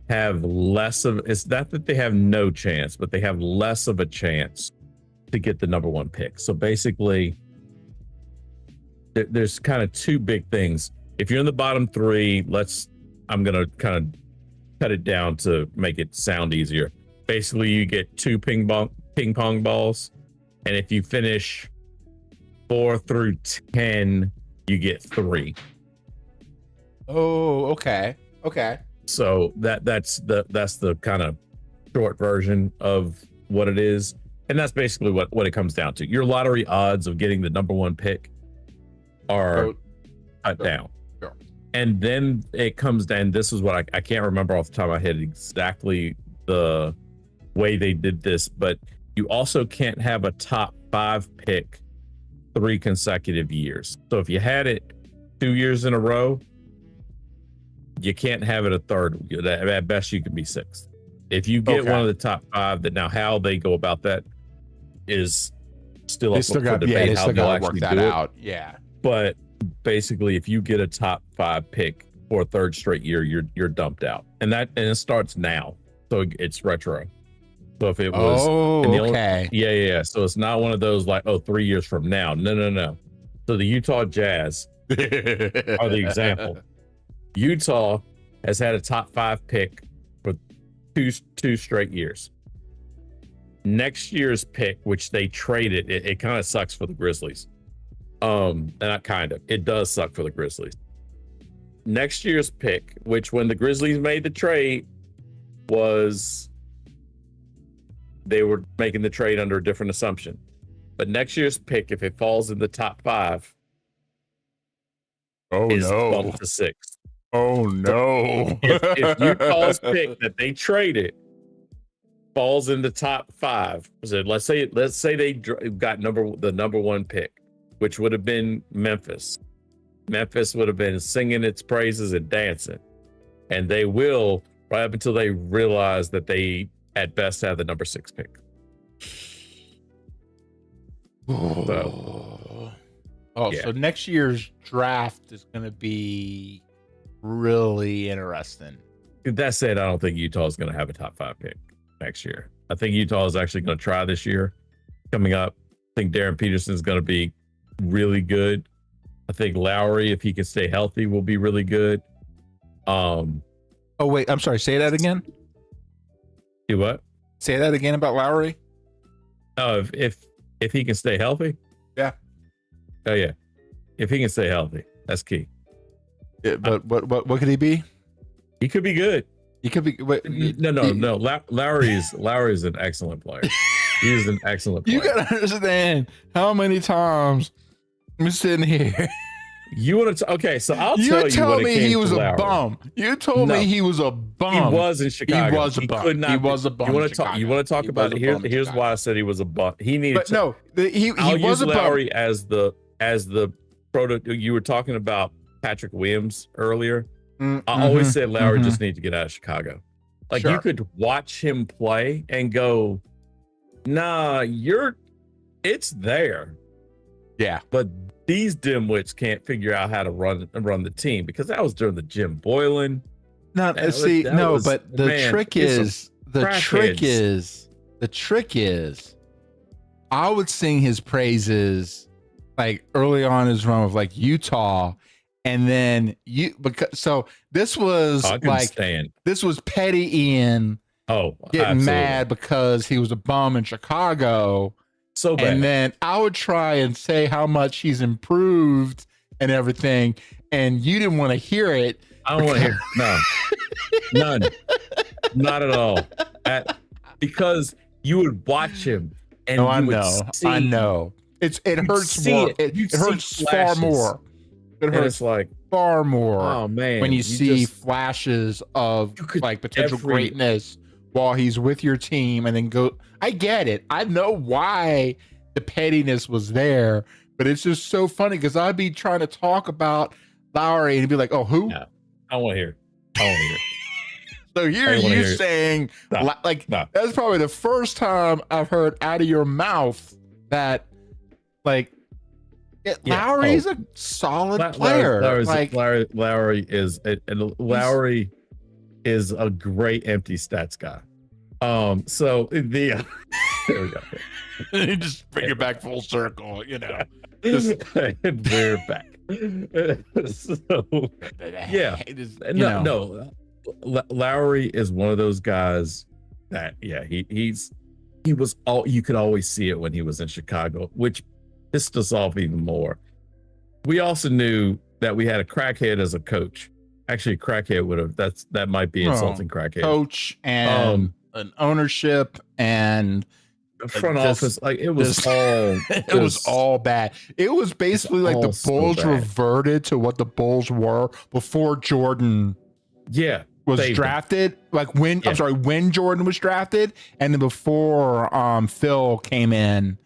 have less of, it's not that they have no chance, but they have less of a chance to get the number 1 pick. So basically, there's kind of 2 big things. If you're in the bottom 3, I'm going to kind of cut it down to make it sound easier. Basically, you get 2 ping pong balls, and if you finish 4 through 10, you get 3.
Oh, okay.
So that's the kind of short version of what it is, and that's basically what it comes down to. Your lottery odds of getting the number 1 pick are cut down.
Sure.
And then it comes down, this is what I can't remember off the top of my head exactly the way they did this, but you also can't have a top 5 pick 3 consecutive years. So if you had it 2 years in a row, you can't have it a third. At best, you can be 6th. If you get one of the top 5, that now how they go about that is still up for debate.
They
how
still
they'll
got to work
actually
that
do it.
out. Yeah.
But basically, if you get a top 5 pick for a 3rd straight year, you're dumped out, and it starts now, so it's retro. So if it was,
okay,
so it's not one of those 3 years from now. No. So the Utah Jazz are the example. Utah has had a top 5 pick for two straight years. Next year's pick, which they traded, it kind of sucks for the Grizzlies. Not kind of, it does suck for the Grizzlies. Next year's pick, which when the Grizzlies made the trade, was they were making the trade under a different assumption. But next year's pick, if it falls in the top 5,
Oh
is
no.
bumped to 6.
Oh no.
If Utah's pick that they traded falls in the top 5, so let's say they got the number 1 pick, which would have been Memphis. Memphis would have been singing its praises and dancing, and they will right up until they realize that they at best have the number 6 pick. So
next year's draft is going to be really interesting.
That said, I don't think Utah is going to have a top 5 pick next year. I think Utah is actually going to try this year coming up. I think Darren Peterson is going to be really good. I think Lowry, if he can stay healthy, will be really good.
Oh wait, I'm sorry. Say that again.
Do what?
Say that again about Lowry.
Oh, if he can stay healthy.
Yeah.
Oh yeah. If he can stay healthy, that's key.
Yeah, but what could he be?
He could be good.
He could be.
No. Lowry is an excellent player. He is an excellent player.
You gotta understand how many times I'm sitting here.
You want to? Okay, so I'll tell you.
You told me he was
a
bum. You told me he was a bum.
He was in Chicago.
He was a bum.
Could not
he was a bum.
You want to talk? You want to talk about it? Here's why I said he was a bum. He needed.
But no, he
I'll
was
use
a
Lowry
bum.
as the product. You were talking about Patrick Williams earlier.
I
I always said Lowry just needs to get out of Chicago. Like
Sure.
you could watch him play and go, nah, it's there.
Yeah.
But these dimwits can't figure out how to run the team, because that was during the Jim Boylan.
No,
That
see,
was-
no,
was-
but the
man,
trick
it's some
is,
crackheads.
I would sing his praises like early on his run of like Utah, and then this was
I
like
stand.
this was petty Ian
Oh,
getting
absolutely.
mad because he was a bum in Chicago.
So bad.
And then I would try and say how much he's improved and everything, and you didn't want to hear it.
I don't want to hear none, not at all. Because you would watch him, and
No, I
you would
know.
see,
I know. It hurts
see
more.
it. You
It
see
hurts far
flashes.
more. It
And
hurts
it's like,
far more
oh man,
when you see
just-
flashes of
You could
like potential
every-
greatness while he's with your team, and then go. I get it. I know why the pettiness was there, but it's just so funny because I'd be trying to talk about Lowry and he'd be like, "Oh, who?"
No. I want to hear. I want to hear.
So here
I wanna
you
hear it.
saying
No.
like
No.
that's probably the first time I've heard out of your mouth that like
Yeah.
Lowry's
Oh.
a solid player.
Lowry is a great empty stats guy. So the there we go.
You just bring it back full circle, you know.
And we're back. So yeah, no. Lowry is one of those guys that he was all, you could always see it when he was in Chicago, which pissed us off even more. We also knew that we had a crackhead as a coach. Actually, crackhead would have that might be insulting crackhead.
Coach and an ownership and
Front
this-
office, like it was
this-
all
it was all bad. It was basically like the
all so
Bulls
bad.
reverted to what the Bulls were before Jordan
yeah.
was
saved them.
drafted. Like when
Yeah.
I'm sorry, when Jordan was drafted, and then before Phil came in.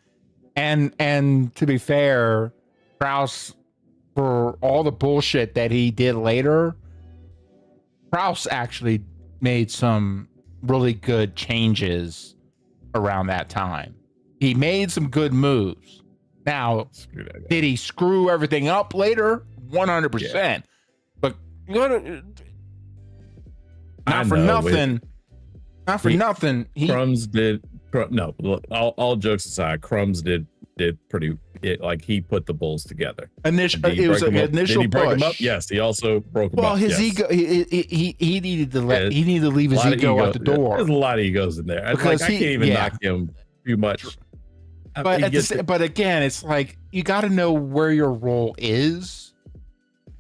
And to be fair, Krause, for all the bullshit that he did later, Krause actually made some really good changes around that time. He made some good moves. Now,
Screw that guy.
did he screw everything up later? 100%. But
I
not for
know,
nothing. Not for nothing.
Crumbs did no. Look, all jokes aside, Crumbs did pretty. Like he put the Bulls together.
Initial,
Did he
it was
break
an
them up?
initial
Did he break
push.
them up? Yes, he also broke them
Well,
up.
his
yes.
ego, he needed to
Yeah,
he needed to leave his
Lot of
ego out the door.
There's a lot of egos in there.
Because
I can't even knock him too much.
But again, it's like you got to know where your role is.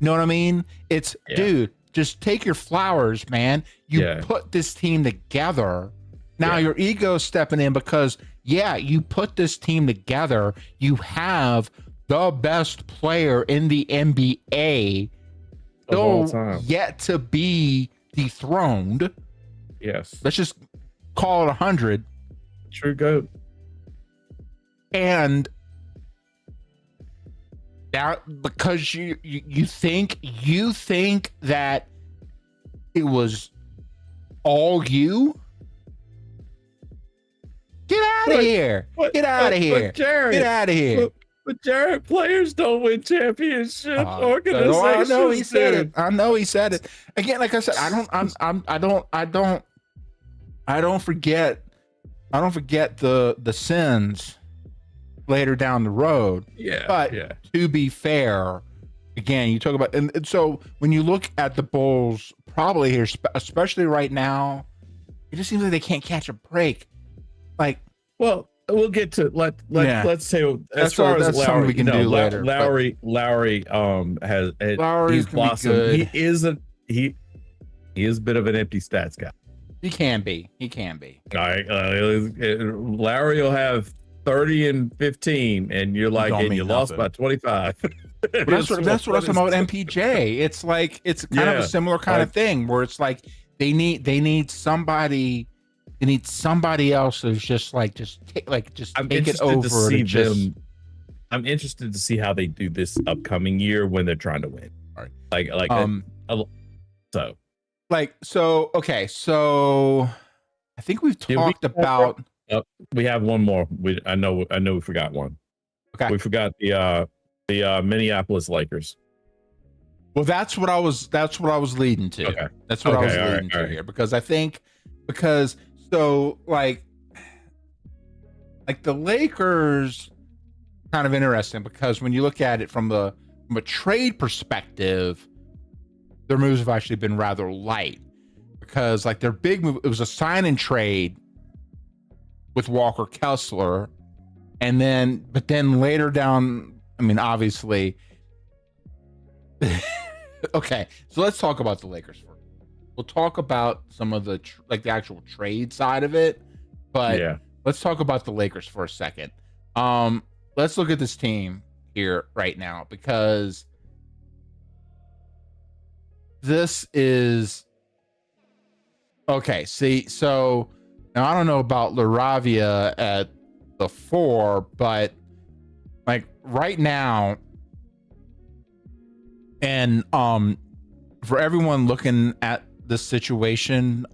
You know what I mean? It's dude, just take your flowers, man. You put this team together. Now your ego's stepping in because yeah, you put this team together, you have the best player in the NBA
Of all
still
time.
yet to be dethroned.
Yes.
Let's just call it 100.
True GOAT.
And that because you think that it was all you. Get out of here. Get out of here.
Jared,
Get out of here.
But Jared, players don't win championships. Organizations.
I know he said
do.
it. I know he said it. Again, like I said, I don't forget the sins later down the road.
Yeah.
But to be fair, again, you talk about and so when you look at the Bulls, probably here, especially right now, it just seems like they can't catch a break. Like,
well, we'll get to let's say as far as Lowry,
we can do later.
Lowry
Lowry's
he's blossomed.
good.
He is a bit of an empty stats guy.
He can be.
All right, Lowry will have 30 and 15, and you're like, and you lost by 25.
But that's what I'm talking about with MPJ. It's like it's kind of a similar kind of thing where it's like they need somebody. They need somebody else who's just take it over.
I'm interested to see how they do this upcoming year when they're trying to win.
All right. Okay. So I think we've talked about.
We have one more. I know we forgot one.
Okay.
We forgot the Minneapolis Lakers.
Well, that's what I was leading to.
Okay.
That's what I was leading to here because so like the Lakers kind of interesting because when you look at it from a trade perspective, their moves have actually been rather light because like their big move, it was a sign and trade with Walker Kessler. But then later down, I mean, obviously, okay, so let's talk about the Lakers first. We'll talk about some of the the actual trade side of it, but let's talk about the Lakers for a second. Let's look at this team here right now because this is okay. See, so now I don't know about LaRavia at the 4, but like right now, and for everyone looking at this situation,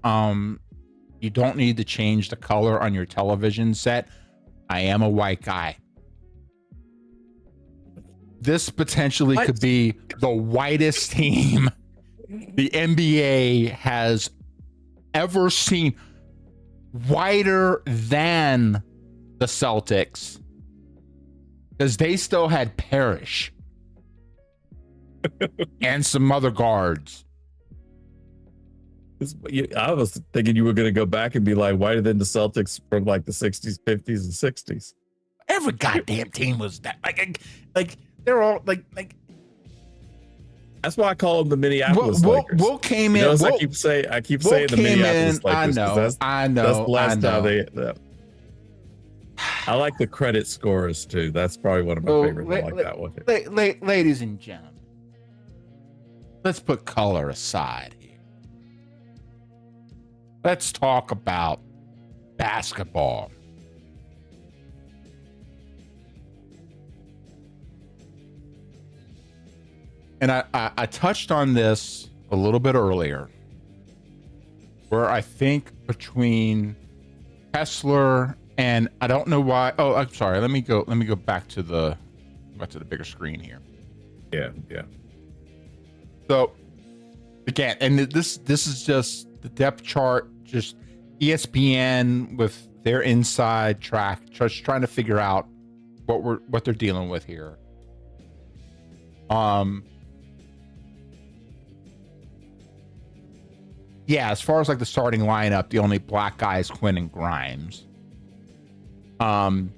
you don't need to change the color on your television set. I am a white guy. This potentially could be the whitest team the NBA has ever seen, whiter than the Celtics, because they still had Parrish and some other guards.
I was thinking you were going to go back and be like whiter than the Celtics from like the 60s, 50s, and 60s.
Every goddamn team was that. Like they're all like.
That's why I call them the Minneapolis Lakers.
Will came in.
I keep saying the Minneapolis Lakers.
I know.
That's the last time I like the credit scorers too. That's probably one of my favorites. I like that one.
Ladies and gentlemen, let's put color aside here. Let's talk about basketball. And I touched on this a little bit earlier, where I think between Kessler and I don't know why. Oh, I'm sorry. Let me go back to the bigger screen here.
Yeah.
So again, and this is just the depth chart, just ESPN with their inside track, just trying to figure out what they're dealing with here. Yeah, as far as like the starting lineup, the only black guy is Quinn and Grimes. I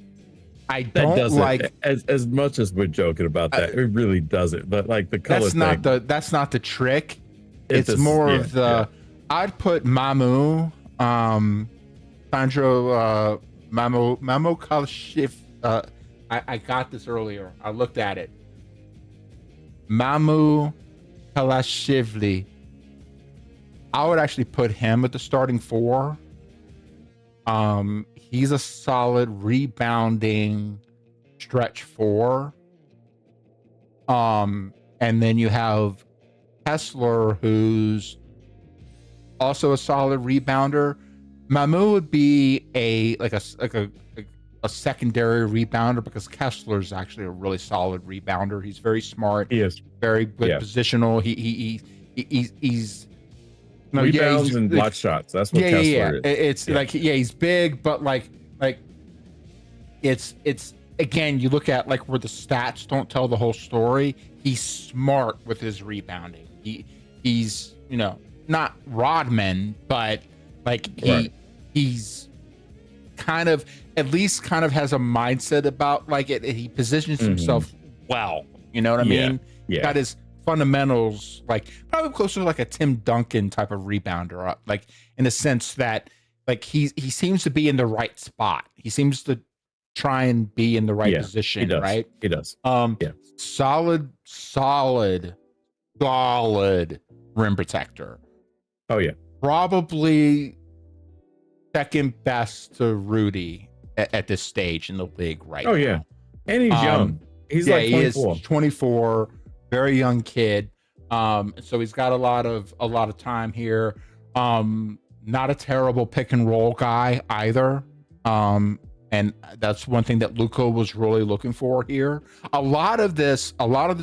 don't like
as much as we're joking about that. It really doesn't. But like the color
that's not the trick. It's more of the. I'd put Mamu, Sandro Mamo Kalashif. I got this earlier. I looked at it. Mamu Kalashivli. I would actually put him at the starting 4. He's a solid rebounding stretch 4. And then you have Kessler, who's also a solid rebounder. Mamu would be a secondary rebounder because Kessler's actually a really solid rebounder. He's very smart.
He is
very good positional. He's
rebounds and block shots. That's what Kessler is.
It's he's big, but like it's again, you look at like where the stats don't tell the whole story. He's smart with his rebounding. He's not Rodman, but like he's kind of at least kind of has a mindset about like it. He positions himself well. You know what I mean?
Yeah.
Got his fundamentals like probably closer to like a Tim Duncan type of rebounder, like in the sense that like he seems to be in the right spot. He seems to try and be in the right position, right?
He does.
Solid rim protector.
Oh yeah.
Probably second best to Rudy at this stage in the league right now.
Oh yeah. And he's young. He's like 24.
He is 24, very young kid. So he's got a lot of time here. Not a terrible pick and roll guy either. And that's one thing that Luka was really looking for here. A lot of this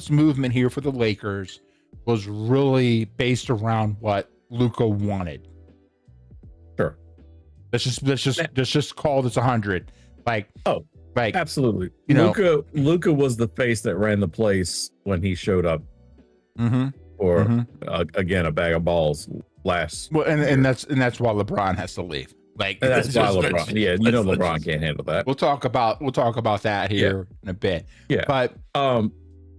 movement here for the Lakers was really based around what Luka wanted.
Sure.
Let's just call this 100.
Absolutely. Luka was the face that ran the place when he showed up. Again, a bag of balls last.
Well, and that's why LeBron has to leave.
That's why LeBron. LeBron can't handle that.
We'll talk about that here in a bit.
Yeah.
But oh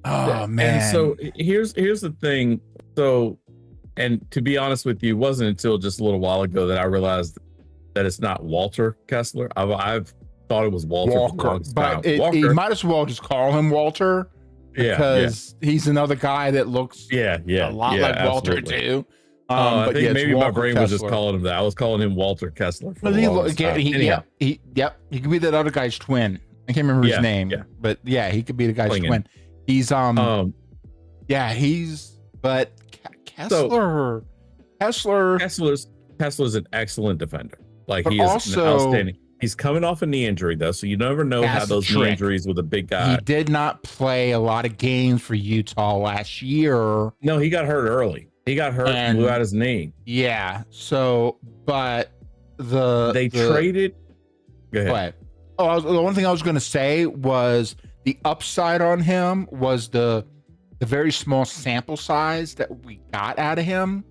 man.
And so here's the thing. So, and to be honest with you, it wasn't until just a little while ago that I realized that it's not Walter Kessler. I've thought it was Walker,
but you might as well just call him Walter. Because he's another guy that looks a lot like Walter too.
I think maybe my brain was just calling him that. I was calling him Walter Kessler.
He could be that other guy's twin. I can't remember his name. Yeah. But he could be the guy's twin. He's but
Kessler's an excellent defender. Like he is also outstanding. He's coming off a knee injury though, so you never know how those knee injuries with a big guy.
He did not play a lot of games for Utah last year.
No, he got hurt early. He got hurt and blew out his knee.
Yeah. So, but
they traded. Go ahead.
The one thing I was going to say was the upside on him was the very small sample size that we got out of him.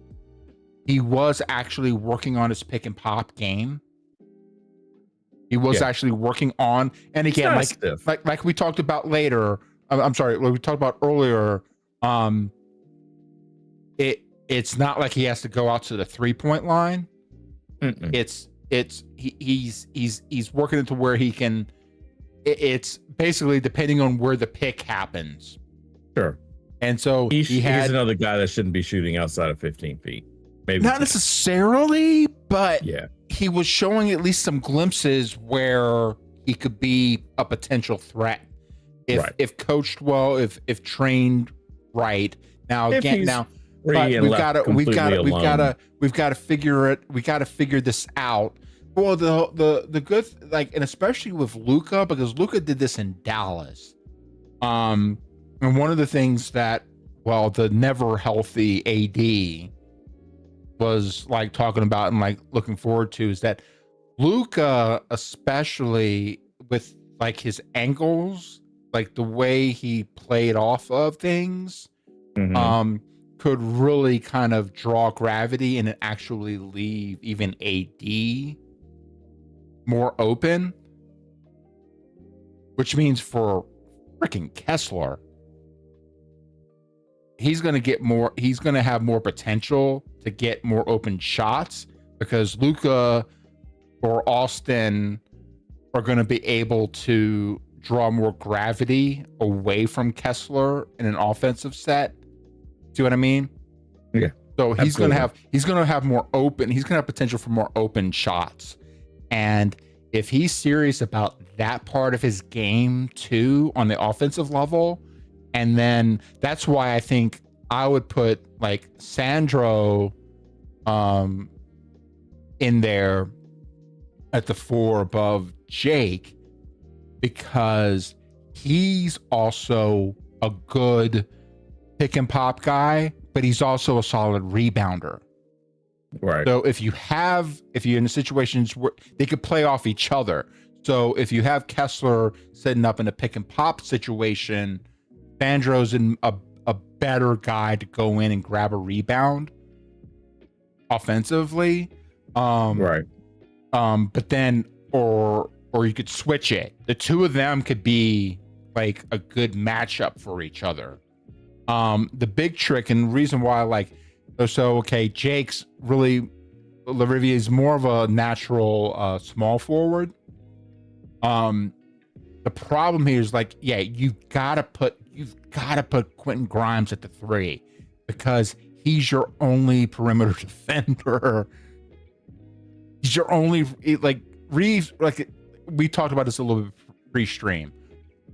He was actually working on his pick and pop game. He was actually working on, and again, like we talked about later. I'm sorry, we talked about earlier. It's not like he has to go out to the 3-point line. He's working into where he can. It's basically depending on where the pick happens.
Sure.
And so he's
another guy that shouldn't be shooting outside of 15 feet. Maybe
not necessarily, but
yeah.
He was showing at least some glimpses where he could be a potential threat if coached well, if trained right. Now we've got to figure this out. Well, the good and especially with Luka, because Luka did this in Dallas. And one of the things that the never healthy AD was talking about and looking forward to is that Luka, especially with his angles, the way he played off of things, could really kind of draw gravity and actually leave even AD more open, which means for freaking Kessler, he's going to have more potential to get more open shots because Luka or Austin are going to be able to draw more gravity away from Kessler in an offensive set. See what I mean?
Yeah.
So he's going
absolutely.
to have more open, he's going to have potential for more open shots. And if he's serious about that part of his game too on the offensive level, and then that's why I think I would put like Sandro in there at the 4 above Jake, because he's also a good pick and pop guy, but he's also a solid rebounder.
Right.
So if you're in situations where they could play off each other. So if you have Kessler setting up in a pick and pop situation, Sandro's in a better guy to go in and grab a rebound offensively.
Right.
But then, or you could switch it. The two of them could be like a good matchup for each other. The big trick and reason why, like, okay, Jake's really, Larivier is more of a natural small forward. The problem here is like, yeah, you've got to put Quentin Grimes at the 3 because he's your only perimeter defender. He's your only, like, Reeves, like we talked about this a little bit pre-stream.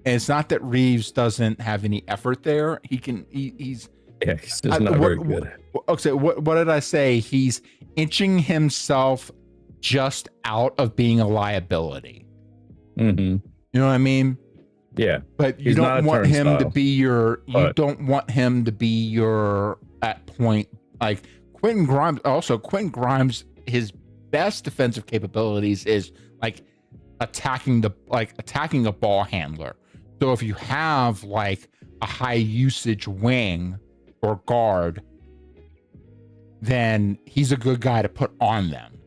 And it's not that Reeves doesn't have any effort there. He's
just not very good.
Okay, what did I say? He's inching himself just out of being a liability.
Mm-hmm.
You know what I mean?
Yeah.
But you don't want him to be your. You don't want him to be your at point like Quentin Grimes. Also, Quentin Grimes, his best defensive capabilities is like attacking a ball handler. So if you have like a high usage wing or guard, then he's a good guy to put on them.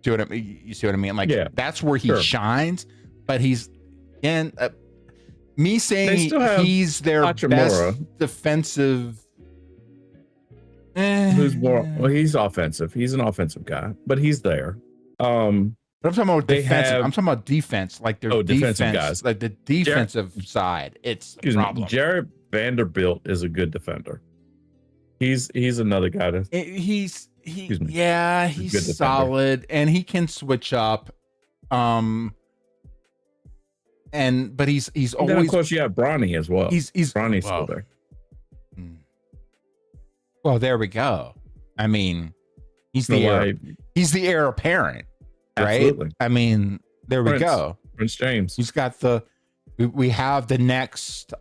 See what I mean? You see what I mean? Like, yeah, that's where he shines. But he's in me saying he's their best defensive.
Who's more? Well, he's offensive. He's an offensive guy, but he's there.
But I'm talking about defensive. I'm talking about defense, like their defensive guys, like the defensive side. It's a problem.
Jared Vanderbilt is a good defender. He's another guy that
he's solid and he can switch up. But he's always.
Then of course you have Bronny as well.
He's
Bronny's still there.
Well, there we go. I mean, he's the heir apparent. Right.
Absolutely.
I mean, there we go.
Prince James.
He's got we have the next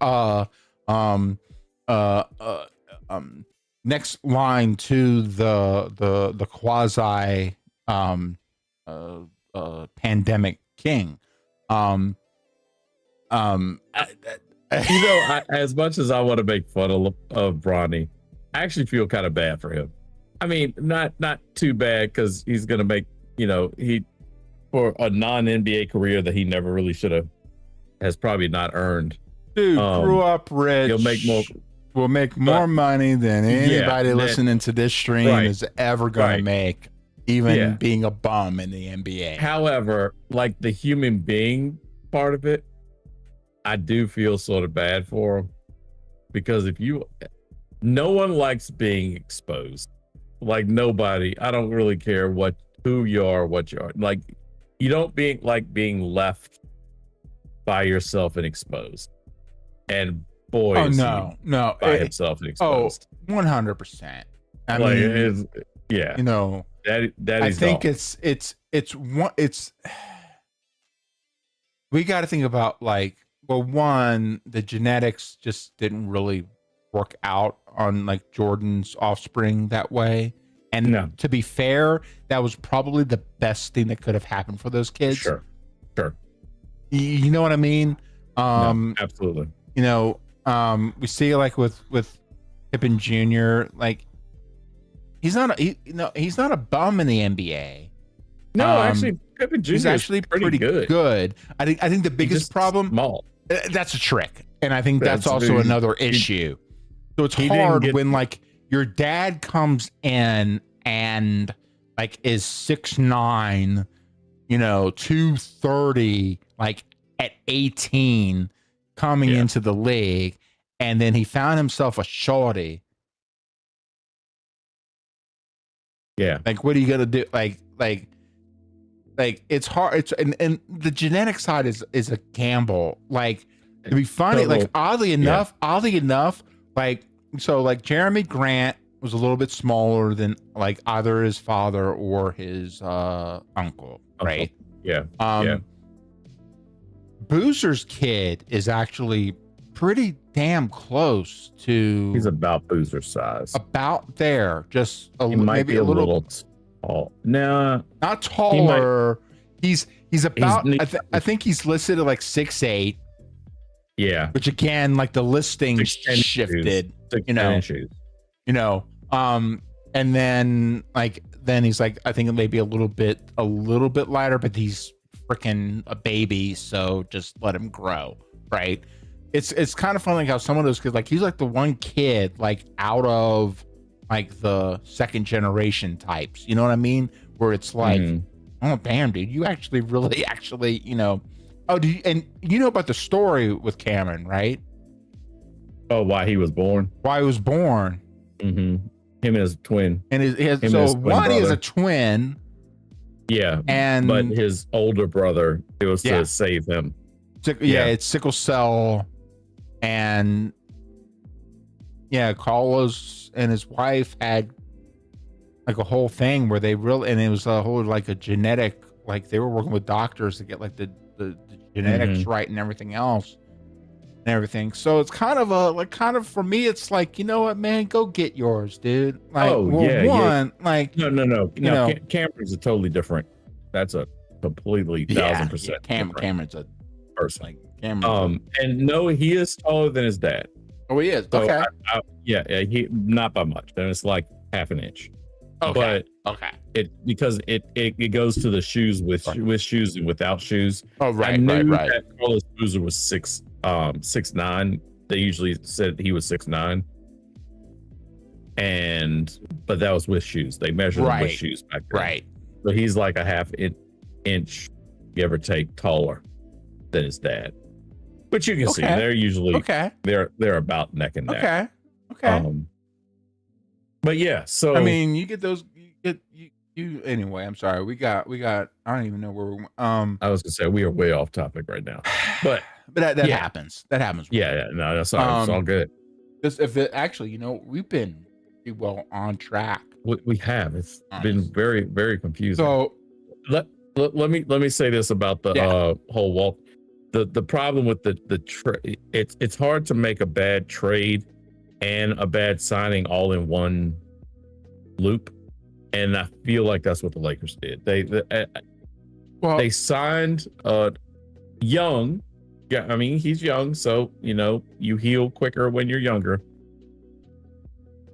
next line to the quasi pandemic king.
As much as I want to make fun of Bronny, I actually feel kind of bad for him. I mean, not too bad because he's gonna make, he for a non-NBA career that he never really has probably not earned.
Dude, grew up rich. Will make more money than anybody listening to this stream is ever gonna make, even being a bum in the NBA.
However, like the human being part of it, I do feel sort of bad for him because no one likes being exposed. Like nobody. I don't really care who you are, what you are. Like you don't like being left by yourself and exposed. And boy, by himself and exposed.
100%. I
mean, that
I think it's we got to think about one, the genetics just didn't really work out on like Jordan's offspring that way. And to be fair, that was probably the best thing that could have happened for those kids.
Sure.
You know what I mean?
Absolutely.
We see like with Pippen Jr. Like he's not a bum in the NBA.
No, actually, Pippen Jr.
is actually pretty good. I think the biggest problem,
small.
That's a trick, and I think that's also another issue. So it's hard when like your dad comes in and like is 6'9", 230 like at 18 coming into the league, and then he found himself a shorty.
Yeah.
Like, what are you gonna do? Like it's hard. It's and the genetic side is a gamble. Like, to be funny, like oddly enough, like, so like Jeremy Grant was a little bit smaller than like either his father or his uncle, right?
Yeah.
Boozer's kid is actually pretty damn close to.
He's about Boozer's size.
About there, just
He might
maybe
be
a little
tall. No,
not taller. He's about. I think he's listed at like 6'8".
Yeah.
Which again, like the listing
6'10"
shifted.
shoes.
And then he's like, I think it may be a little bit lighter, but he's freaking a baby, so just let him grow, right? It's kind of funny like how some of those kids, like he's like the one kid like out of like the second generation types, you know what I mean? Where it's like, oh damn, dude, you actually really oh, do you know about the story with Cameron, right?
Oh, why he was born?
Mm-hmm.
Him and his twin.
And he has a twin.
Yeah,
and
but his older brother, it was to save him.
It's sickle cell, and Carlos and his wife had like a whole thing where they really, and it was a whole like a genetic, like they were working with doctors to get like the genetics right and everything else. So it's kind of for me, it's like, you know what, man, go get yours, dude. Like, like,
no. Cameron's a totally different. That's a completely 1000%.
Cameron's a
person.
Like Cameron.
And no, he is taller than his dad.
Oh, he is.
So
okay.
He not by much. Then it's like half an inch.
Okay.
But because it goes to the shoes with shoes and without shoes.
Oh, right.
I knew
right.
that Carlos Boozer was 6'9". They usually said he was 6'9". But that was with shoes. They measured him with shoes back then.
Right.
So he's like a half inch, give or take, taller than his dad. But you can see they're usually they're about neck and neck.
Okay.
But yeah, so
I mean, you get those. You anyway. I'm sorry. We got. I don't even know where we're.
I was gonna say we are way off topic right now, but
that happens. That happens.
Yeah. No, that's all. It's all good.
If it actually, we've been pretty well on track.
We have. It's been very, very confusing.
So
let me say this about the whole Walt. The problem with the trade, it's hard to make a bad trade and a bad signing all in one loop, and I feel like that's what the Lakers did. They signed young. Yeah, I mean, he's young, so you heal quicker when you're younger.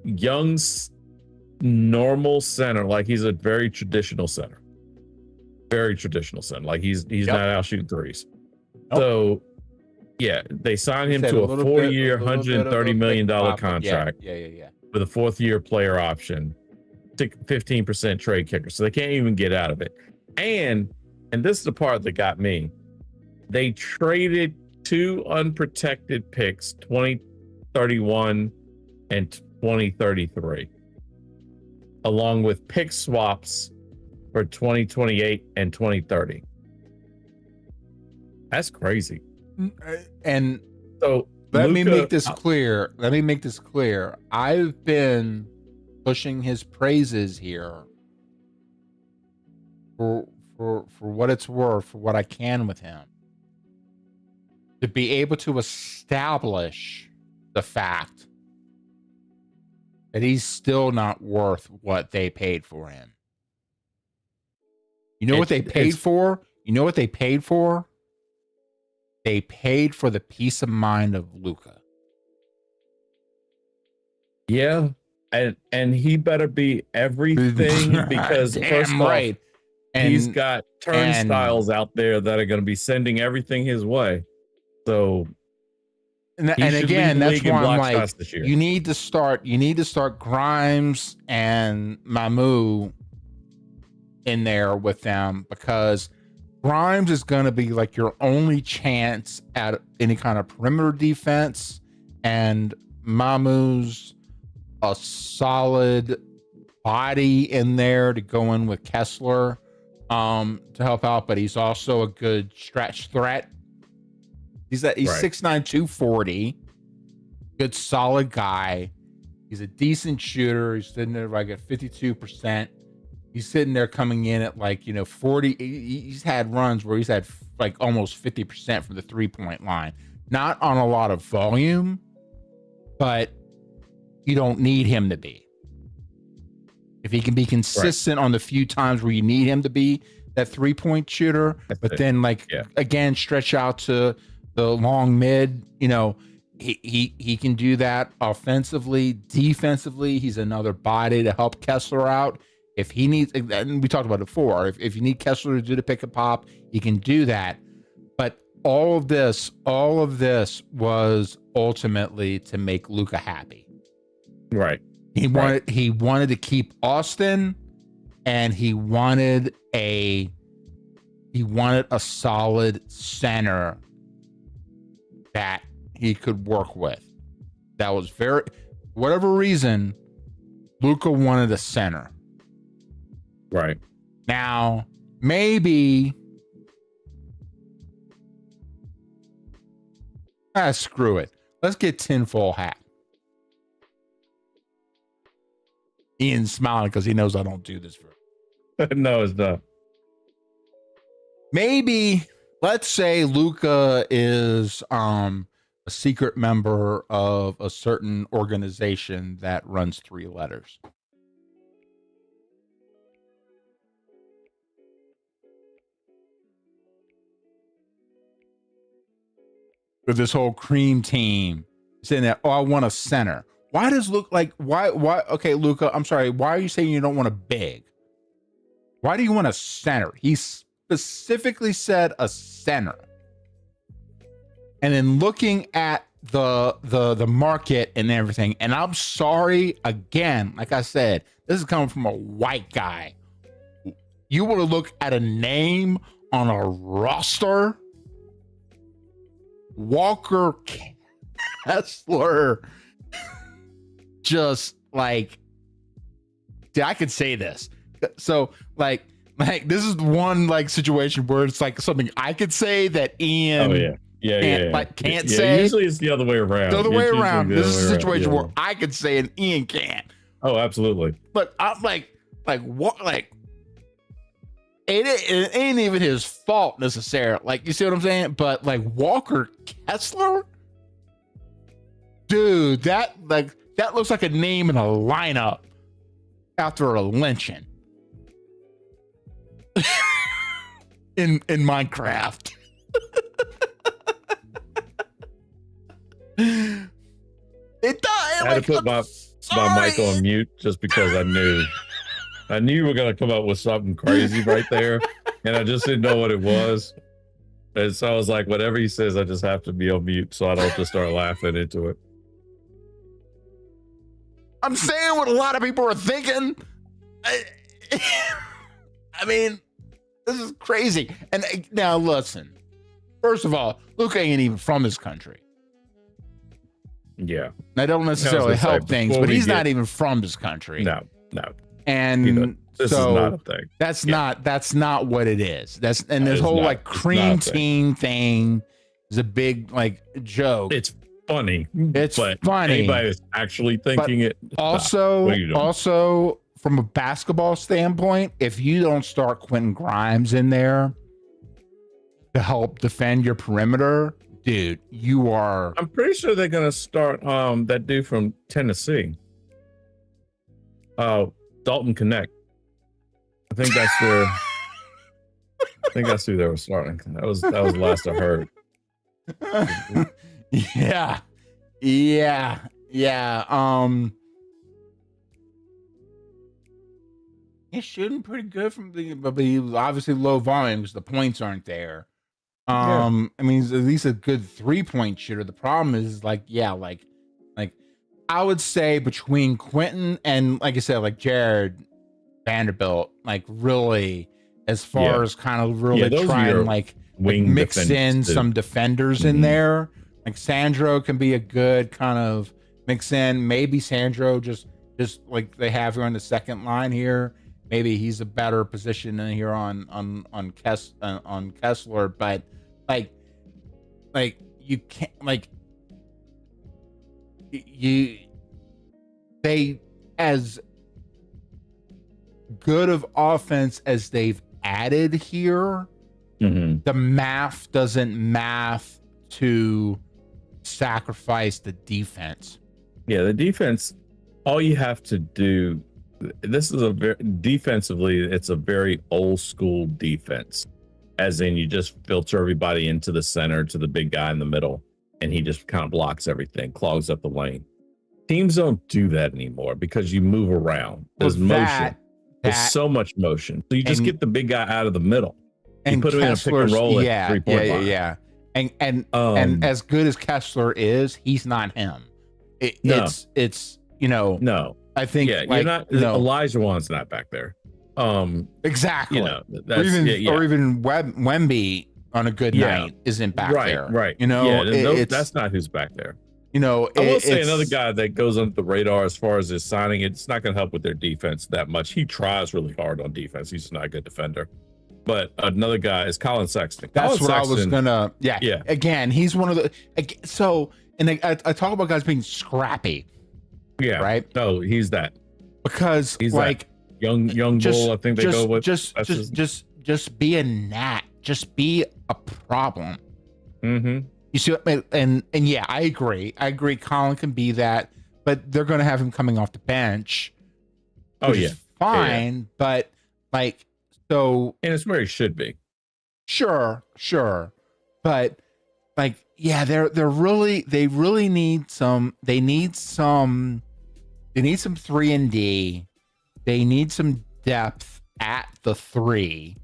Young's normal center, like he's a very traditional center. Like he's not out shooting threes. Nope. So yeah, they signed him to a 4-year, $130 million contract.
Yeah.
With a 4th-year player option, 15% trade kicker. So they can't even get out of it. And this is the part that got me. They traded 2 unprotected picks, 2031 and 2033, along with pick swaps for 2028 and 2030. That's crazy.
And
so
let me make this clear. I've been pushing his praises here for what it's worth, for what I can with him, to be able to establish the fact that he's still not worth what they paid for him. You know what they paid for? They paid for the peace of mind of Luka.
Yeah, and he better be everything because first off, he's got turnstiles out there that are going to be sending everything his way. So,
and again, that's why I'm like, you need to start Grimes and Mamu in there with them, because Grimes is going to be like your only chance at any kind of perimeter defense, and Mamu's a solid body in there to go in with Kessler to help out, but he's also a good stretch threat. He's 6'9", 240, good solid guy. He's a decent shooter. He's sitting there like at 52%. He's sitting there coming in at like, 40. He's had runs where he's had like almost 50% from the 3-point line. Not on a lot of volume, but you don't need him to be. If he can be consistent on the few times where you need him to be that 3-point shooter, but then again, stretch out to the long mid, he can do that offensively. Defensively, he's another body to help Kessler out. If he needs, and we talked about it before, if you need Kessler to do the pick and pop, he can do that. But all of this was ultimately to make Luka happy.
Right.
He wanted to keep Austin, and he wanted a solid center that he could work with. That was whatever reason, Luka wanted a center.
Right.
Now, maybe screw it. Let's get tinfoil hat. Ian's smiling because he knows I don't do this for him.
No, it's not.
Maybe let's say Luka is a secret member of a certain organization that runs 3 letters. With this whole cream team saying that, I want a center. Why does why okay, Luka, I'm sorry, why are you saying you don't want a big? Why do you want a center? He specifically said a center. And then looking at the market and everything, and I'm sorry, again, like I said, this is coming from a white guy. You want to look at a name on a roster? Walker Kessler. Just like, I could say this. So like this is one situation where it's like something I could say that Ian can't say.
Usually it's the other way around.
The other way around. This is a situation where I could say and Ian can't.
Oh, absolutely.
But I'm like what? Like it ain't even his fault necessarily. Like, you see what I'm saying? But like Walker Kessler, dude, that looks like a name in a lineup after a lynching in Minecraft. It does.
I had to put my mic on mute just because I knew you were going to come up with something crazy right there, and I just didn't know what it was. And so I was like, whatever he says, I just have to be on mute so I don't just start laughing into it.
I'm saying what a lot of people are thinking. I mean, this is crazy. And now listen, first of all, Luka ain't even from this country.
Yeah.
I don't necessarily help things, but he's not even from this country.
No.
And
this is not a thing.
That's not what it is. This whole cream team thing is a big joke.
It's funny.
It's funny.
Anybody that's actually thinking it.
Also, from a basketball standpoint, if you don't start Quentin Grimes in there to help defend your perimeter, dude, you are.
I'm pretty sure they're gonna start that dude from Tennessee. Dalton Connect. I think that's who they were starting. That was the last I heard.
Yeah. He's shooting pretty good but he was obviously low volume because the points aren't there. I mean, he's at least a good 3-point shooter. The problem is I would say between Quentin and, like I said, Jared Vanderbilt, really as far as kind of really
those
try
are
and like
wing
mix in
defenders, too.
some defenders in there. Like Sandro can be a good kind of mix in. Maybe Sandro just like they have here on the second line here. Maybe he's a better position in here on Kessler, but like you can't they as good of offense as they've added here, the math doesn't math to sacrifice the defense.
Yeah, the defense, all you have to do, this is defensively, it's a very old school defense, as in you just filter everybody into the center to the big guy in the middle, and he just kind of blocks everything, clogs up the lane. Teams don't do that anymore because you move around. There's motion. There's so much motion. So you just get the big guy out of the middle. You put him in a pick and roll at 3-point line.
Yeah. And as good as Kessler is, he's not him. It's
no.
I think
you're not. Elijah Wan's not back there.
Exactly.
That's,
or even Wemby on a good night isn't back there.
Right. That's not who's back there. I will say another guy that goes under the radar as far as his signing, it's not going to help with their defense that much. He tries really hard on defense. He's just not a good defender. But another guy is Colin Sexton.
That's what I was gonna. Yeah. Again, he's one of the. I talk about guys being scrappy.
Yeah.
Right.
No, he's that.
Because
he's like young bull. I think they go with
just be a gnat. Just be a problem.
Mm-hmm.
You see, and yeah, I agree. Colin can be that, but they're going to have him coming off the bench.
Oh yeah,
fine. But like, so,
and it's where he should be.
Sure, but like, yeah, they really need some. They need some 3-and-D. They need some depth at the 3.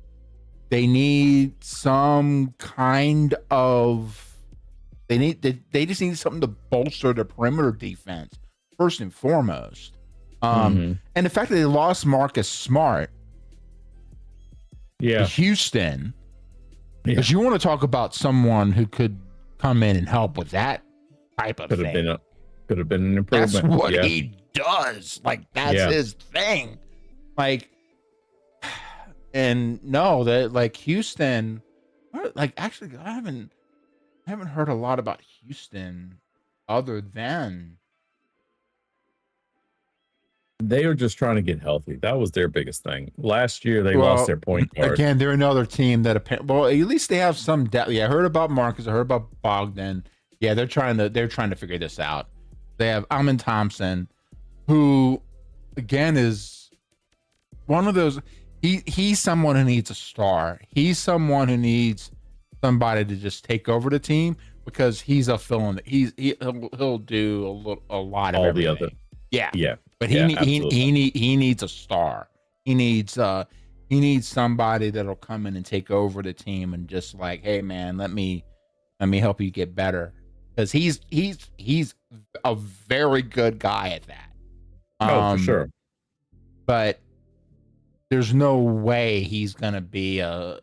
They need some kind of. They just need something to bolster the perimeter defense first and foremost. And the fact that they lost Marcus Smart, to Houston, because you want to talk about someone who could come in and help with that type of thing.
Could have been an improvement.
That's what he does. Like that's his thing. Like, and no, that like Houston, like actually I haven't heard a lot about Houston other than
they were just trying to get healthy. That was their biggest thing. Last year they lost their point guard.
Again, they're another team that at least they have some depth. Yeah, I heard about Marcus, I heard about Bogdan. Yeah, they're trying to figure this out. They have Amin Thompson, who again is one of those he's someone who needs a star. He's someone who needs somebody to just take over the team because he's a fill-in. He'll do a lot of
all
everything.
The other.
Yeah. But he needs a star. He needs somebody that'll come in and take over the team and just like, hey man, let me help you get better, because he's a very good guy at that.
For sure.
But there's no way he's gonna be a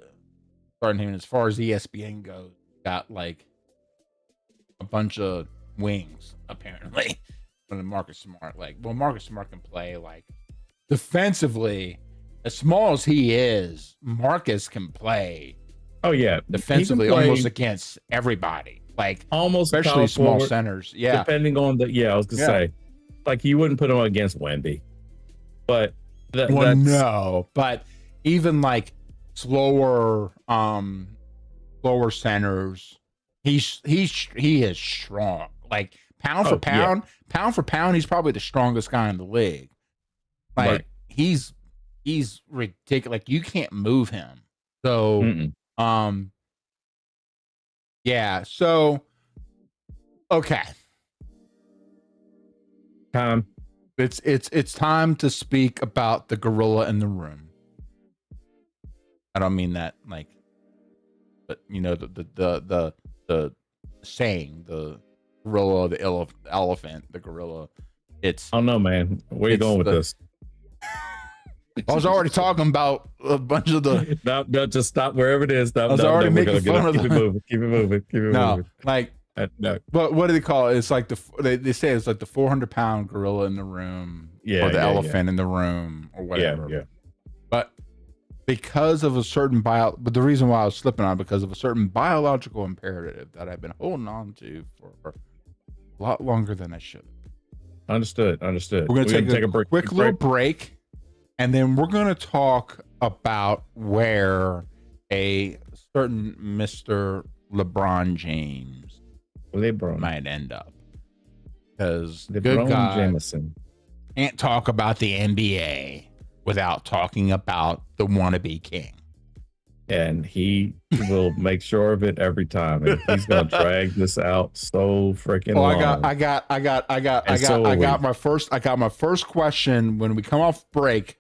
starting him as far as ESPN goes. Got like a bunch of wings apparently. Marcus Smart, Marcus Smart can play like defensively. As small as he is, Marcus can play.
Oh yeah,
defensively almost against everybody. Like
almost,
especially small centers. Yeah,
depending on the. I was gonna say, like you wouldn't put him against Wemby, but
no. But even like slower centers, he is strong. Like pound for pound, he's probably the strongest guy in the league. Like he's ridiculous. Like you can't move him. So So okay. It's time to speak about the gorilla in the room. I don't mean that like, but you know the saying, the gorilla, the elephant, the gorilla. It's
I don't know, man. Where you going with this?
I was already talking about a bunch of the.
No, just stop wherever it is. No,
I was already
we're
making
gonna
fun of
keep it
the-
moving. Keep it moving. Keep it
No,
moving.
like,
No.
but what do they call it? It's like they say it's like the 400-pound gorilla in the room,
Yeah,
or the
yeah,
elephant in the room, or whatever.
Yeah.
But because of a certain but the reason why I was slipping on because of a certain biological imperative that I've been holding on to for a lot longer than I should.
Understood. We're
We're gonna take a
break.
quick little break, and then we're gonna talk about where a certain Mr. LeBron James might end up. Because good God,
Jameson
can't talk about the NBA without talking about the wannabe king.
And he will make sure of it every time. And he's gonna drag this out so freaking long.
I got my first question when we come off break.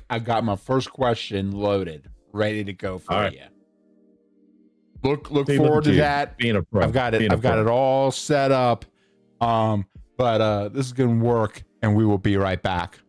I got my first question loaded, ready to go for you. Look forward to that.
Being a pro.
I've got it all set up. But this is gonna work, and we will be right back.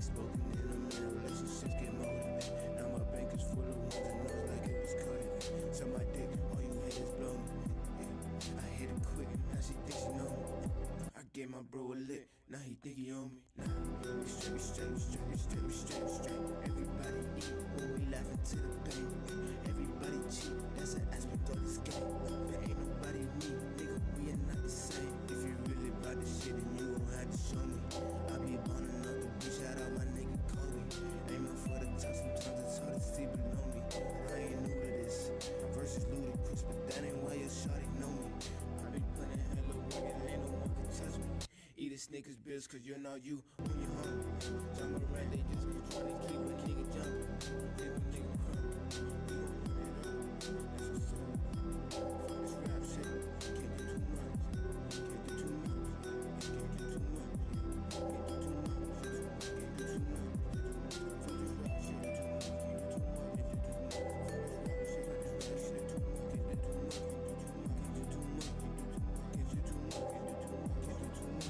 ain't spoken in a minute, relationships get molded. Now my bank is full of ones and knows like it was coded. So my dick, all you haters blow me. I hit it quick, now she think she know me. I gave my bro a lick, now he think he own me. Nah, we straight. Everybody eat when we laughing to the pain. Everybody cheat, that's an aspect of this game. There ain't nobody me, nigga, we are not the same. If you really about this shit, then you gon' have to show me. I be boning off the beach, shout out my nigga Kobe. Aiming for the top, sometimes it's hard to see below me. I ain't new to this, versus ludicrous, but that ain't why your shawty know me. I be putting hella work and ain't no one can touch me. Eat a Snickers bills cause you're not you when you're hungry. Jump around, they just keep trying to keep a nigga jumping. Keep a nigga crumble. We gon' run it up, that's what's up. Fuck this rap shit, can't do too much. Can't do too much, can't do too much. Can't do too much, can't do too much. Fuck this rap shit, too much, can't do too much. Can't do too much, fuck this rap shit, too much, can't do too much. Can't do too much, can't do too much. Can't do too much, can't do too much, can't do too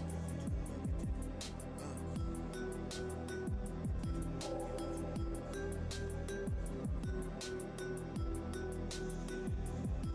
much.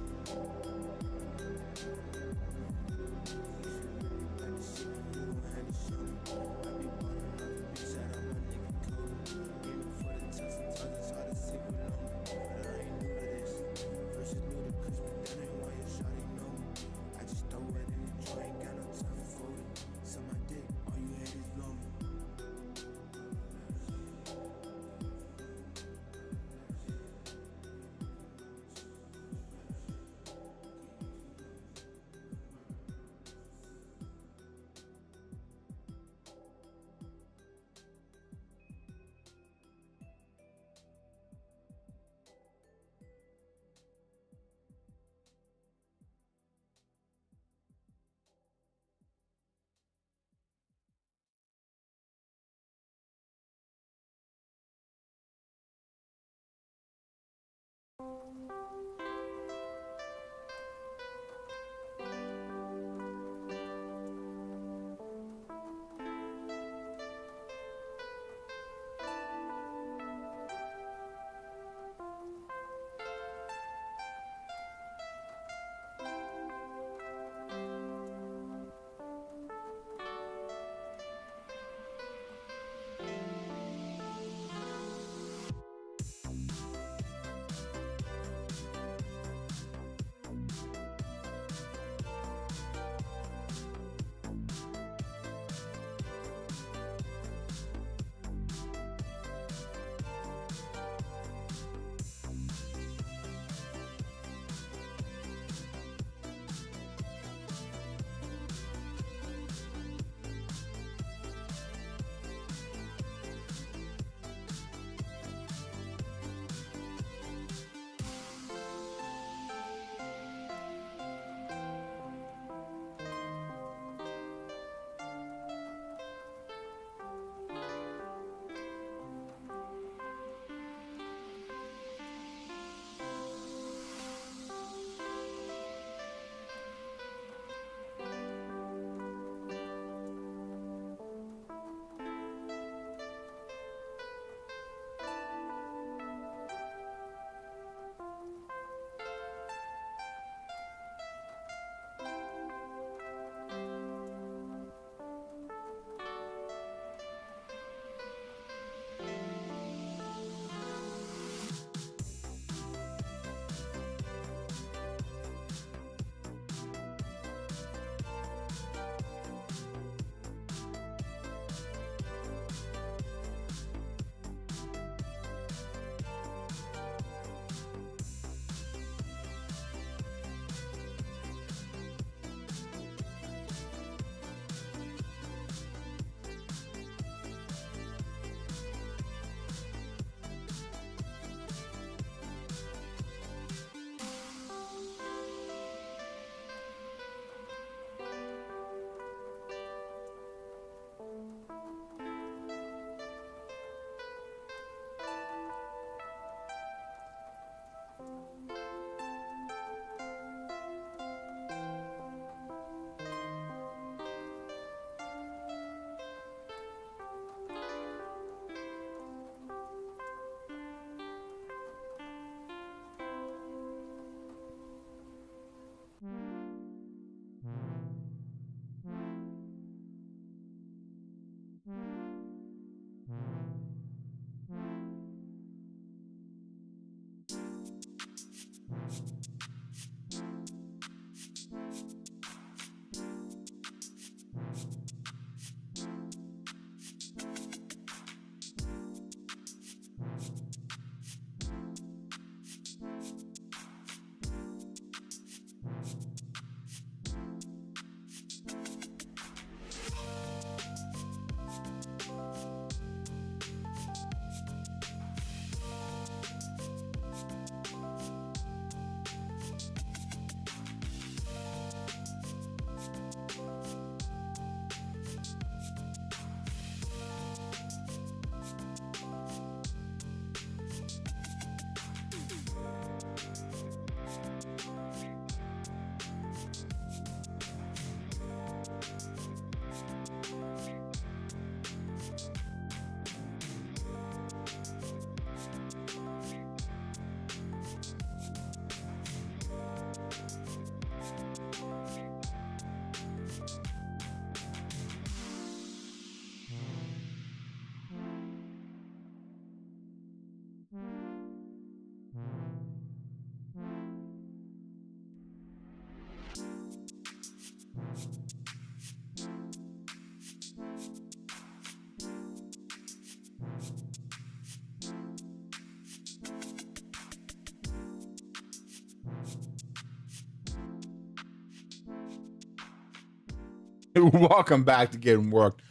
Welcome back to Getting Worked.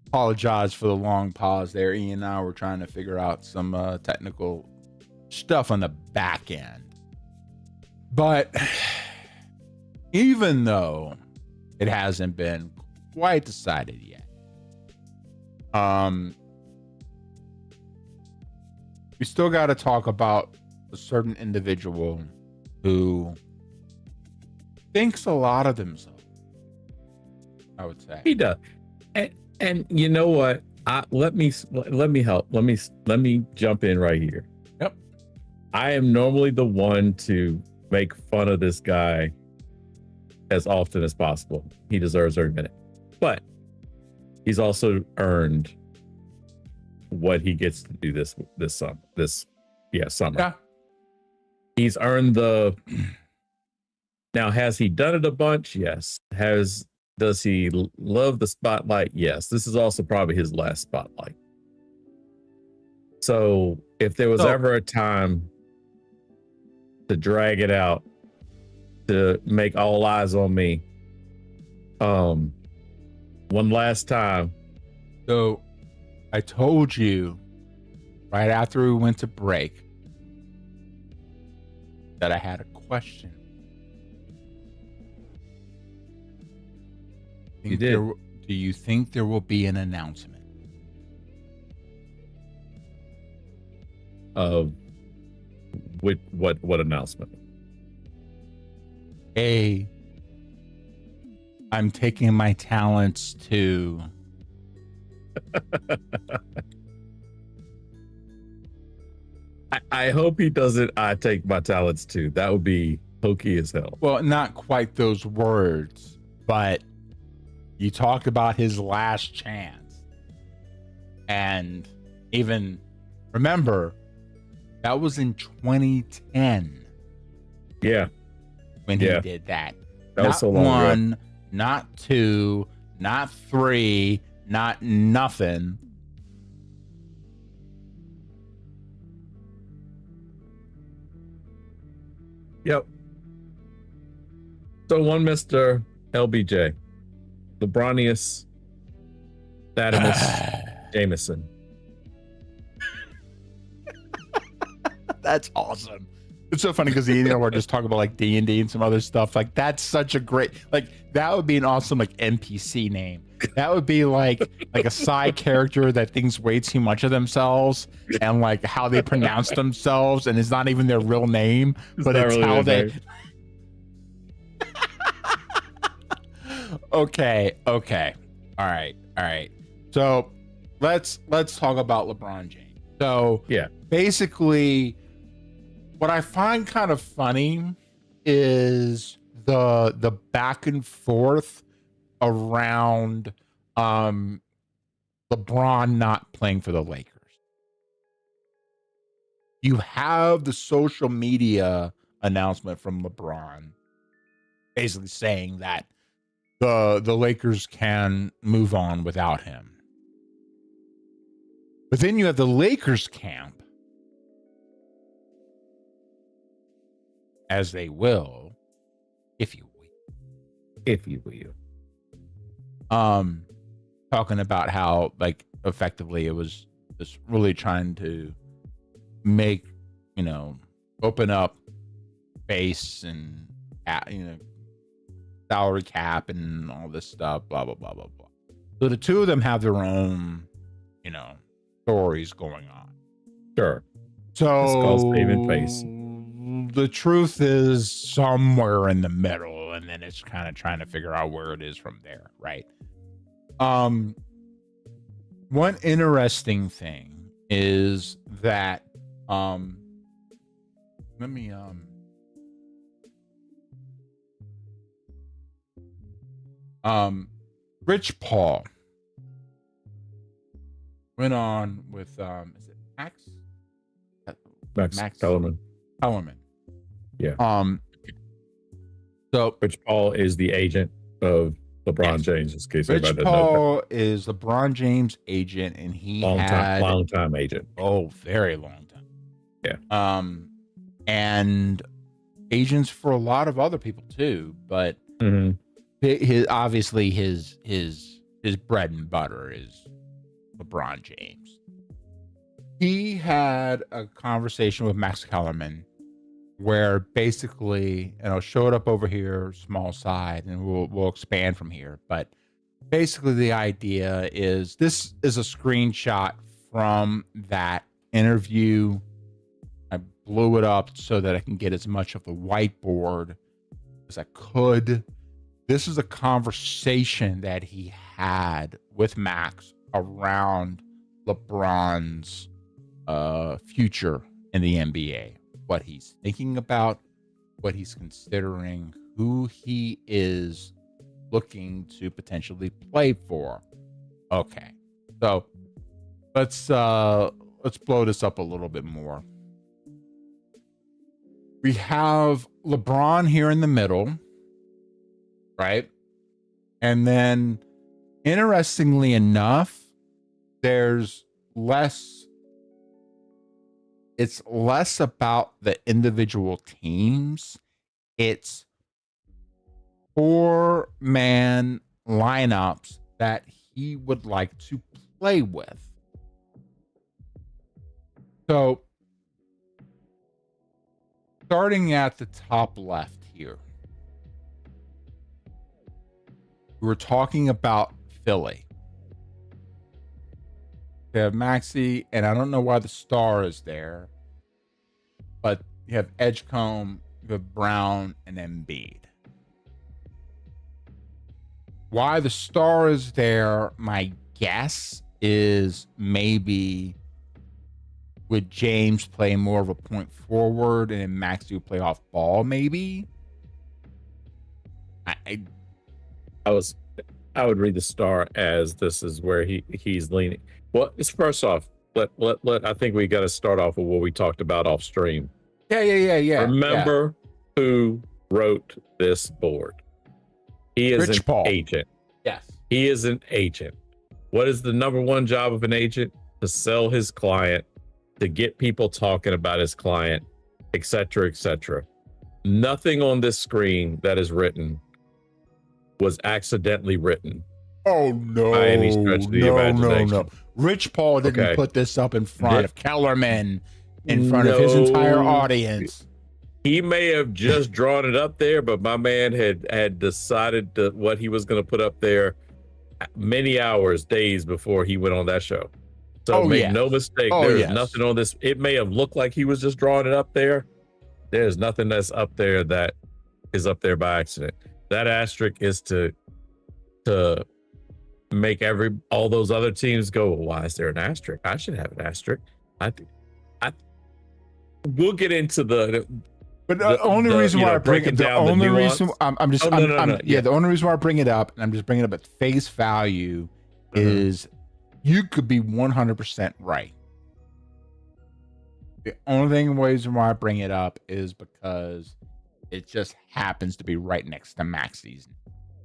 Apologize for the long pause there. Ian and I were trying to figure out some technical stuff on the back end. But even though it hasn't been quite decided yet, we still got to talk about a certain individual who thinks a lot of themselves, I would say.
He does. And you know what? Let me help. Let me jump in right here.
Yep.
I am normally the one to make fun of this guy as often as possible. He deserves every minute. But he's also earned what he gets to do this summer. Summer.
Yeah.
He's earned the. Now, has he done it a bunch? Yes. Does he love the spotlight? Yes. This is also probably his last spotlight. So if there was ever a time to drag it out, to make all eyes on me, one last time.
So I told you right after we went to break that I had a question.
You did.
Do you think there will be an announcement?
Of what announcement?
I'm taking my talents to
I hope he doesn't. I take my talents too. That would be hokey as hell.
well, not quite those words, but you talked about his last chance. And even remember, that was in 2010
Yeah.
when he did that.
That
Not
was so long
one,
ago.
not two, not three, not nothing.
Yep. So one Mr. LBJ, LeBronius Thaddeus Jameson.
That's awesome. It's so funny because we're just talking about like D&D and some other stuff. Like that's such a great, like that would be an awesome like NPC name. That would be like a side character that thinks way too much of themselves and like how they pronounce themselves, and it's not even their real name, but it's
really
how
their
they. Okay. All right. So let's talk about LeBron James. So
Yeah.
basically, what I find kind of funny is the back and forth around LeBron not playing for the Lakers. You have the social media announcement from LeBron basically saying that the Lakers can move on without him. But then you have the Lakers camp, as they will, if you will, talking about how like effectively it was just really trying to make, open up space and, salary cap and all this stuff, blah, blah, blah, blah, blah. So the two of them have their own, stories going on.
Sure.
So
It's called saving face.
The truth is somewhere in the middle, and then it's kind of trying to figure out where it is from there, right? One interesting thing is that Rich Paul went on with is it
Max Kellerman.
Kellerman.
Yeah.
So
Rich Paul is the agent of LeBron James, in case
Rich
everybody doesn't know
Paul is LeBron James' agent, and he
that. Long time agent.
Oh, very long time.
Yeah.
And agents for a lot of other people too, but his obviously his bread and butter is LeBron James. He had a conversation with Max Kellerman where basically, and I'll show it up over here, small side, and we'll expand from here. But basically, the idea is this is a screenshot from that interview. I blew it up so that I can get as much of the whiteboard as I could. This is a conversation that he had with Max around LeBron's future in the NBA, what he's thinking about, what he's considering, who he is looking to potentially play for. Okay, so let's blow this up a little bit more. We have LeBron here in the middle, right? And then, interestingly enough, it's less about the individual teams. It's 4-man lineups that he would like to play with. So, starting at the top left here, we're talking about Philly. They have Maxey, and I don't know why the star is there, but you have Edgecombe, you have Brown, and Embiid. Why the star is there, my guess is maybe would James play more of a point forward and Maxey would play off ball, maybe?
I would read the star as this is where he's leaning. Well, it's first off, I think we got to start off with what we talked about off stream.
Yeah.
Remember who wrote this board? He is
Rich
an
Paul.
agent.
Yes.
He is an agent. What is the number one job of an agent? To sell his client, to get people talking about his client, etc., etc. Nothing on this screen that is written was accidentally written.
Oh no!
By any stretch of the imagination.
No. Rich Paul didn't
Okay.
put this up in front of Kellerman, in front of his entire audience.
He may have just drawn it up there, but my man had decided what he was going to put up there many hours, days before he went on that show. So make no mistake, there's nothing on this. It may have looked like he was just drawing it up there. There's nothing that's up there that is up there by accident. That asterisk is to make all those other teams go, well, why is there an asterisk? I should have an asterisk. We'll get into the
only reason why I bring it down, the only reason the only reason why I bring it up, and I'm just bringing it up at face value, is you could be 100% right. The only reason why I bring it up is because it just happens to be right next to Maxey's.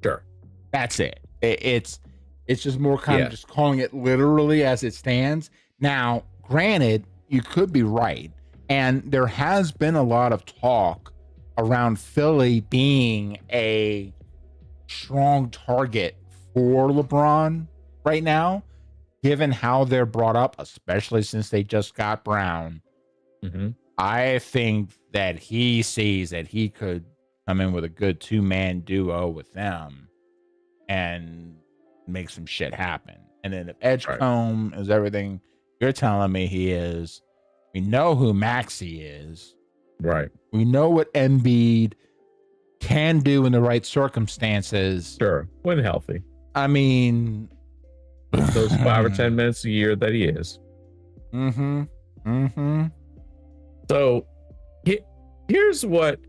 Sure,
that's it. It's just more kind of just calling it literally as it stands. Now, granted, you could be right. And there has been a lot of talk around Philly being a strong target for LeBron right now, given how they're brought up, especially since they just got Brown. I think that he sees that he could come in with a good 2-man duo with them and make some shit happen. And then if Edgecombe is everything you're telling me he is, we know who Maxey is.
Right.
We know what Embiid can do in the right circumstances.
Sure. When healthy.
I mean,
those 5 or 10 minutes a year that he is. So here's what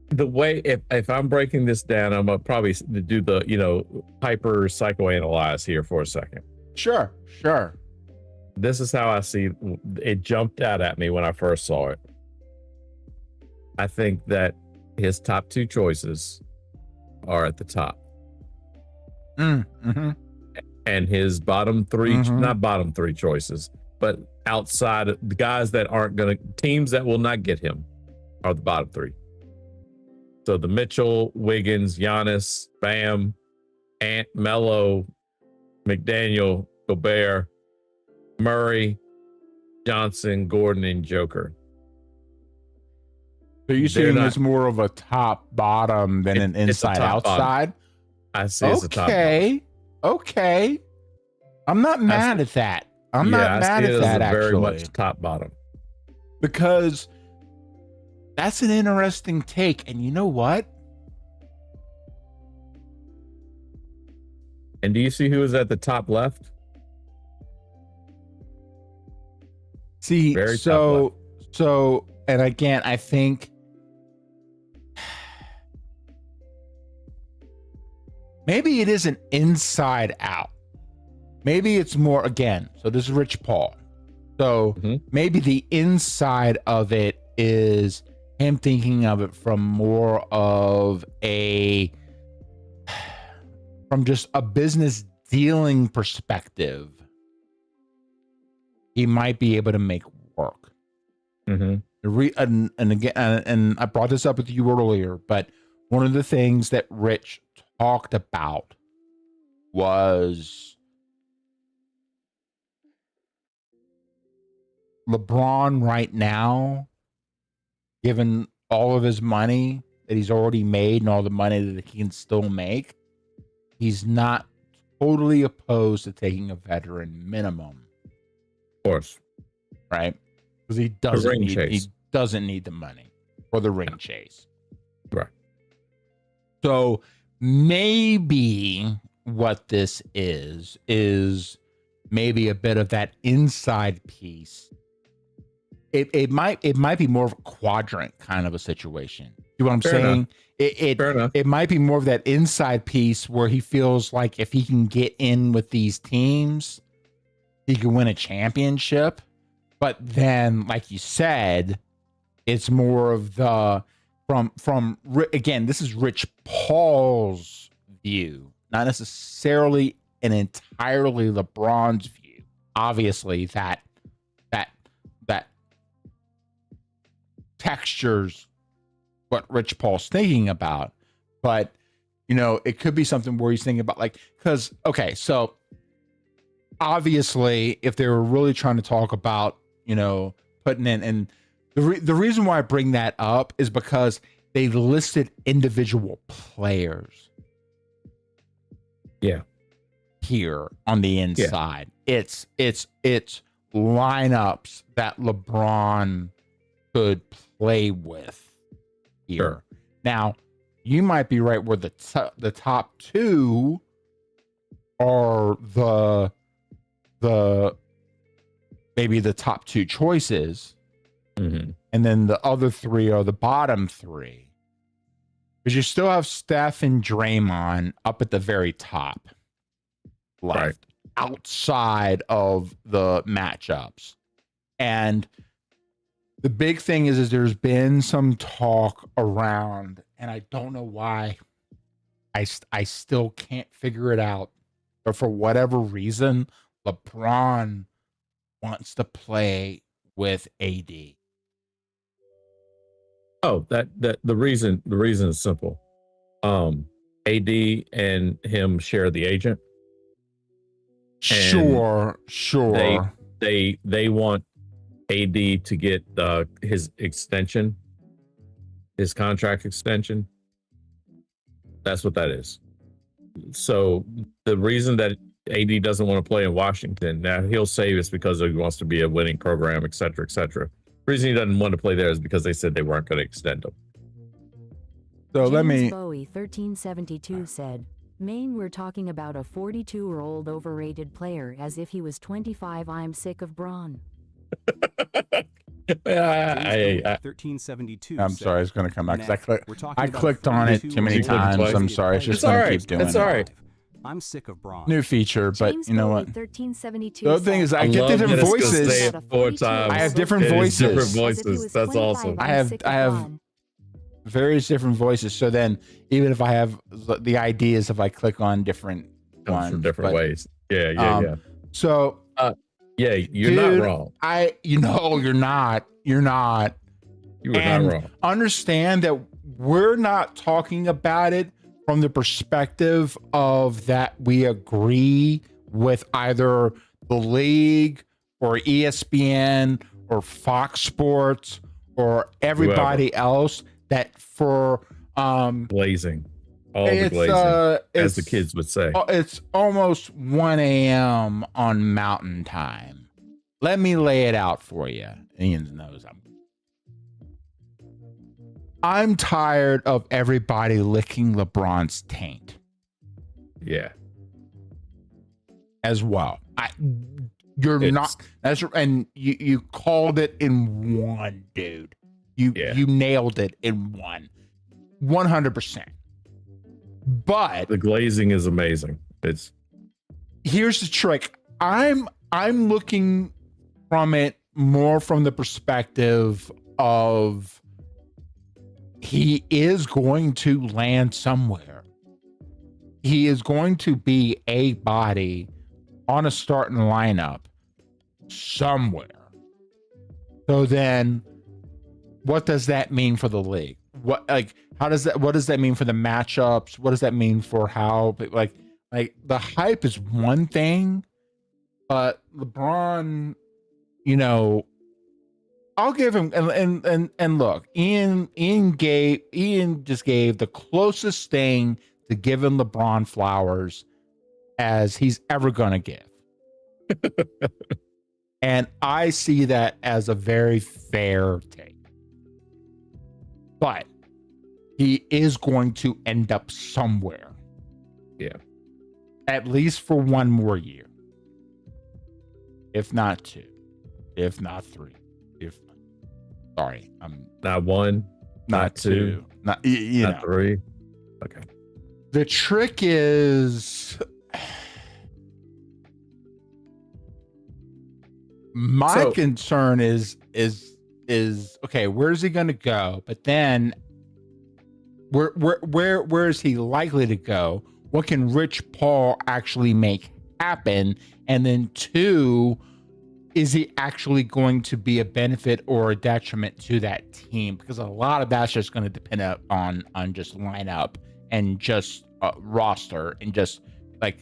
the way, if I'm breaking this down, I'm gonna probably do the, hyper psychoanalyze here for a second.
Sure.
This is how I see it. Jumped out at me when I first saw it. I think that his top 2 choices are at the top. And his bottom 3, not bottom 3 choices, but outside the guys that aren't teams that will not get him are the bottom 3. So the Mitchell, Wiggins, Giannis, Bam, Ant, Melo, McDaniel, Gobert, Murray, Johnson, Gordon, and Joker.
So you're
They're
saying
not-
it's more of a top bottom than an
It's a
inside
top bottom.
outside?
I say it's a top bottom.
Okay. I'm not mad at that. I'm
Yeah,
not
I
mad
see it
at
as
that
a very
actually.
much top bottom.
Because that's an interesting take. And you know what?
And do you see who is at the top left?
See,
Very top
so and again, I think maybe it isn't inside out. Maybe it's more again. So this is Rich Paul. So maybe the inside of it is him thinking of it from more of from just a business dealing perspective. He might be able to make work. And again, and I brought this up with you earlier, but one of the things that Rich talked about was LeBron right now, given all of his money that he's already made and all the money that he can still make, he's not totally opposed to taking a veteran minimum.
Of course.
Right? Because he doesn't need the money for the ring chase.
Right.
So maybe what this is maybe a bit of that inside piece. It might be more of a quadrant kind of a situation. You know what I'm
Fair
saying?
enough.
It might be more of that inside piece where he feels like if he can get in with these teams, he can win a championship. But then, like you said, it's more of the from again, this is Rich Paul's view, not necessarily an entirely LeBron's view. Obviously, that textures what Rich Paul's thinking about, but you know, it could be something where he's thinking about because okay, so obviously, if they were really trying to talk about, you know, putting in, and the reason why I bring that up is because they listed individual players.
Yeah.
Here on the inside, it's lineups that LeBron could play with here.
Sure.
Now, you might be right where the top two are the maybe the top two choices, and then the other three are the bottom three, because you still have Steph and Draymond up at the very top left, outside of the matchups. And the big thing is there's been some talk around, and I don't know why, I still can't figure it out, but for whatever reason, LeBron wants to play with AD.
Oh, that the reason is simple. AD and him share the agent.
Sure.
They want AD to get his extension, his contract extension. That's what that is. So the reason that AD doesn't want to play in Washington, now he'll say it's because he wants to be a winning program, et cetera, et cetera. The reason he doesn't want to play there is because they said they weren't going to extend him.
So let me.
Bowie 1372 said, Maine, we're talking about a 42-year-old overrated player as if he was 25. I'm sick of Braun.
1372.
I'm sorry, it's going to come out because I
I
clicked on it too many times. I'm sorry, it's just going to keep doing
It's all right.
I'm sick of Braun.
New feature, but
James
you know
Bowie
what?
1372
The other thing is I get
love
different
that it's gonna say
voices.
it 4 times.
I have different
It is different
voices.
voices. That's awesome.
I have various different voices. So then, even if I have the ideas, if I click on different
Comes
ones,
from different
but,
ways. Yeah.
So
Yeah, you're
dude,
not wrong.
you're not.
You were
And
not wrong.
understand that we're not talking about it from the perspective of that we agree with either the league or ESPN or Fox Sports or everybody else that for
glazing, all the
it's
glazing, as the
it's
kids would say.
it's almost 1 a.m. on Mountain Time. Let me lay it out for you. Ian knows I'm tired of everybody licking LeBron's taint
Yeah.
as well. You're
It's-
not that's and you called it in one, dude. You nailed it in one. 100%. But
The glazing is amazing. It's
here's the trick. I'm looking from it more from the perspective of he is going to land somewhere. He is going to be a body on a starting lineup somewhere. So then what does that mean for the league? What does that mean for the matchups? What does that mean for how like the hype is one thing, but LeBron, I'll give him and look, Ian just gave the closest thing to giving LeBron flowers as he's ever gonna give. And I see that as a very fair take. But he is going to end up somewhere.
Yeah.
At least for one more year. If not two. If not three. I'm
not one, not two,
not
not three. Okay.
The trick is my concern is okay, where's he gonna go? But then where is he likely to go? What can Rich Paul actually make happen? And then two, is he actually going to be a benefit or a detriment to that team? Because a lot of that's just going to depend on just lineup and just roster and just like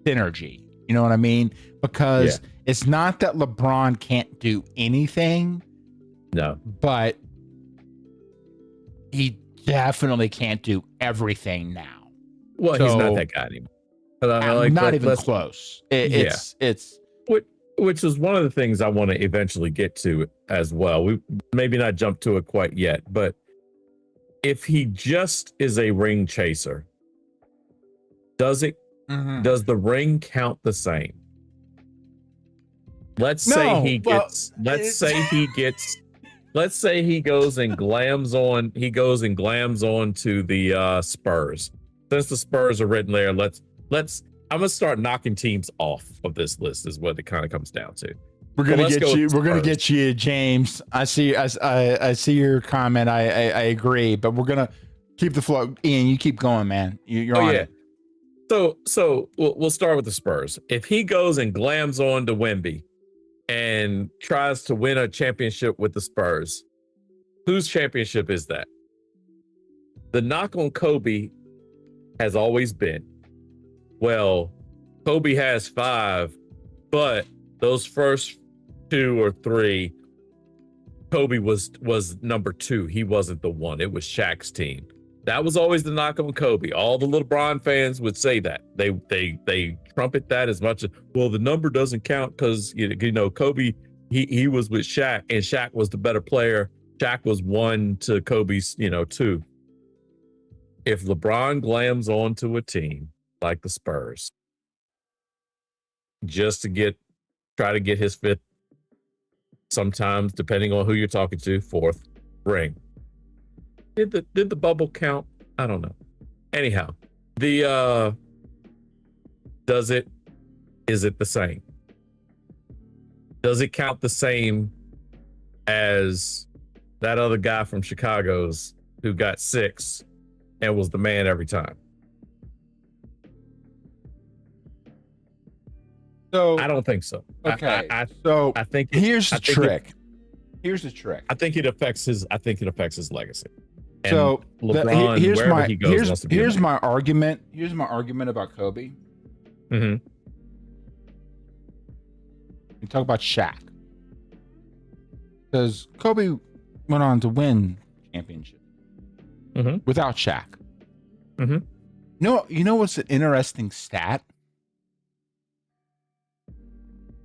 synergy. You know what I mean? Because it's not that LeBron can't do anything.
No.
But he definitely can't do everything now.
Well, he's not that guy anymore.
Not even close. It's
which is one of the things I want to eventually get to as well. We maybe not jump to it quite yet, but if he just is a ring chaser, does the ring count the same? Let's say he goes and glams on to the Spurs. Since the Spurs are written there, I'm gonna start knocking teams off of this list. Is what it kind of comes down to.
We're gonna get you, James. I see your comment. I agree, but we're gonna keep the flow. Ian, you keep going, man. You're on it.
So we'll start with the Spurs. If he goes and glams on to Wemby and tries to win a championship with the Spurs, whose championship is that? The knock on Kobe has always been, well, Kobe has 5, but those first 2 or 3, Kobe was number 2. He wasn't the one. It was Shaq's team. That was always the knock on Kobe. All the LeBron fans would say that. They trumpet that as much as, well, the number doesn't count because Kobe, he was with Shaq and Shaq was the better player. Shaq was 1 to Kobe's 2. If LeBron glams onto a team like the Spurs, just to try to get his 5th, sometimes depending on who you're talking to, 4th ring. Did the bubble count? I don't know. Anyhow, is it the same? Does it count the same as that other guy from Chicago's who got 6 and was the man every time?
So
I don't think so.
Okay.
I think
here's the trick. Here's the trick.
I think it affects his legacy. And
So
LeBron,
here's
wherever
my
he goes, wants to be
here's
in
my argument. Here's my argument about Kobe.
there. Mhm.
We talk about Shaq, because Kobe went on to win championships without Shaq.
Mhm.
You know what's an interesting stat?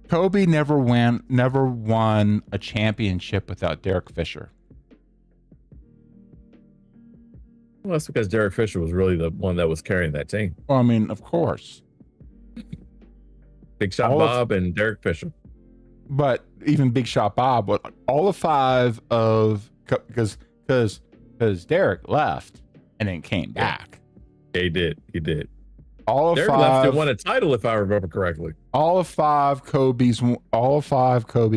Kobe never won a championship without Derek Fisher.
Well, that's because Derek Fisher was really the one that was carrying that team.
Well, I mean, of course,
Big Shot
All of-
Bob and Derek Fisher.
but even Big Shot Bob, but all the five of because Derek left and then came back.
Yeah, he did. He did.
All of
Derek left
five
and won a title, if I remember correctly.
all of five Kobe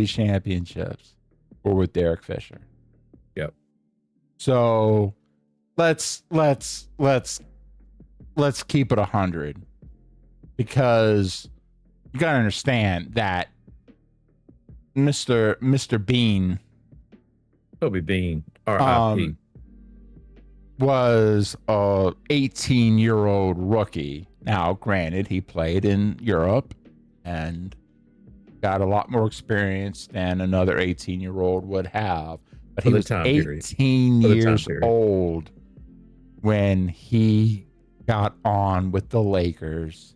championships were with Derek Fisher.
Yep.
So let's keep it 100, because you gotta understand that Mr. Bean
Kobe Bean, R.I.P.
was a 18-year-old rookie. Now, granted, he played in Europe and got a lot more experience than another 18-year-old would have. But
For
he
the
was
time period.
18
For the time
years
period.
old when he got on with the Lakers.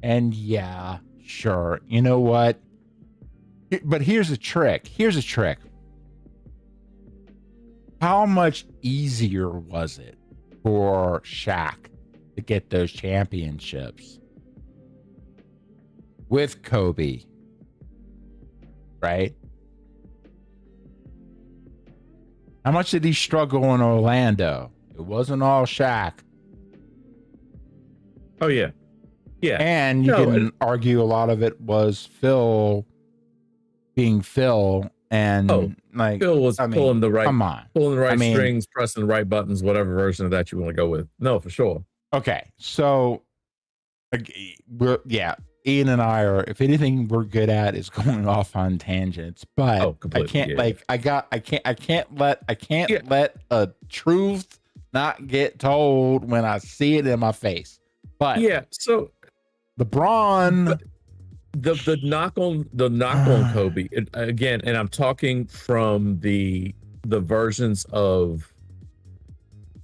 And yeah, sure. You know what? But here's a trick. How much easier was it for Shaq to get those championships with Kobe? Right? How much did he struggle in Orlando? It wasn't all Shaq.
Oh, yeah. Yeah.
And you
No,
can argue a lot of it was Phil being Phil, and
Phil was pulling the right
mean,
strings, pressing the right buttons, whatever version of that you want to go with. No, for sure.
Okay, so Ian and I are, if anything we're good at is going off on tangents, but I can't let a truth not get told when I see it in my face. But
yeah, so
LeBron,
the knock on Kobe again, and I'm talking from the versions of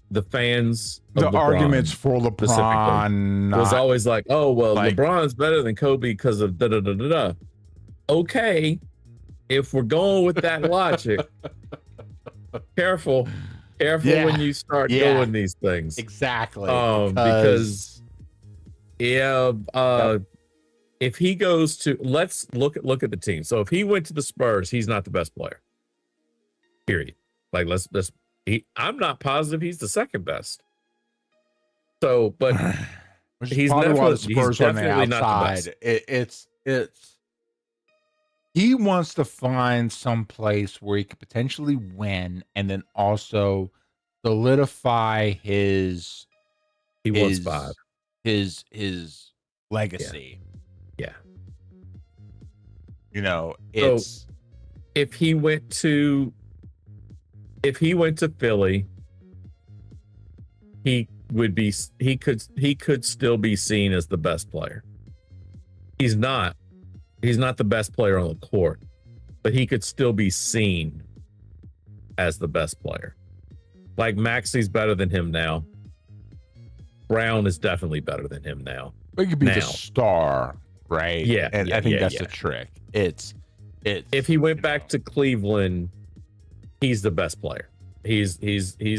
the fans of
the
LeBron,
arguments for LeBron
was always like, oh well,
like-
LeBron's better than Kobe because of da da da da da. Okay, if we're going with that logic, careful
Yeah.
when you start
Yeah.
doing these things.
exactly
Because if he goes to, let's look at the team. So if he went to the Spurs, he's not the best player. Period. Like I'm not positive he's the second best. So, but
which is
he's
probably why the
definitely-
Spurs
he's
are on the
definitely not the
outside. It's he wants to find some place where he could potentially win, and then also solidify his
wants five.
his legacy.
Yeah.
You know,
So-
it's
If he went to Philly, he could still be seen as the best player. He's not the best player on the court, but he could still be seen as the best player. Like Maxi's better than him now. Brown is definitely better than him now.
we could be the
now.
star, right?
Yeah,
and
yeah,
I think
yeah,
that's
yeah.
the trick. It's
If he went back to Cleveland, he's the best player. He's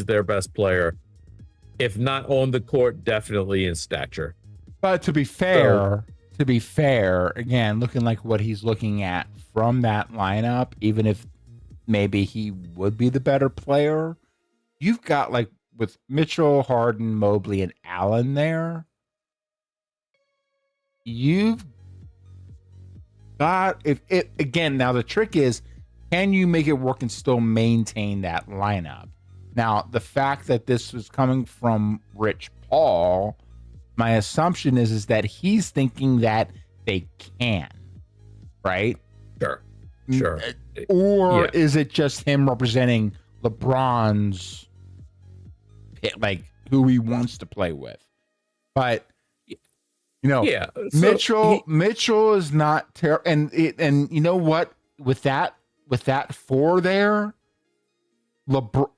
their best player. If not on the court, definitely in stature.
But to be fair, again, looking like what he's looking at from that lineup, even if maybe he would be the better player, you've got like with Mitchell, Harden, Mobley, and Allen there. You've got again. Now the trick is, can you make it work and still maintain that lineup? Now the fact that this was coming from Rich Paul, my assumption is that he's thinking that they can, right?
Sure.
Or
Yeah.
is it just him representing LeBron's like who he wants to play with. But
Yeah,
Mitchell is not terrible, and you know what? With that four there, LeBron,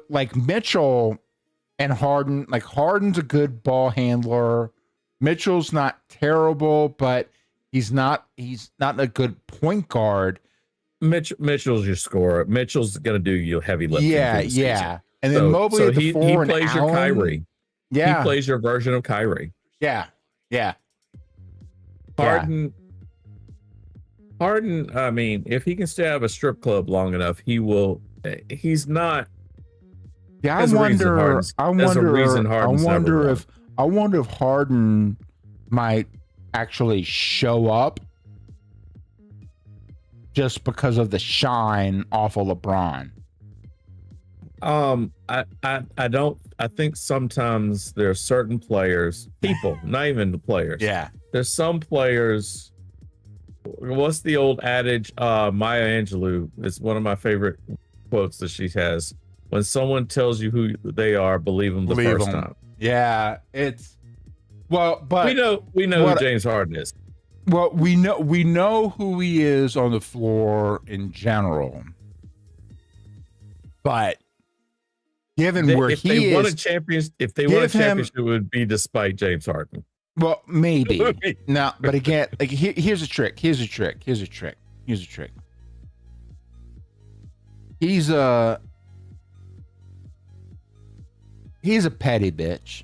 like Mitchell and Harden, like Harden's a good ball handler. Mitchell's not terrible, but he's not a good point guard.
Mitchell's your scorer. Mitchell's gonna do you heavy lifting.
Yeah. And then Mobley at the four,
he
and
plays your
Allen,
Kyrie.
Yeah,
He plays your version of Kyrie.
yeah.
Harden, I mean, if he can stay out of a strip club long enough, he will. He's not.
Yeah, I
There's a reason
wonder if Harden might actually show up just because of the shine off of LeBron.
I think sometimes there are certain players, people, not even the players.
Yeah.
There's some players. What's the old adage? Maya Angelou is one of my favorite quotes that she has. When someone tells you who they are, believe them the first time.
Yeah, it's but
we know who James Harden is.
Well, we know who he is on the floor in general, but given where
if
he
they
is,
won a championship, it would be despite James Harden.
Well, maybe. No, but again, like here's a trick. He's a petty bitch.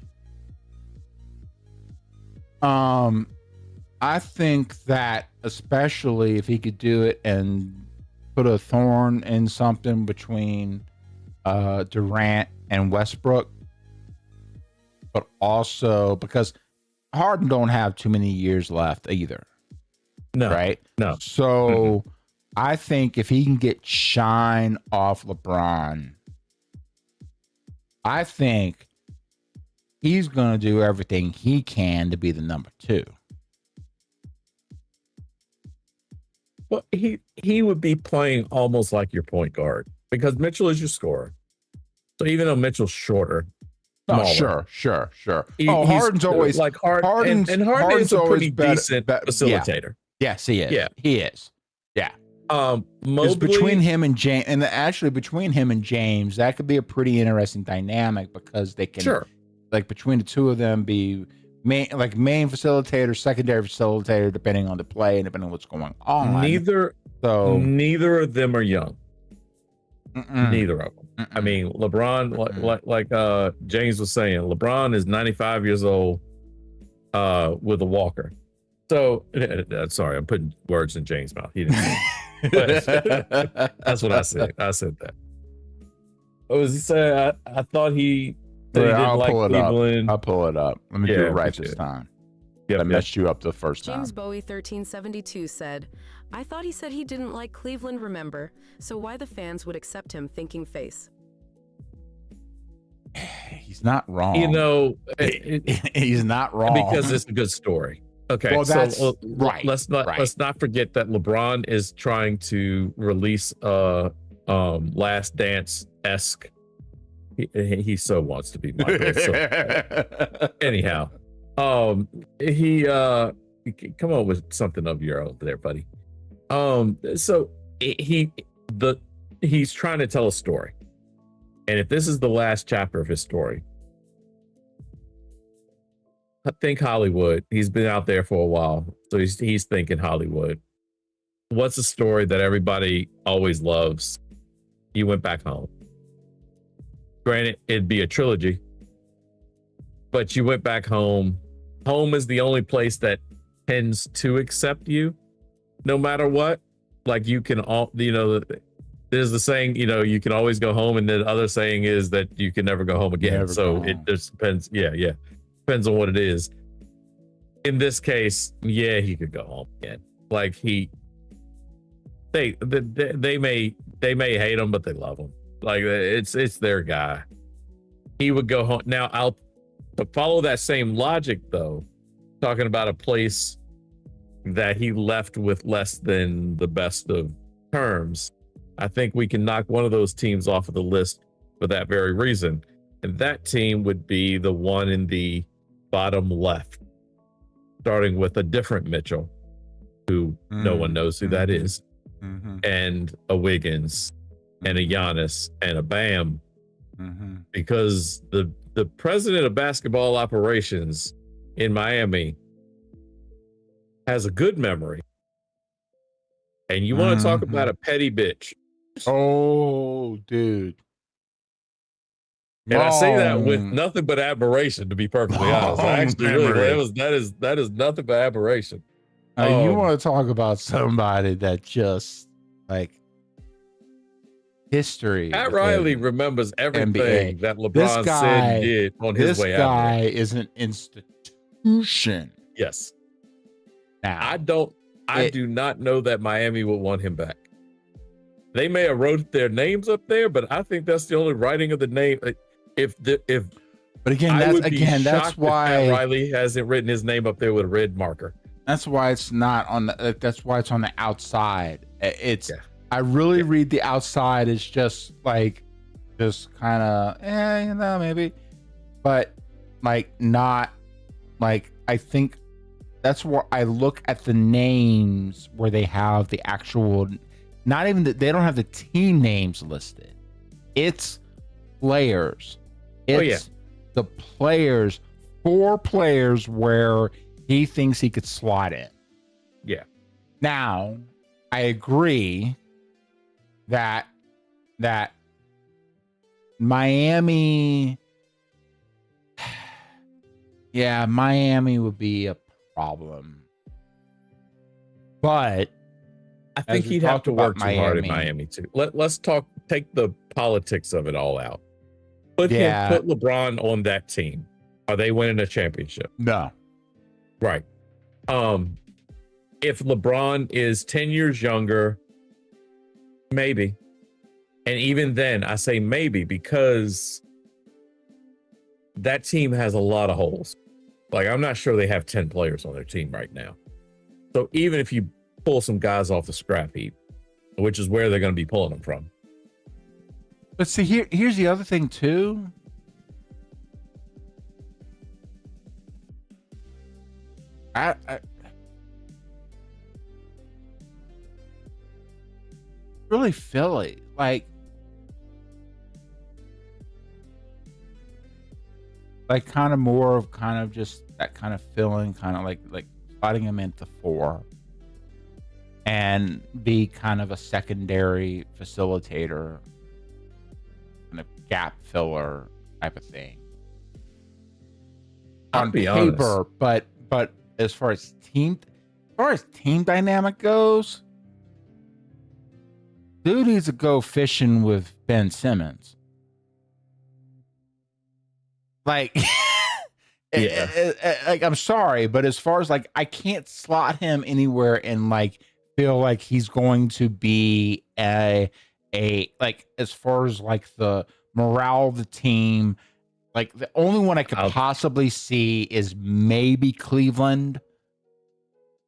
I think that especially if he could do it and put a thorn in something between Durant and Westbrook, but also because Harden don't have too many years left either.
No.
Right?
No.
So I think if he can get shine off LeBron, I think he's going to do everything he can to be the number two.
Well, he would be playing almost like your point guard because Mitchell is your scorer. So even though Mitchell's shorter,
sure.
Harden's
always
like Harden's
Harden's
a pretty
better,
decent facilitator.
Yes, he is.
Yeah,
he is. Yeah.
Mobley,
between him and James, and actually between him and James, that could be a pretty interesting dynamic because they can, like between the two of them, be main facilitator, secondary facilitator, depending on the play and depending on what's going on.
Neither of them are young. Neither of them. I mean, LeBron, like James was saying, LeBron is 95 years old with a walker. So, sorry, I'm putting words in James' mouth. He didn't say it. But that's what I said. I said that. What was he saying? I thought he said he didn't like Cleveland.
I'll pull it up. Let me do it right this time. I messed you up the first time.
James Bowie 1372 said, I thought he said he didn't like Cleveland, remember? So why the fans would accept him thinking face?
He's not wrong.
You know,
he's not wrong.
Because it's a good story. Okay,
well, that's right.
Let's not forget that LeBron is trying to release Last Dance-esque. He so wants to be Michael. So. Anyhow, he come on with something of your own there, buddy. So he's trying to tell a story, and if this is the last chapter of his story, I think Hollywood. He's been out there for a while, so he's thinking Hollywood. What's a story that everybody always loves? You went back home. Granted, it'd be a trilogy, but you went back home. Home is the only place that tends to accept you, no matter what. Like you can all, there's the saying, you can always go home, and the other saying is that you can never go home again. It just depends. Yeah. Depends on what it is. In this case, he could go home again. Like they may hate him, but they love him. Like it's their guy. He would go home. Now I'll follow that same logic though, talking about a place that he left with less than the best of terms. I think we can knock one of those teams off of the list for that very reason. And that team would be the one in the bottom left, starting with a different Mitchell, who no one knows who that is, and a Wiggins, and a Giannis, and a Bam, because the president of basketball operations in Miami has a good memory. And you want to talk about a petty bitch.
Oh, dude.
And I say that with nothing but admiration, to be perfectly honest. I actually really, that is nothing but admiration.
You want to talk about somebody that just like history.
Pat Riley remembers everything that LeBron said and did on his way out. This
guy is an institution.
Yes.
Now,
I do not know that Miami will want him back. They may have wrote their names up there, but I think that's the only writing of the name.
But again, that's why
Pat Riley hasn't written his name up there with a red marker.
That's why it's not on the. That's why it's on the outside. I really read the outside as just kind of, maybe, but not I think that's where I look at the names where they have the actual, not even that they don't have the team names listed. It's players. It's the players, 4 players where he thinks he could slot in.
Yeah.
Now, I agree that Miami, Miami would be a problem. But
I think he'd have to work too hard in Miami too. Let's take the politics of it all out. Put LeBron on that team. Are they winning a championship?
No.
Right. If LeBron is 10 years younger, maybe. And even then, I say maybe because that team has a lot of holes. I'm not sure they have 10 players on their team right now. So even if you pull some guys off the scrap heap, which is where they're going to be pulling them from.
But see, here's the other thing too. I really Philly, kind of more of kind of just that kind of filling, kind of like slotting him into 4 and be kind of a secondary facilitator, kind of gap filler type of thing on paper. But as far as team dynamic goes, dude needs to go fishing with Ben Simmons. I'm sorry, but as far as I can't slot him anywhere and feel like he's going to be as far as the morale of the team, the only one I could possibly see is maybe Cleveland,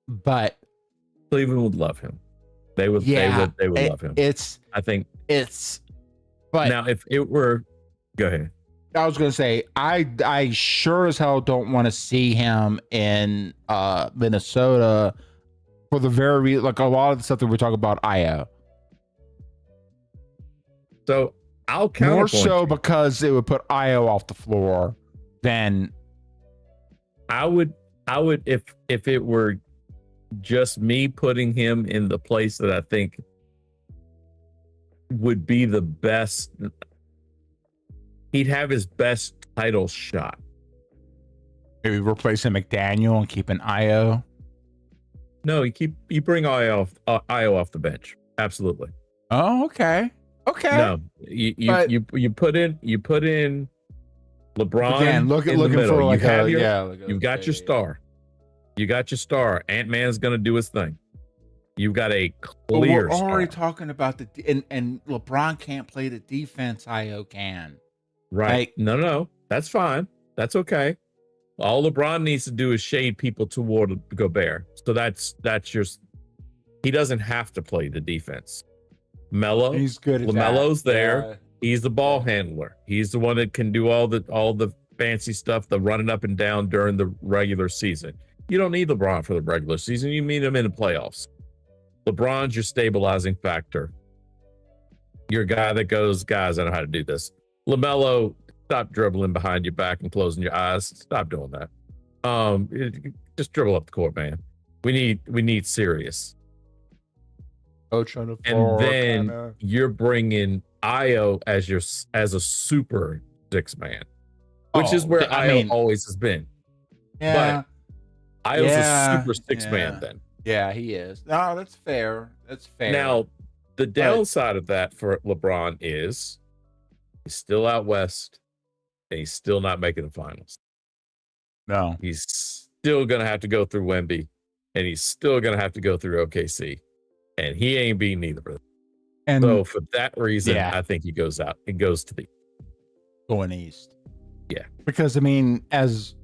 but
Cleveland would love him. They would love him. But now if it were, go ahead.
I was going to say, I sure as hell don't want to see him in Minnesota for the very a lot of the stuff that we're talking about.
So I'll counterpoint
more so because it would put Io off the floor than
I would if it were just me putting him in the place that I think would be the best. He'd have his best title shot.
Maybe replacing McDaniel and keeping Io.
No, you bring Io off the bench. Absolutely.
Oh, okay.
No, you put in LeBron. Again,
looking for
you've got your star. You got your star. Ant-Man's gonna do his thing. You've got a clear.
We're already talking about and LeBron can't play the defense. Io can.
Right. No. That's fine. That's okay. All LeBron needs to do is shade people toward Gobert. So that's he doesn't have to play the defense. Melo,
he's good at
LaMelo's
that.
there. He's the ball handler. He's the one that can do all the fancy stuff, the running up and down during the regular season. You don't need LeBron for the regular season. You need him in the playoffs. LeBron's your stabilizing factor. You're a guy that goes, guys, I know how to do this. LaMelo, stop dribbling behind your back and closing your eyes. Stop doing that. Just dribble up the court, man. We need serious.
Coach on the floor.
And then
kinda.
you're bringing Io as a super six man, which is where Io always has been.
Yeah.
But Io's a super six man then.
Yeah, he is. No, that's fair. That's fair.
Now, the downside of that for LeBron is he's still out west and he's still not making the finals.
No.
He's still going to have to go through Wemby and he's still going to have to go through OKC. And he ain't beating either of them.
And
so for that reason, I think he goes out. It goes to the
going east.
Yeah.
Because I mean, as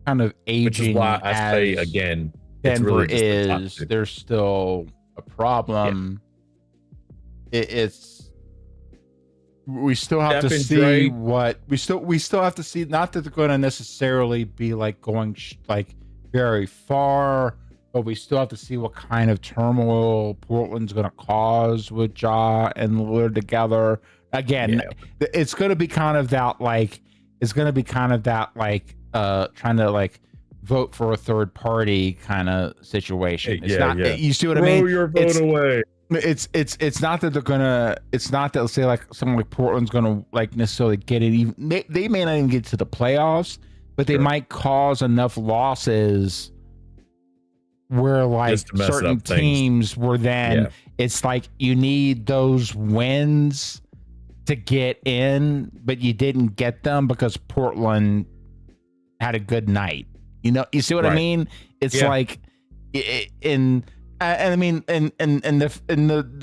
kind of aging,
which is why I say again,
Denver
it's really
is there's still a problem. Yeah. We still have to see what we still have to see. Not that they're going to necessarily be like going like very far, but we still have to see what kind of turmoil Portland's going to cause with Ja and Lillard together. Again, it's going to be kind of that like trying to like vote for a third party kind of situation. It's not. You see what I mean?
Throw your vote away.
It's not that they're gonna. It's not that, let's say, like someone like Portland's gonna like necessarily get it. Even they may not even get to the playoffs, but they might cause enough losses where like certain teams were then. It's like you need those wins to get in, but you didn't get them because Portland had a good night. You see what I mean? It's like and I mean, and the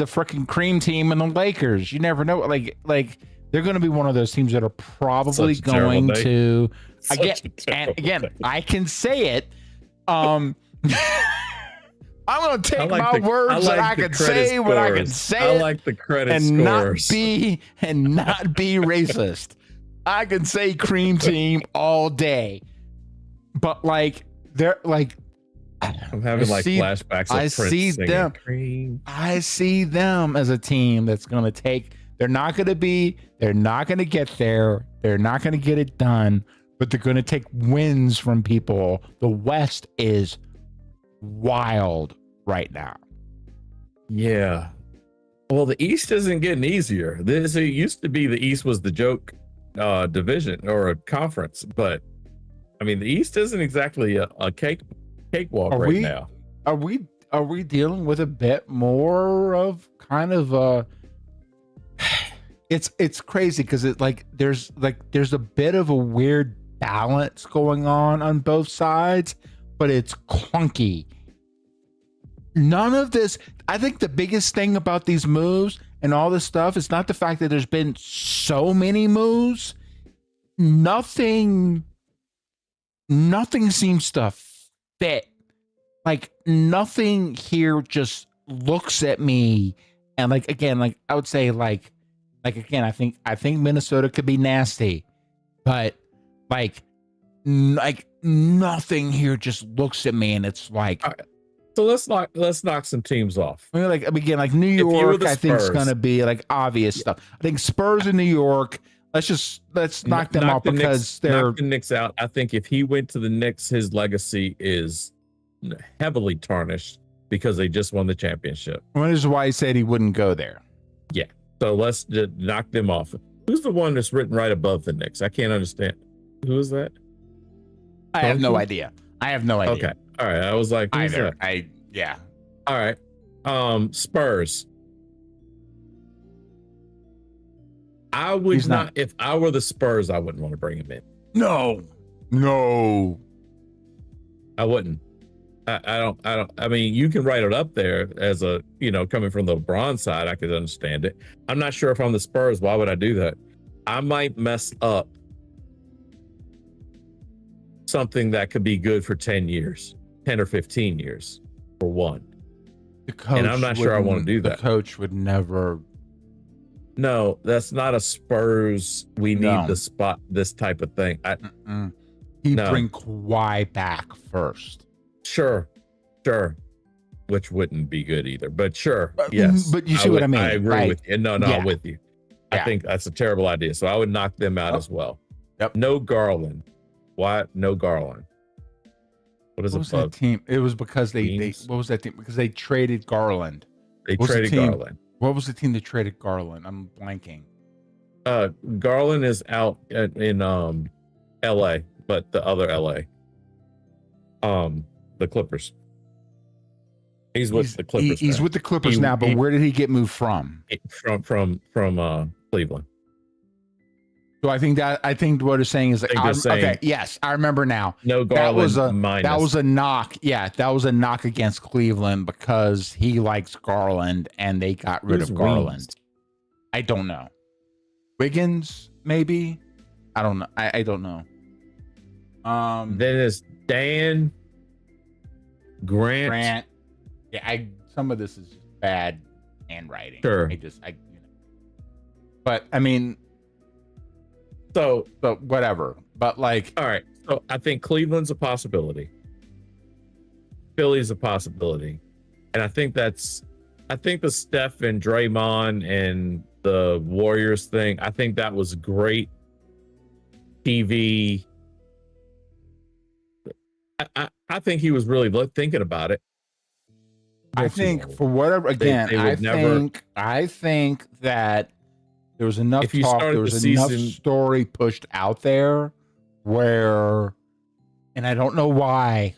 freaking cream team and the Lakers, you never know. Like they're going to be one of those teams that are probably going to again. I can say it. I'm going to take my words that I can say when I can say it.
I like the credit
and
scores.
not be racist. I can say cream team all day, but like they're like.
I'm having flashbacks.
I see them. I see them as a team that's going to take. They're not going to get there. They're not going to get it done, but they're going to take wins from people. The West is wild right now.
Yeah. Well, the East isn't getting easier. It used to be the East was the joke division or a conference, but I mean, the East isn't exactly a cakewalk now.
Are we dealing with a bit more of kind of a it's crazy because there's a bit of a weird balance going on both sides, but it's clunky. None of this, I think the biggest thing about these moves and all this stuff is not the fact that there's been so many moves. Nothing seems to fit. Like nothing here just looks at me and like again, like I would say like again, I think Minnesota could be nasty, but like nothing here just looks at me and it's like.
So let's knock some teams off.
I mean, like again, like New York, I think is gonna be like obvious stuff. I think Spurs in New York. Let's knock them off because they're
knock the Knicks out. I think if he went to the Knicks, his legacy is heavily tarnished because they just won the championship.
Well, this is why he said he wouldn't go there.
Yeah. So let's just knock them off. Who's the one that's written right above the Knicks? I can't understand. Who is that?
I have no idea.
Okay. All right. I was like, who's that?
Yeah.
All right. Spurs. I would not. If I were the Spurs, I wouldn't want to bring him in.
No.
I wouldn't. I don't. I mean, you can write it up there as a, coming from the LeBron side, I could understand it. I'm not sure if I'm the Spurs. Why would I do that? I might mess up something that could be good for 10 years, 10 or 15 years for one.
The coach
and I'm not sure I want to do that.
The coach would never
No, that's not a Spurs. We
No.
need the spot. This type of thing.
He
No.
bring Kawhi back first.
Sure, which wouldn't be good either. But sure,
But-
yes.
but you see what I mean,
I agree
like,
with you. No,
yeah.
I'm with you. I
Yeah.
think that's a terrible idea. So I would knock them out
Yep.
as well.
Yep.
No Garland. Why no Garland? What is
What was
it?
that team? It was because they
Queens?
what was that team? Because they traded Garland.
They
What was the
traded
team?
Garland.
What was the team that traded Garland? I'm blanking.
Garland is out in LA, but the other LA. The Clippers. He's with the Clippers.
He's
now.
with the Clippers
He-
now, but
he-
where did he get moved from?
from Cleveland.
So I think what it's saying is like,
I think they're saying-
okay, yes, I remember now.
No Garland minus.
That was a knock. Yeah, that was a knock against Cleveland because he likes Garland and they got rid
Who's
of Garland.
Wings?
I don't know. Wiggins, maybe. I don't know. I don't know.
Then it's Dan Grant.
Yeah, some of this is just bad handwriting.
Sure.
But I mean,
So
but whatever. But like,
all right. So I think Cleveland's a possibility. Philly's a possibility. And I think the Steph and Draymond and the Warriors thing, I think that was great TV. I think he was really thinking about it.
I think for whatever, again,
they would
I think that there was enough
If you
talk,
started
there was
the
enough
season-
story pushed out there where, and I don't know why.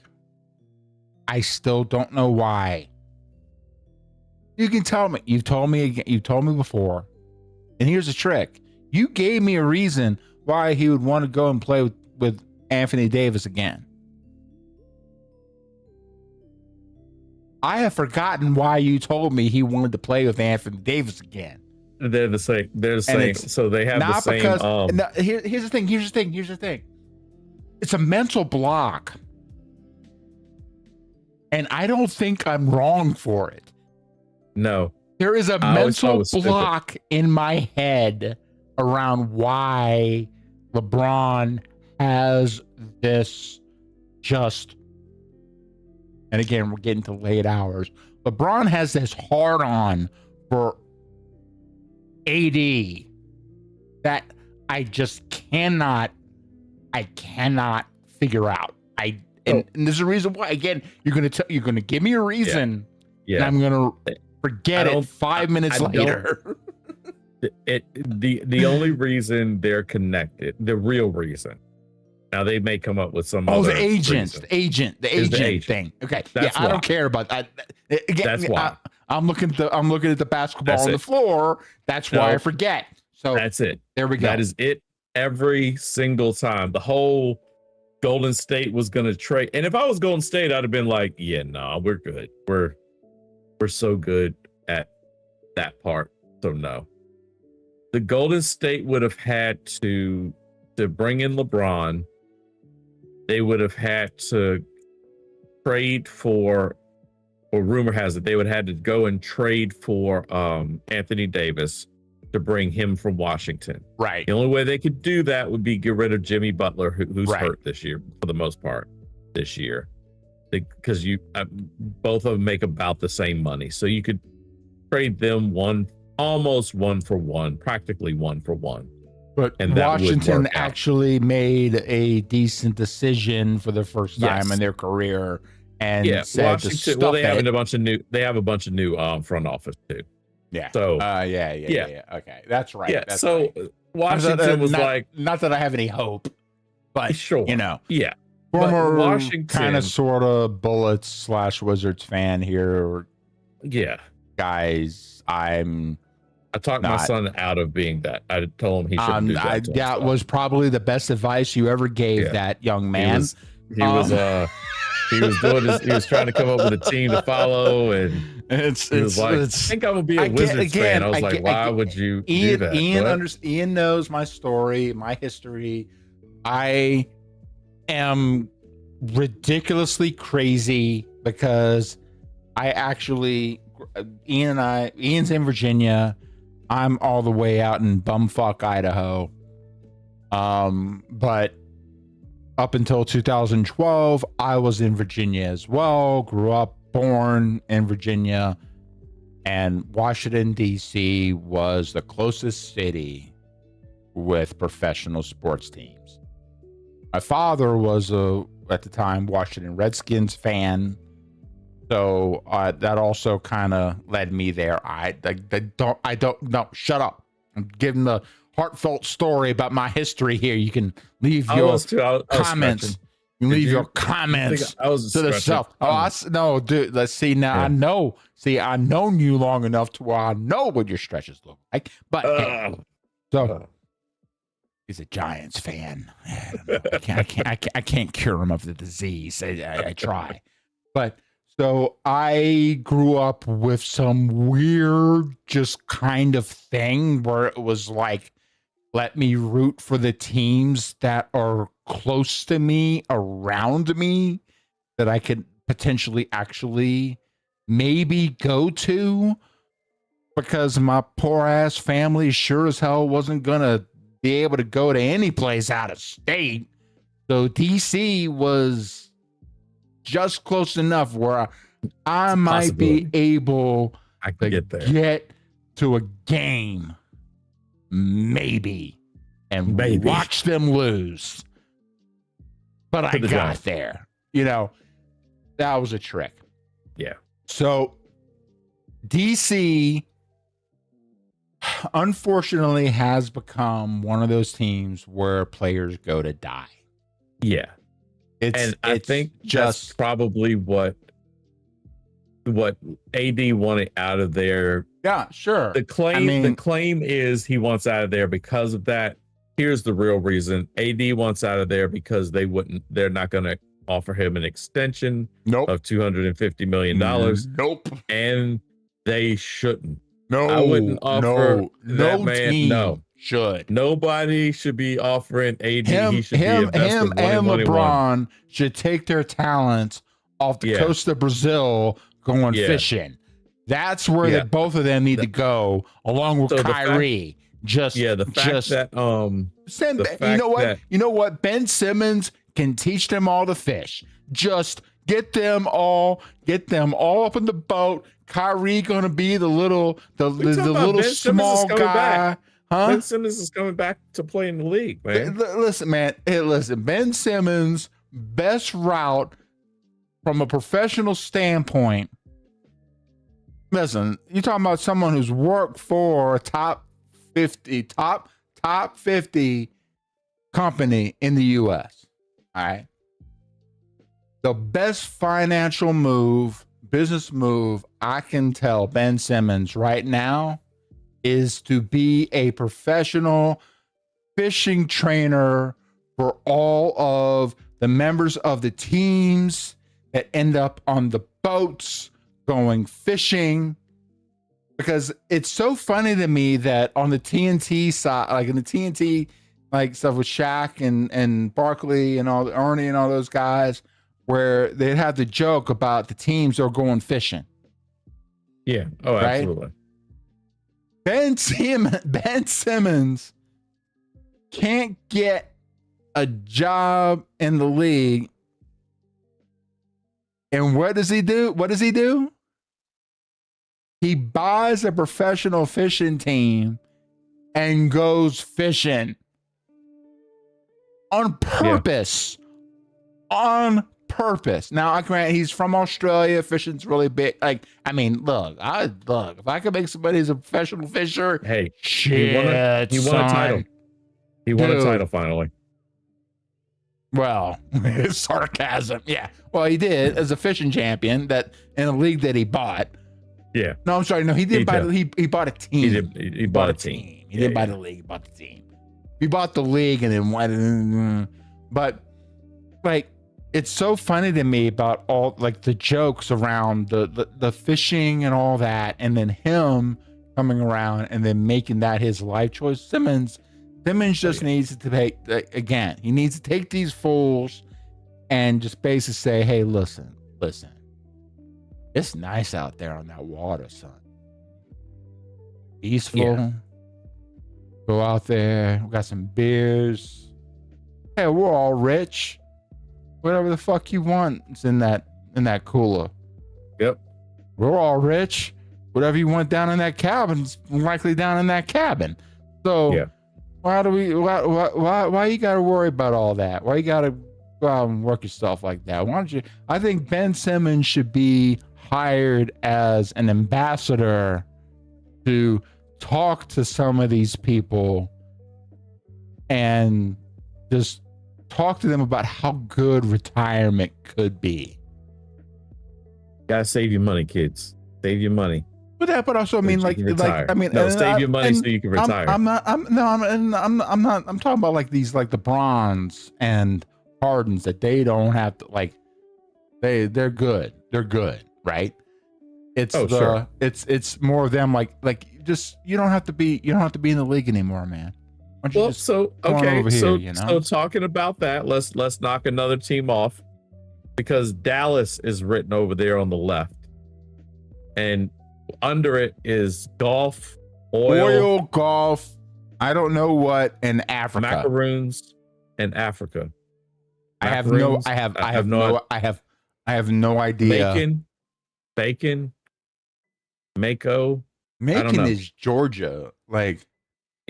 I still don't know why. You can tell me. You've told me again. You've told me before. And here's the trick. You gave me a reason why he would want to go and play with Anthony Davis again. I have forgotten why you told me he wanted to play with Anthony Davis again.
They're the same. They're the
And
same.
it's
So they have the
Not
same.
because no, here's the thing. It's a mental block. And I don't think I'm wrong for it.
No.
There is a
I always thought it
mental
was stupid.
block in my head around why LeBron has this just, and again, we're getting to late hours. LeBron has this hard on for AD that I just cannot figure out. And this is the reason why. Again, you're gonna give me a reason,
Yeah.
and I'm gonna forget
I
it
don't-
5 minutes
I don't-
later.
The only reason they're connected, the real reason. Now they may come up with some.
Oh,
other
the agent,
reason.
the agent
Is the agent.
thing. Okay,
That's
yeah, I
why.
don't care about that. Again,
That's why.
I'm looking at the basketball
That's
on the
it.
floor. That's why I
No.
forget. So
That's it.
there we go.
That is it. Every single time, the whole Golden State was going to trade. And if I was Golden State, I'd have been like, "Yeah, no, we're good. We're so good at that part." So no, the Golden State would have had to bring in LeBron. They would have had to trade for, or rumor has it, they would have had to go and trade for Anthony Davis to bring him from Washington.
right.
The only way they could do that would be get rid of Jimmy Butler, who's
Right.
hurt this year for the most part this year, because both of them make about the same money, so you could trade them almost one for one, practically one for one.
But
and that would
Washington
work out.
actually made a decent decision for the first time
Yes.
in their career, and
Yeah,
said to
Washington.
stuff
Well, they have
it.
a bunch of new. They have a bunch of new front office too.
Yeah.
So
Yeah. Okay, that's right.
yeah,
That's
so
right.
Washington was
not,
like,
not that I have any hope, but
sure,
you know,
yeah, but
former
Washington-
kind of sort of Bullets / Wizards fan here,
yeah.
guys.
I talked my
Not-
son out of being that. I told him he shouldn't do that. to
that
himself.
was probably the best advice you ever gave
Yeah.
that young
He
man.
was he was doing his, he was trying to come up with a team to follow, and he was like, I think I'm gonna be a Wizards fan. I was like, why would you do that?
Ian knows my story, my history. I am ridiculously crazy because I actually Ian's in Virginia. I'm all the way out in bumfuck Idaho. But up until 2012, I was in Virginia as well. Grew up, born in Virginia, and Washington, D.C. was the closest city with professional sports teams. My father was at the time, Washington Redskins fan. So that also kind of led me there. I don't know. Shut up. I'm giving the heartfelt story about my history here. You can leave your comments. You leave your comments to the self. No, dude. Let's see now. Yeah. I know. See, I known you long enough to where I know what your stretches look like. But hey, he's a Giants fan. I can't cure him of the disease. I try, but. So I grew up with some weird, just kind of thing where it was like, let me root for the teams that are close to me, around me, that I could potentially actually maybe go to, because my poor ass family sure as hell wasn't going to be able to go to any place out of state. So DC was just close enough where I might be able to get to a game, maybe watch them lose. But I got there. You know, that was a trick.
Yeah.
So DC, unfortunately, has become one of those teams where players go to die.
Yeah. I think that's probably what AD wanted out of there.
Yeah, sure.
The claim is he wants out of there because of that. Here's the real reason. AD wants out of there because they're not going to offer him an extension of $250 million.
Nope.
And they shouldn't.
No,
I wouldn't offer that man.
Team
no.
Should.
Nobody should be offering AD.
Him and LeBron should take their talents off the coast of Brazil going fishing. That's where both of them need to go, along with Kyrie. You know what? Ben Simmons can teach them all to fish. Just get them all up in the boat. Kyrie gonna be the little small guy. Huh?
Ben Simmons is coming back to play in the league, man.
Listen, man. Hey, listen. Ben Simmons' best route from a professional standpoint. Listen, you're talking about someone who's worked for a top 50 company in the U.S. All right. The best financial business move I can tell Ben Simmons right now is to be a professional fishing trainer for all of the members of the teams that end up on the boats going fishing. Because it's so funny to me that on the TNT side, like in the TNT, like stuff with Shaq and Barkley and all Ernie and all those guys, where they'd have the joke about the teams are going fishing.
Yeah. Oh, right? Absolutely.
Ben Simmons can't get a job in the league. And what does he do? He buys a professional fishing team and goes fishing on purpose. Yeah. On purpose. Now, I grant he's from Australia. Fishing's really big. Like, I mean, look. If I could make somebody as a professional fisher,
hey,
shit,
he won a title. He won a title finally.
Well, it's sarcasm. Yeah. Well, he did as a fishing champion that in a league that he bought.
Yeah.
No, I'm sorry. No, he did buy. He bought a team.
He bought a team.
He didn't buy the league. He bought the team. He bought the league and then went. But like, it's so funny to me about all like the jokes around the fishing and all that, and then him coming around and then making that his life choice. Simmons just needs to take again. He needs to take these fools and just basically say, "Hey, listen. It's nice out there on that water, son. peaceful.
Yeah.
Go out there. We got some beers. Hey, we're all rich. Whatever the fuck you want is in that cooler.
Yep.
We're all rich. Whatever you want down in that cabin's likely down in that cabin. So
Yeah.
why you gotta worry about all that? Why you gotta go out and work yourself like that? Why don't you? I think Ben Simmons should be hired as an ambassador to talk to some of these people and just talk to them about how good retirement could be.
Gotta save your money, kids. Save your money.
But also, I mean,
so you can retire. Save your money so you can retire.
I'm talking about like these, like the Bronze and Hardens, that they don't have to, like, they're good. They're good, right? It's
sure.
It's more of them, like just you don't have to be in the league anymore, man. Why don't you
Well,
just
so
come on
okay,
over
so
here, you know?
so talking about that, let's knock another team off, because Dallas is written over there on the left, and under it is golf, oil,
golf, I don't know what, in Africa.
macaroons, and Africa.
I have
Macaroons,
no idea.
Bacon, Mako.
Macon is Georgia. Like,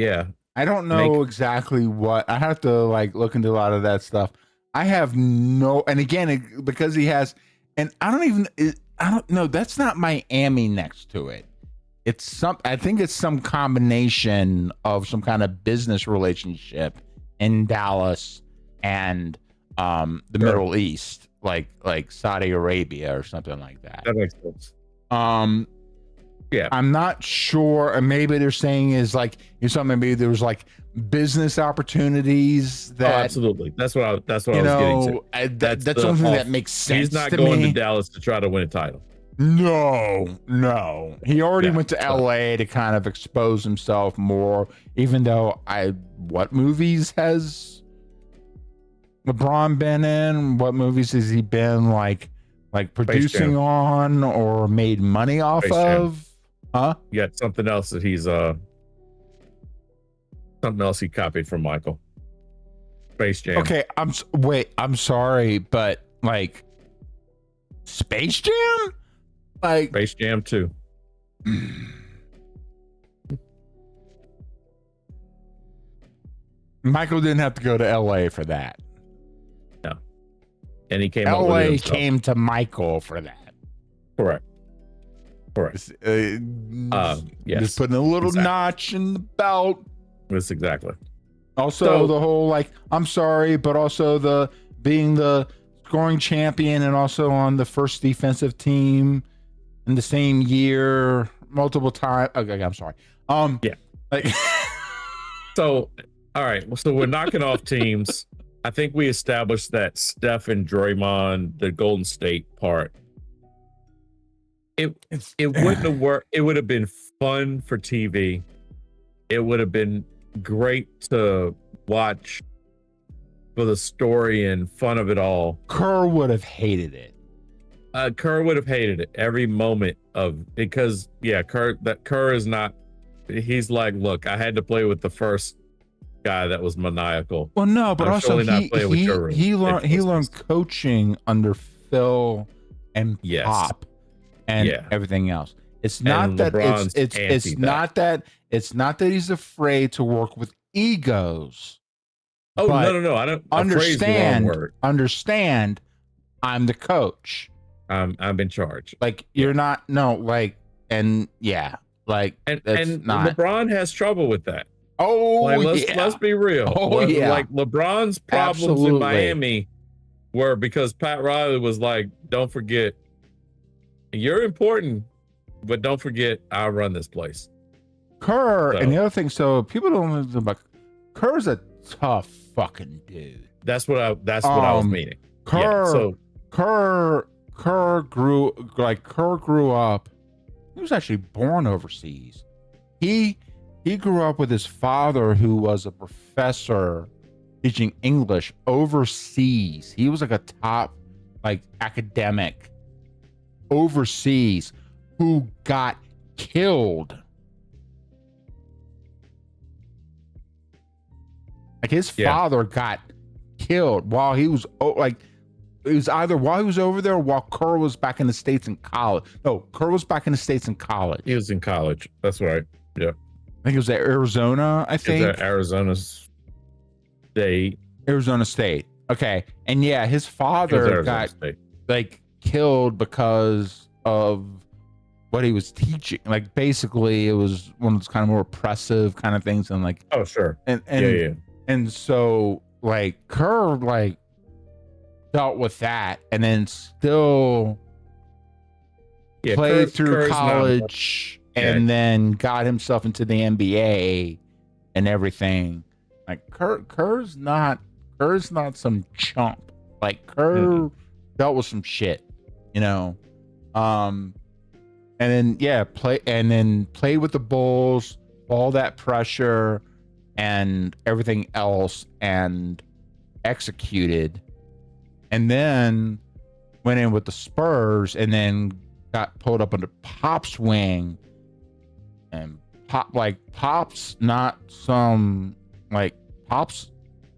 Yeah,
I don't know exactly what. I have to like look into a lot of that stuff. I have no, and again, because he has, and I don't know. That's not Miami next to it. I think it's some combination of some kind of business relationship in Dallas and the Middle East, like Saudi Arabia or something like that.
that makes sense.
Yeah, I'm not sure. And maybe they're saying is like, maybe there was like business opportunities that
Absolutely. That's what I was getting to.
That's the only thing that makes sense.
He's not
to
going
me.
to Dallas to try to win a title.
No. He already went to LA to kind of expose himself more, even though what movies has LeBron been in? What movies has he been like producing on or made money off
Space Jam.
of? Huh?
You got something else that he's something else he copied from Michael. Space Jam.
Okay, I'm sorry, but like Space Jam? Like
Space Jam 2.
Michael didn't have to go to LA for that.
No. And he came up with it
LA
himself.
came to Michael for that.
Correct. Yes.
Just putting a little notch in the belt.
That's exactly.
Also, the whole like, I'm sorry, but also the being the scoring champion and also on the first defensive team in the same year multiple times. Okay, I'm sorry.
Yeah.
Like,
So, all right. So we're knocking off teams. I think we established that Steph and Draymond, the Golden State part. It wouldn't have worked. It would have been fun for TV. It would have been great to watch for the story and fun of it all.
Kerr would have hated it.
Kerr would have hated it every moment because Kerr is not. He's like, look, I had to play with the first guy that was maniacal.
Well, no, but
I'm
also
surely not playing with your
he learned coaching under Phil and
Yes.
Pop and everything else. It's not that
LeBron's
it's not that he's afraid to work with egos.
Oh,
But
no. I don't
understand. I'm the coach.
I'm in charge.
Like you're not. No. Like and yeah. Like
And
that's not.
LeBron has trouble with that.
Oh,
Let's be real. Like LeBron's problems
Absolutely.
in Miami were because Pat Riley was like, "Don't forget, you're important, but don't forget, I'll run this place."
Kerr, and the other thing, so people don't know about Kerr's a tough fucking dude.
That's what I was meaning.
Kerr grew up. He was actually born overseas. He grew up with his father, who was a professor teaching English overseas. He was like a top academic overseas who got killed Like his
Yeah.
father got killed while he was it was either while he was over there or while Kerr was back in the States in college. No, Kerr was back in the States in college.
He was in college. That's right. Yeah.
I think it was at Arizona, I
It's
think.
at Arizona State.
Arizona State. Okay. And yeah, his
It was
father
Arizona
got
State.
like killed because of what he was teaching. Like basically it was one of those kind of more oppressive kind of things. And like,
Oh, sure.
and
Yeah.
and so like Kerr like dealt with that and then still
Yeah.
played through
Kerr's not-
college and then got himself into the NBA and everything. Like Kerr's not some chump. Like Kerr dealt with some shit, you know. And then play with the Bulls, all that pressure and everything else, and executed. And then went in with the Spurs and then got pulled up under Pop's wing. And Pop's not some like Pop's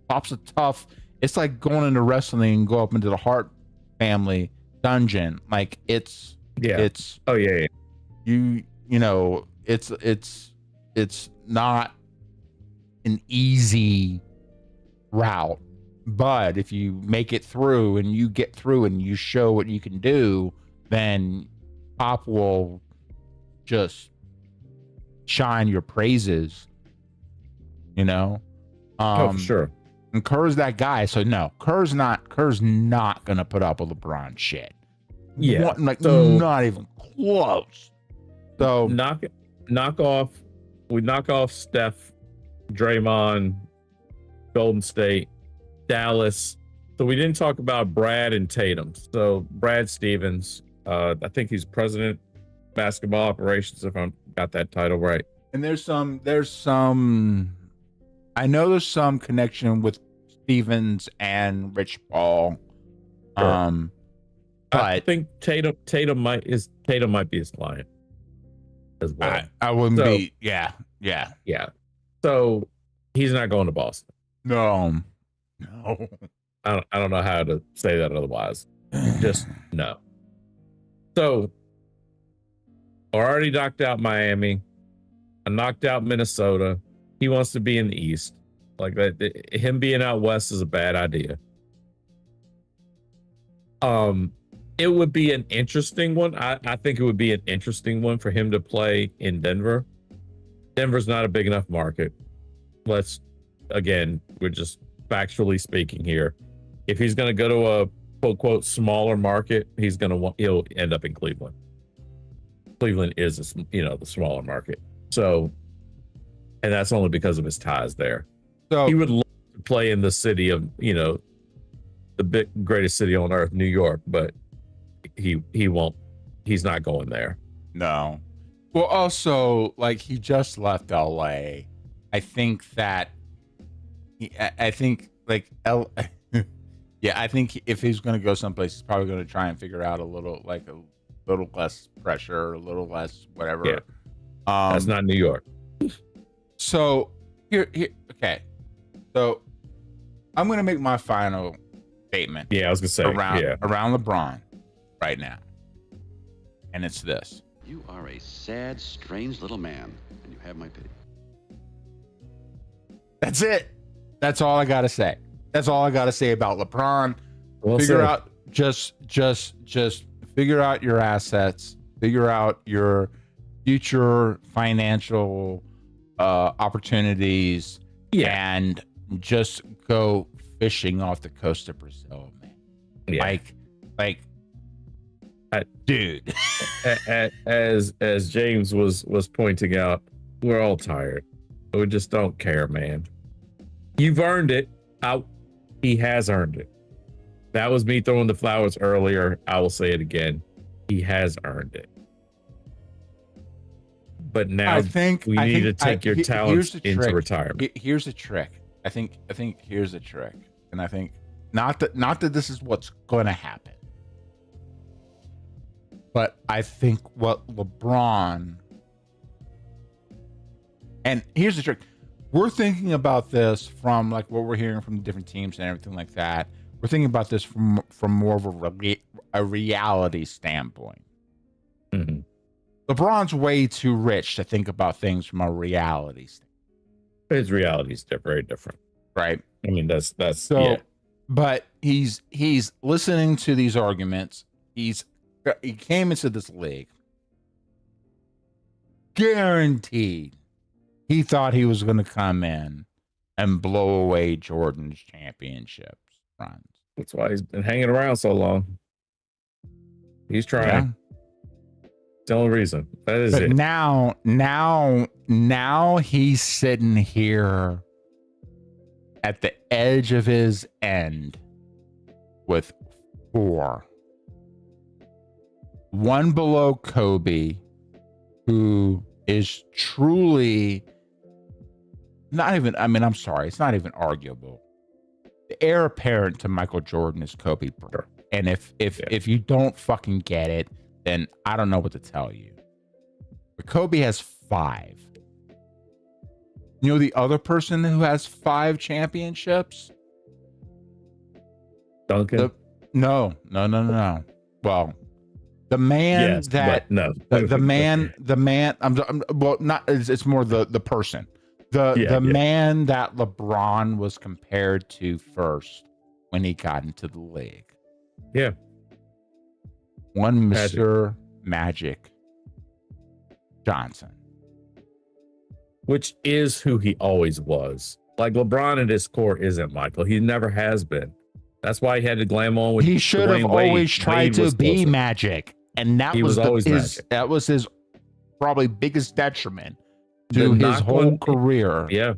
a tough. It's like going into wrestling and go up into the Hart family dungeon. Like it's
Oh yeah.
you know it's not an easy route, but if you make it through and you get through and you show what you can do, then Pop will just shine your praises, you know.
For sure.
And Kerr's that guy, so no, Kerr's not gonna put up with LeBron shit.
Yeah.
Not even close. So
knock off Steph, Draymond, Golden State, Dallas. So we didn't talk about Brad and Tatum. So Brad Stevens, I think he's president basketball operations, if I got that title right.
and there's some I know there's some connection with Stevens and Rich Paul.
Sure.
But
I think Tatum might be his client as well.
I wouldn't be. Yeah.
So he's not going to Boston.
No.
I don't know how to say that otherwise. Just no. So I already knocked out Miami. I knocked out Minnesota. He wants to be in the East. Like that, him being out West is a bad idea. It would be an interesting one. I think it would be an interesting one for him to play in Denver. Denver's not a big enough market. We're just factually speaking here. If he's going to go to a quote quote smaller market, he'll end up in Cleveland. Cleveland is the smaller market. So, and that's only because of his ties there.
So
He would love to play in the city of, the greatest city on earth, New York, but he won't. He's not going there.
no. Well, also, like he just left LA. I think that I think like yeah, I think if he's going to go someplace, he's probably going to try and figure out a little less pressure, a little less whatever.
Yeah. That's not New York.
So here, okay. So I'm going to make my final statement.
Yeah, I was gonna say
around LeBron right now, and it's this.
You are a sad, strange little man, and you have my pity.
That's it. That's all I gotta say. That's all I gotta say about LeBron.
Well
Figure
said.
out just figure out your assets. Figure out your future financial opportunities.
Yeah.
And just go fishing off the coast of Brazil, man.
Yeah.
Like, dude.
As James was pointing out, we're all tired. We just don't care, man. You've earned it. He has earned it. That was me throwing the flowers earlier. I will say it again. He has earned it. But now we need to take your talents into retirement.
Here's a trick. I think here's a trick. And I think not that this is what's going to happen. But I think what LeBron, and here's the trick. we're thinking about this from like what we're hearing from the different teams and everything like that. We're thinking about this from more of a reality standpoint.
Mm-hmm.
LeBron's way too rich to think about things from a reality standpoint.
His reality is very different,
right?
I mean, that's
So,
yeah.
but he's listening to these arguments. He came into this league guaranteed. He thought he was going to come in and blow away Jordan's championships runs.
That's why he's been hanging around so long. He's trying.
Yeah.
It's the only reason. That is
But
it.
now he's sitting here at the edge of his end with 4. 1 below Kobe, who is truly not even, I mean, I'm sorry, it's not even arguable. The heir apparent to Michael Jordan is Kobe Bryant.
Sure.
And if you don't fucking get it, then I don't know what to tell you. But Kobe has 5. You know the other person who has 5 championships?
Duncan?
No. Well, the man
Yes,
that
but no.
the man I'm well, not it's more the person. The
Yeah.
man that LeBron was compared to first when he got into the league.
Yeah.
One
Magic.
Mr. Magic Johnson.
Which is who he always was. Like LeBron at his core isn't Michael. He never has been. That's why he had to glam on with
He should have
Dwayne Wade.
always tried
Wade
to
was
be
closer.
Magic, and that
He
was
was always
his
Magic.
that was his probably biggest detriment
The
to his
knock
whole
on-
career.
Yeah.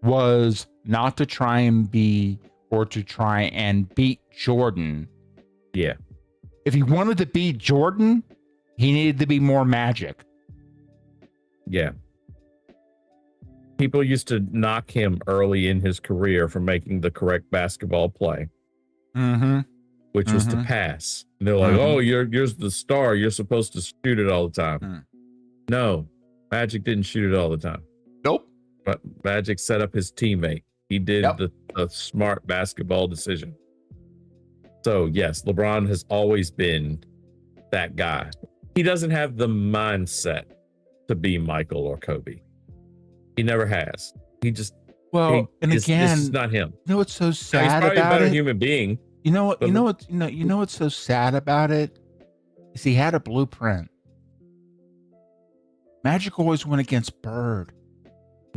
Was not to try and be or to try and beat Jordan.
Yeah.
If he wanted to beat Jordan, he needed to be more Magic.
Yeah. People used to knock him early in his career for making the correct basketball play,
Mm-hmm.
which was to
Mhm.
pass. And they're like,
Mhm.
"Oh, you're the star. You're supposed to shoot it all the time."
Mm.
No, Magic didn't shoot it all the time.
Nope.
But Magic set up his teammate. He did
Yep.
the smart basketball decision. So yes, LeBron has always been that guy. He doesn't have the mindset to be Michael or Kobe. He never has. He just
Well, and
this
again,
is not him.
you know what's so
Now, he's
sad
probably a
about
better
it?
human being.
You know what?
but-
You know what's so sad about it? Is he had a blueprint. Magic always went against Bird.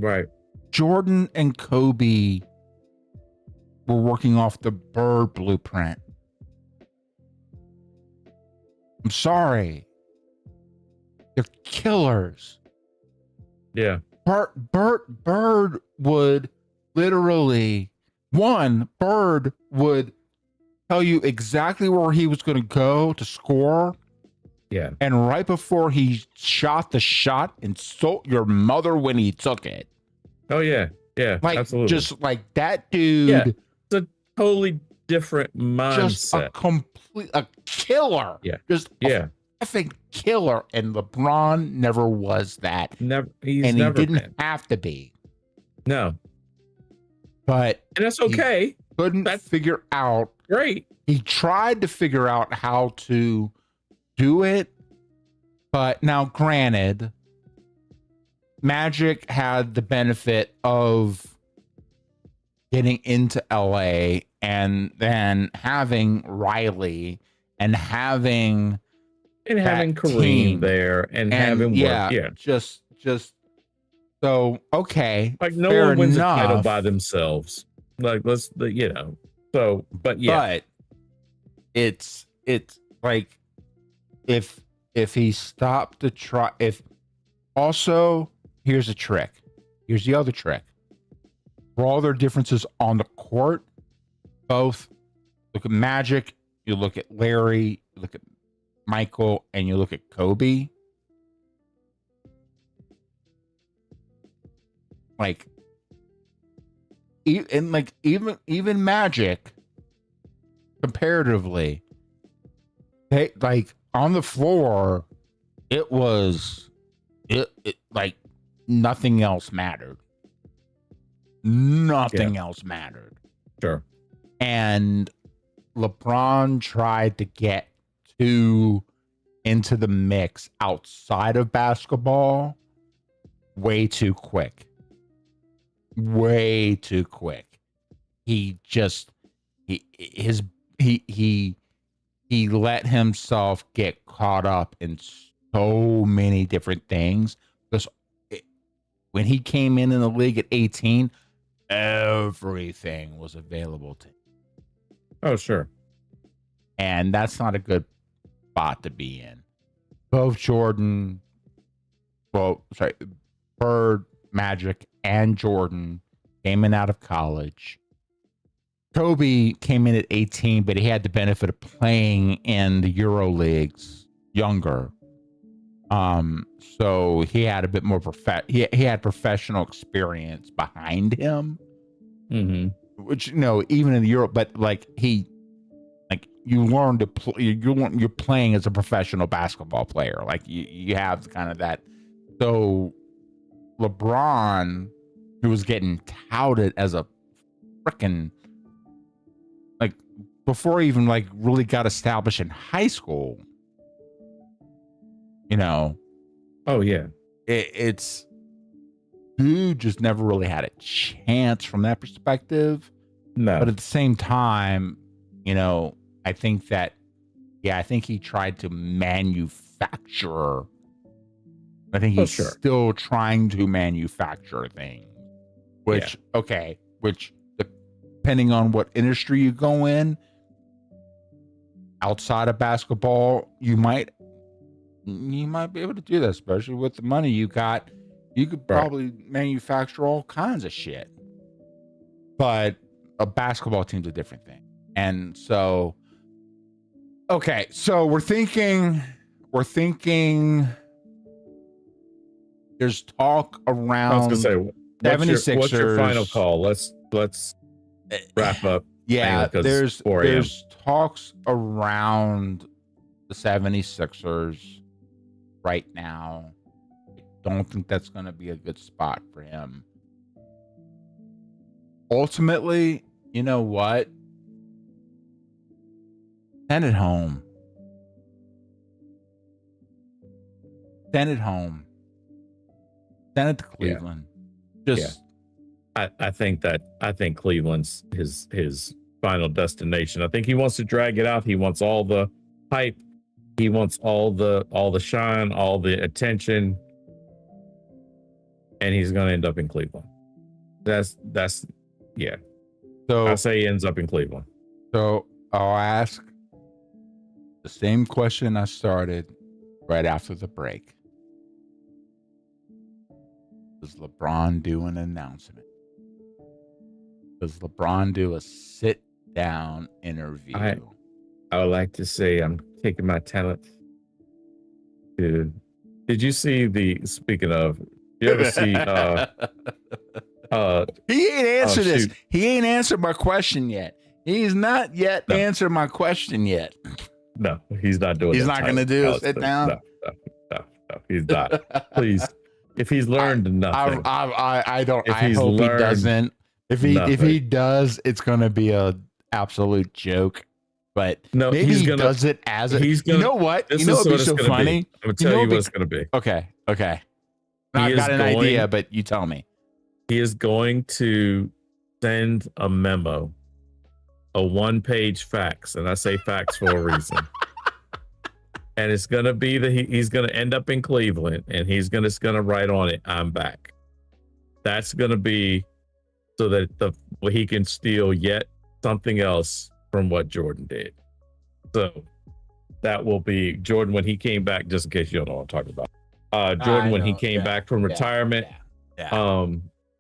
Right.
Jordan and Kobe were working off the Bird blueprint. I'm sorry. They're killers.
Yeah.
Bird would literally, Bird would tell you exactly where he was going to go to score.
Yeah.
And right before he shot the shot, insult your mother when he took it.
Oh yeah. Yeah.
Like,
absolutely.
just like that dude.
Yeah. It's a totally different
Just a
mindset.
killer.
Yeah.
Just
Yeah.
a effing killer. And LeBron never was that.
Never. He's
And he
never
didn't
been.
have to be.
No.
But
And that's okay.
couldn't
That's-
figure out.
Great.
He tried to figure out how to do it. But now, granted, Magic had the benefit of getting into LA and then having Riley and having
And
that
having Kareem
team.
there and having work. Yeah.
just so okay.
Like no
fair
one wins a title
enough.
by themselves. Like So, but yeah.
But it's like if he stopped to try, if also here's a trick. Here's the other trick. For all their differences on the court, both look at Magic, you look at Larry, you look at Michael, and you look at Kobe. Like, even Magic, comparatively, they like on the floor, it like nothing else mattered. Nothing else mattered.
Sure.
And LeBron tried to get into the mix outside of basketball way too quick. Way too quick. He let himself get caught up in so many different things because when he came in the league at 18, everything was available to him.
Oh, sure.
And that's not a good spot to be in. Both Bird, Magic, and Jordan came in out of college. Kobe came in at 18, but he had the benefit of playing in the Euro leagues younger. So he had a bit more he had professional experience behind him.
Mm-hmm.
Which, even in the Euro, but you learn to play. You're playing as a professional basketball player. Like you have kind of that. So LeBron, who was getting touted as a freaking before he even really got established in high school.
Oh yeah.
It's dude just never really had a chance from that perspective.
No.
But at the same time, I think he tried to manufacture. I think he's still trying to manufacture things, which depending on what industry you go in, outside of basketball, you might be able to do that, especially with the money you got. You could probably manufacture all kinds of shit. But a basketball team's a different thing. And so, so we're thinking there's talk around.
I was gonna say,
76ers.
What's your final call? Let's wrap up.
Yeah, there's talks around the 76ers right now. I don't think that's going to be a good spot for him. Ultimately, you know what? Send it home. Send it home. Send it to Cleveland.
I think Cleveland's his final destination. I think he wants to drag it out. He wants all the hype. He wants all the shine, all the attention, and he's going to end up in Cleveland. That's yeah.
So
I say he ends up in Cleveland.
So I'll ask the same question I started right after the break. Does LeBron do an announcement? Does LeBron do a sit-down interview?
I would like to say I'm taking my talent. Dude, did you see speaking of, you ever see
he ain't answered this. He ain't answered my question yet. He's not yet answered my question yet.
No, he's not doing.
He's not going to do a sit down.
No, he's not. Please, if he's learned nothing,
I don't. I hope he doesn't. If he does, it's going to be a absolute joke. But
no,
maybe he does it as a. You know what? You know what'd be so funny?
I'm going to tell you what it's going to be.
Okay. I've got an idea, but you tell me.
He is going to send a memo, a 1-page fax, and I say fax for a reason. And it's going to be he's going to end up in Cleveland, and he's going to write on it, "I'm back." That's going to be so that he can steal yet something else from what Jordan did. So that will be Jordan when he came back. Just in case you don't know what I'm talking about, Jordan when he came back from retirement.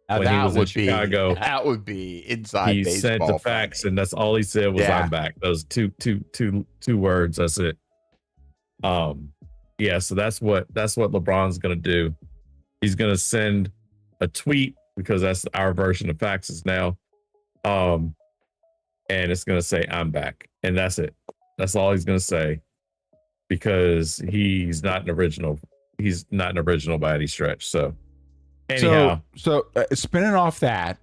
When he was in Chicago, that
would be inside
he
baseball.
He sent a fax, and that's all he said was, "I'm back." Those two words. That's it. So that's what LeBron's gonna do. He's gonna send a tweet, because that's our version of faxes now. And it's gonna say, "I'm back," and that's it. That's all he's gonna say, because he's not an original. He's not an original by any stretch. So anyhow,
so spinning off that,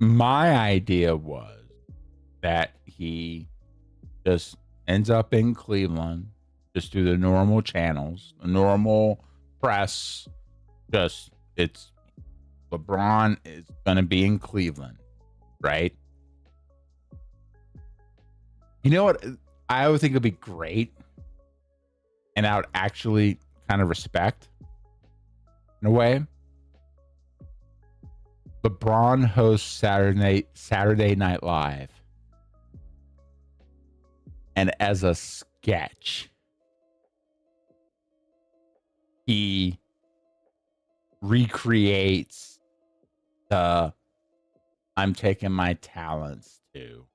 my idea was that he just ends up in Cleveland, just through the normal channels, the normal press. Just it's LeBron is going to be in Cleveland, right? You know what? I would think it'd be great, and I would actually kind of respect, in a way. LeBron hosts Saturday Night Live, and as a sketch, he recreates the "I'm taking my talents to,"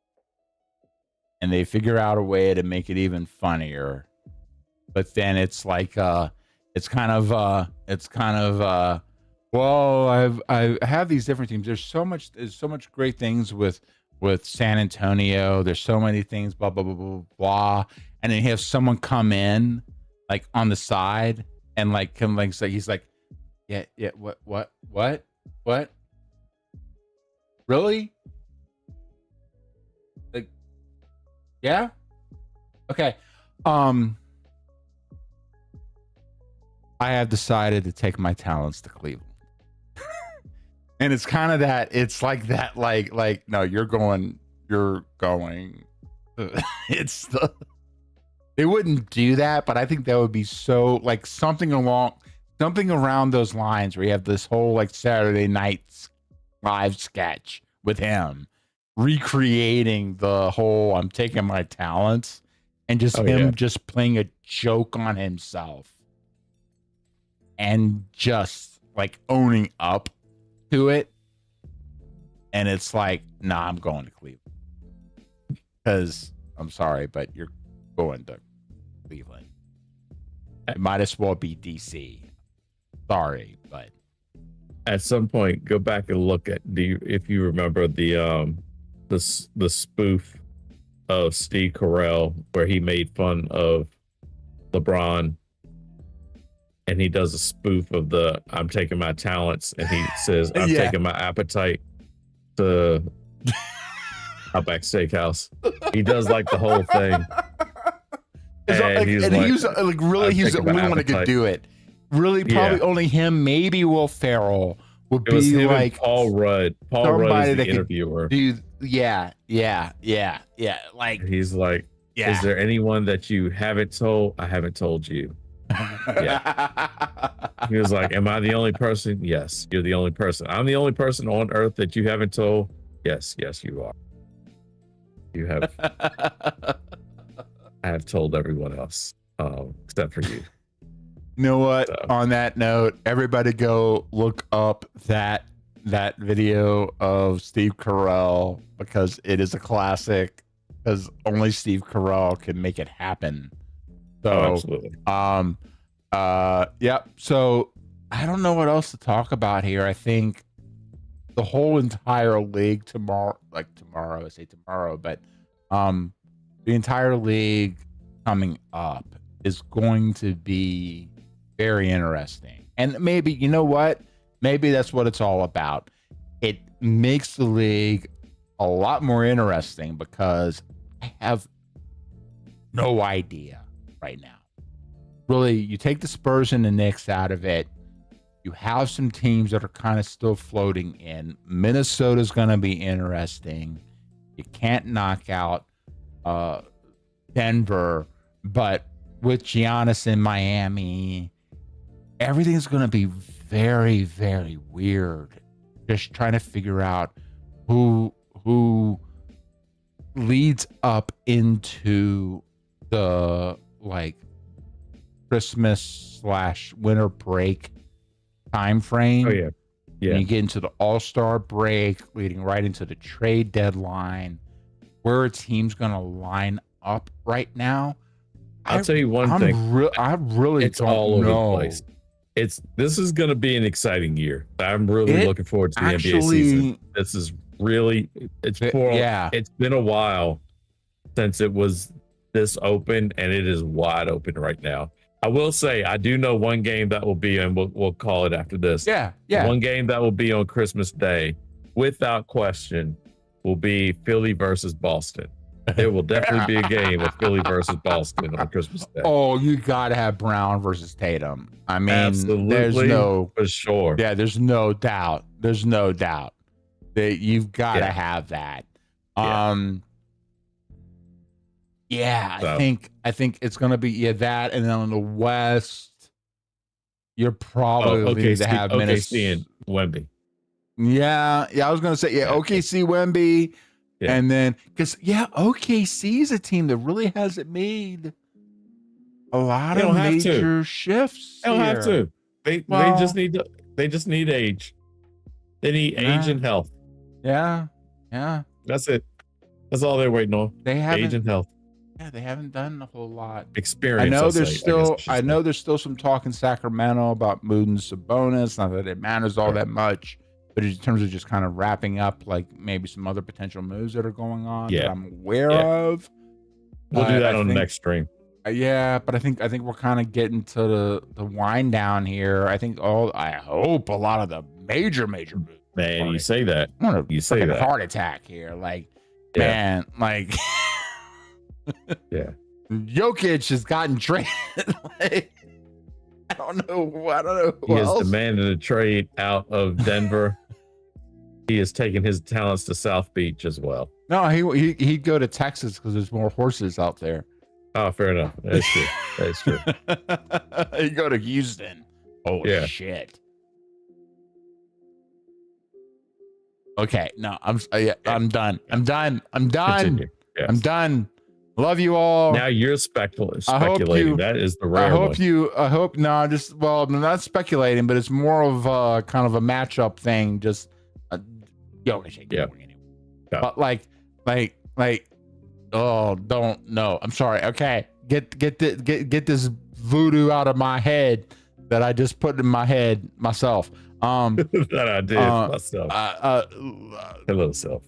and they figure out a way to make it even funnier. But then it's like it's kind of well, I have these different teams. There's so much great things with San Antonio. There's so many things, blah blah blah blah blah. And then he has someone come in like on the side and like come like say he's like, yeah, what really, like, yeah, okay, I have decided to take my talents to Cleveland. And it's kind of that, it's like that, like, no, you're going, it's the, they wouldn't do that, but I think that would be so, like, something around those lines where you have this whole, like, Saturday Night Live sketch with him recreating the whole "I'm taking my talents" and just just playing a joke on himself and just, like, owning up to it. And it's like, nah, I'm going to Cleveland because I'm sorry, but you're going to Cleveland. It might as well be DC. Sorry, but
at some point, go back and look at if you remember the spoof of Steve Carell where he made fun of LeBron. And he does a spoof of the "I'm taking my talents," and he says, "I'm taking my appetite to Outback Steakhouse." He does like the whole thing. And
he was really wanted to do it. Really, probably only him, maybe Will Ferrell would
it was
be
him
like
and Paul Rudd. Paul Rudd is the interviewer.
Yeah. Like,
he's like, is there anyone that you haven't told? I haven't told you. Yeah. He was like, am I the only person? Yes, you're the only person. I'm the only person on earth that you haven't told. Yes, you are. You have. I have told everyone else, except for you.
You know what? So, on that note, everybody go look up that video of Steve Carell because it is a classic. Because only Steve Carell can make it happen. So,
absolutely.
Yep. So I don't know what else to talk about here. I think the whole entire league tomorrow, but the entire league coming up is going to be very interesting. And maybe, you know what? Maybe that's what it's all about. It makes the league a lot more interesting because I have no idea right now. Really, you take the Spurs and the Knicks out of it. You have some teams that are kind of still floating in. Minnesota's going to be interesting. You can't knock out Denver, but with Giannis in Miami, everything's going to be very, very weird. Just trying to figure out who leads up into the, like, Christmas/winter break time frame.
Oh yeah.
And you get into the All-Star break, leading right into the trade deadline. Where a team's going to line up right now,
I'll tell you one thing.
I really
it's
don't
all over
know.
the place. This is going to be an exciting year. I'm really looking forward to the NBA season. This is really it's been a while since it was this open, and it is wide open right now. I will say I do know one game that will be, and we'll call it after this.
Yeah.
One game that will be on Christmas Day without question, will be Philly versus Boston. There will definitely be a game of Philly versus Boston on Christmas Day.
Oh, you got to have Brown versus Tatum. I mean,
Absolutely,
there's no,
for sure.
yeah, there's no doubt. There's no doubt that you've got to
Yeah.
have that.
Yeah.
Yeah,
So-
I think it's gonna be that, and then on the West, you're probably
okay,
to have
OKC
Minnesota.
and Wemby.
Yeah, I was gonna say
Yeah.
OKC, Wemby,
Yeah.
and then because OKC is a team that really hasn't made a lot
They
of
don't have to.
major shifts.
They don't have
here.
to. They
Well-
just need to. They just need age. They need
Yeah.
age and health.
Yeah,
That's it. That's all they're waiting on.
they
Age
haven't.
and health.
Yeah, they haven't done a whole lot.
Experience.
I know
I'll
there's
say,
still
guess I
I
should
know
say.
there's still some talk in Sacramento about Mood and Sabonis. Not that it matters all
Sure.
that much, but in terms of just kind of wrapping up like maybe some other potential moves that are going on that
Yeah.
I'm aware
Yeah.
of.
We'll do that
I
on the
think-
next stream.
Yeah, but I think we're kind of getting to the wind down here. I hope a lot of the major moves.
Man,
Sorry.
you say that.
I want a
You say
freaking
that.
heart attack here. Like,
Yeah.
man, like
Yeah.
Jokic has gotten traded. Like, I don't know who
He has
else.
demanded a trade out of Denver. He has taken his talents to South Beach as well.
No, he'd go to Texas because there's more horses out there.
Oh, fair enough. That's true. That's true.
He'd go to Houston. Oh
Yeah.
shit. Okay, no, I'm done. I'm done.
Continue. Yes.
I'm done. Love you all.
Now you're speculating. That is the rare one.
I'm not speculating, but it's more of a kind of a matchup thing. Just, Jokic ain't
Yeah.
going anywhere.
Yeah.
But don't know. I'm sorry. Okay, get this voodoo out of my head that I just put in my head myself.
that I did myself. Hello, self.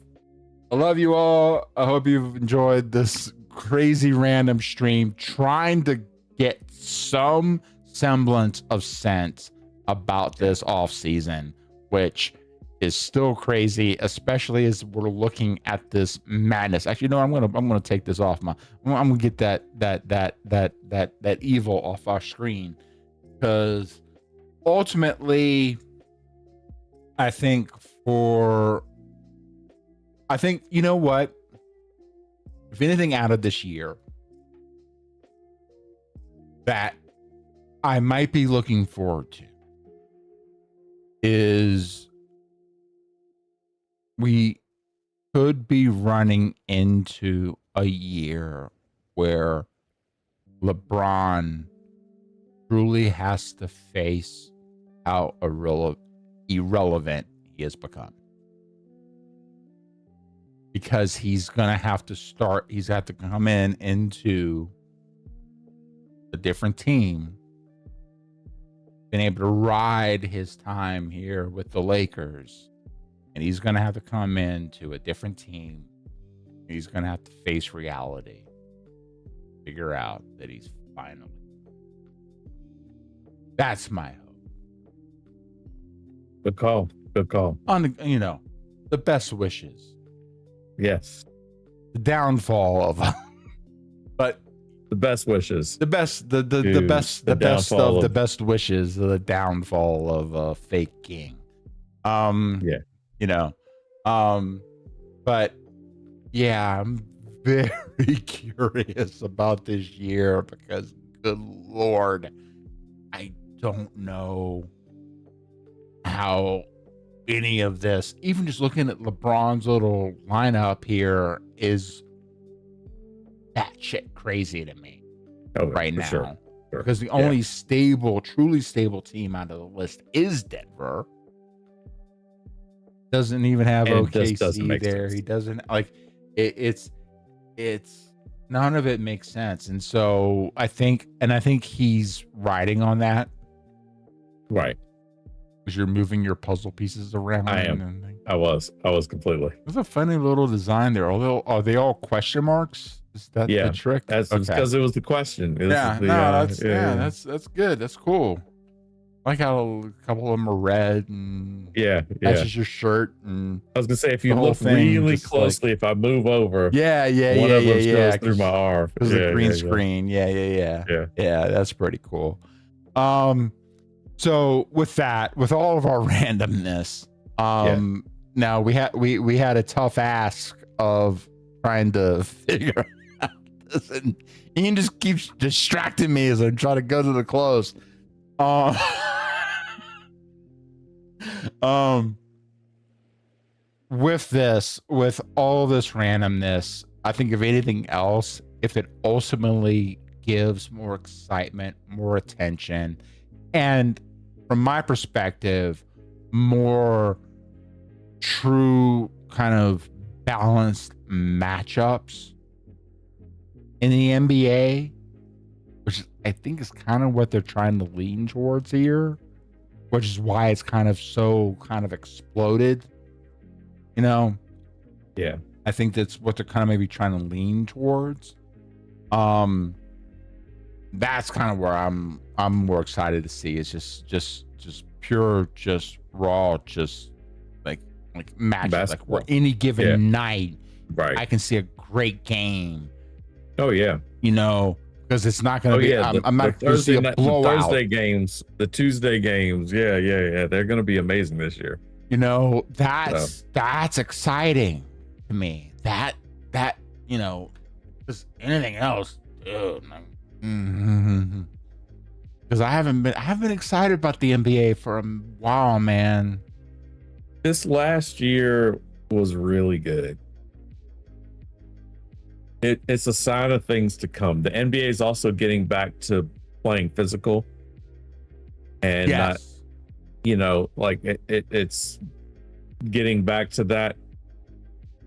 I love you all. I hope you've enjoyed this crazy random stream trying to get some semblance of sense about this off season, which is still crazy, especially as we're looking at this madness. Actually, no, I'm gonna take this off I'm gonna get that evil off our screen, because ultimately I think you know what, if anything out of this year that I might be looking forward to is we could be running into a year where LeBron truly has to face how irrelevant he has become. Because he's going to have to come into a different team, been able to ride his time here with the Lakers, and he's going to have to come into a different team. He's going to have to face reality, figure out that he's finally. That's my hope.
Good call. Good call.
On the best wishes.
Yes.
The downfall of but
The best wishes.
the best
Dude,
the best
the
best
downfall
of the
of-
best wishes, the downfall of a fake king.
Yeah.
But yeah, I'm very curious about this year because good Lord, I don't know how any of this, even just looking at LeBron's little lineup here, is that shit crazy to me
Oh,
right
for
now.
Sure. Sure.
Because the
Yeah.
only truly stable team out of the list is Denver. Doesn't even have
And it just
OKC
doesn't make
there.
sense.
He doesn't it's none of it makes sense. And so I think he's riding on that
Right.
as you're moving your puzzle pieces around.
I am.
And
I was completely.
there's a funny little design there. Are they all question marks? Is that
Yeah,
the trick?
That's
Okay.
because it was the question.
That's good. That's cool. like how a couple of them are red and
Yeah,
that's
yeah.
just your shirt. And
I was gonna say if
the
you
whole
look
thing
really
just,
closely, if I move over,
yeah,
one of them goes through my arm.
Because the
Yeah,
green
yeah, yeah.
screen. Yeah.
Yeah.
That's pretty cool. So with all of our randomness, now we had a tough ask of trying to figure out this, and Ian just keeps distracting me as I try to go to the close. With all this randomness, I think if anything else, if it ultimately gives more excitement, more attention, and from my perspective, more true kind of balanced matchups in the NBA, which I think is kind of what they're trying to lean towards here, which is why it's kind of exploded.
Yeah.
I think that's what they're kind of maybe trying to lean towards. That's kind of where I'm more excited to see. It's just pure, just raw, just like matches.
Basketball.
Like where any given night,
Right.
I can see a great game.
Oh yeah.
Because it's not going to be. I'm not going to see a blowout.
The Thursday games, the Tuesday games. Yeah. They're going to be amazing this year.
That's exciting to me. That just anything else, dude. Because I haven't been excited about the NBA for a while, man.
This last year was really good. It's a sign of things to come. The NBA is also getting back to playing physical, and not, it's getting back to that.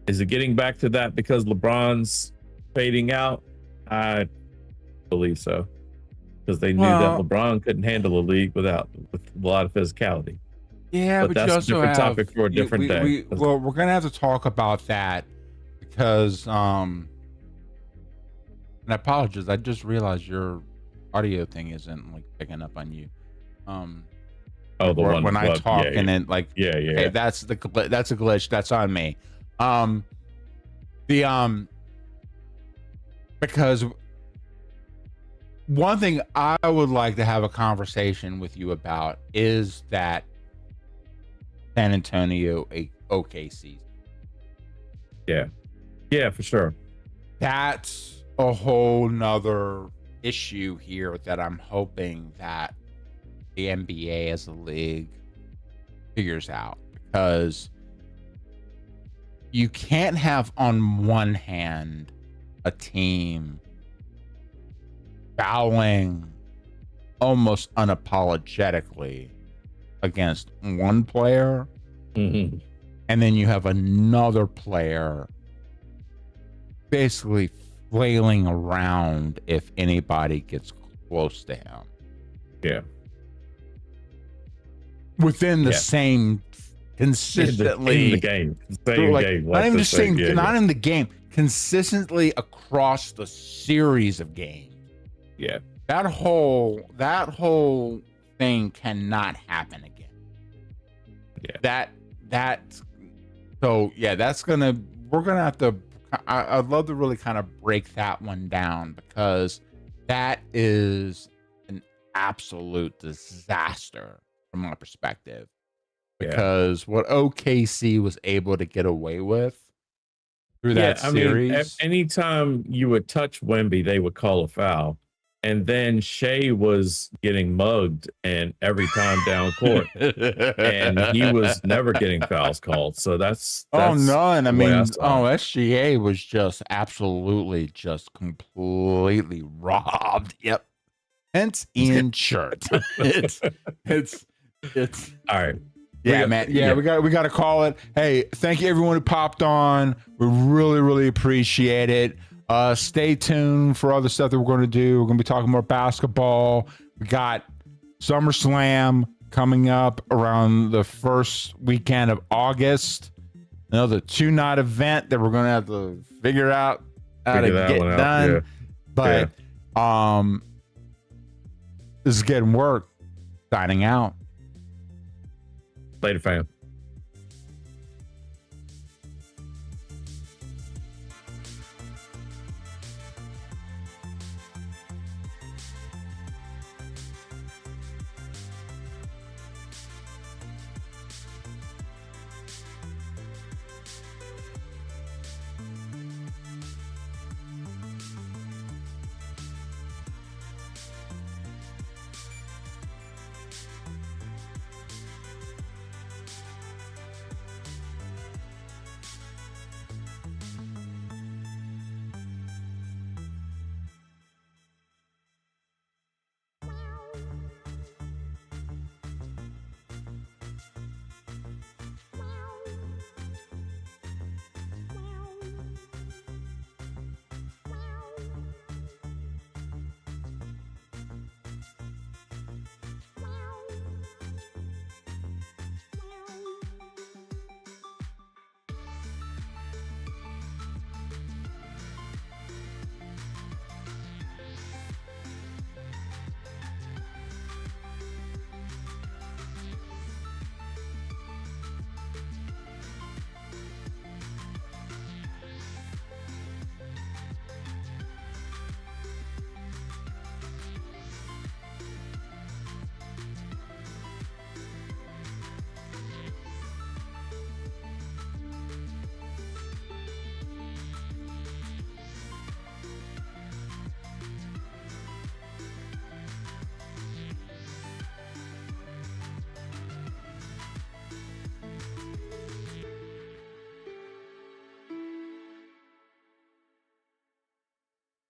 Is it getting back to that because LeBron's fading out? I believe so, because they knew that LeBron couldn't handle a league with a lot of physicality.
Yeah, but
that's
you
a
also
different
have,
topic for a different day.
Well, we're gonna have to talk about that because and I apologize. I just realized your audio thing isn't picking up on you.
The one
when I talk and then
yeah.
Okay, that's a glitch. That's on me. Because one thing I would like to have a conversation with you about is that San Antonio OKC.
Yeah, for sure.
That's a whole nother issue here that I'm hoping that the NBA as a league figures out, because you can't have on one hand a team fouling almost unapologetically against one player,
and
then you have another player basically flailing around if anybody gets close to him.
Yeah.
Within the same consistently
in the game.
Not even just saying not in the game, consistently across the series of games.
Yeah.
That whole thing cannot happen again.
Yeah.
We're gonna have to. I'd love to really kind of break that one down, because that is an absolute disaster from my perspective. Because what OKC was able to get away with through that series.
Anytime you would touch Wemby, they would call a foul. And then Shea was getting mugged and every time down court. And he was never getting fouls called. So that's
none. I mean, SGA was just absolutely just completely robbed. Yep. Hence Ian's shirt. It's
all right.
Yeah, man. Yeah, we got to call it. Hey, thank you everyone who popped on. We really, really appreciate it. Stay tuned for other stuff that we're going to do. We're going to be talking more basketball. We got SummerSlam coming up around the first weekend of August. Another 2-night event that we're going to have to figure out how to get done.
Yeah.
But this is Getting Worked. Signing out.
Later, fam.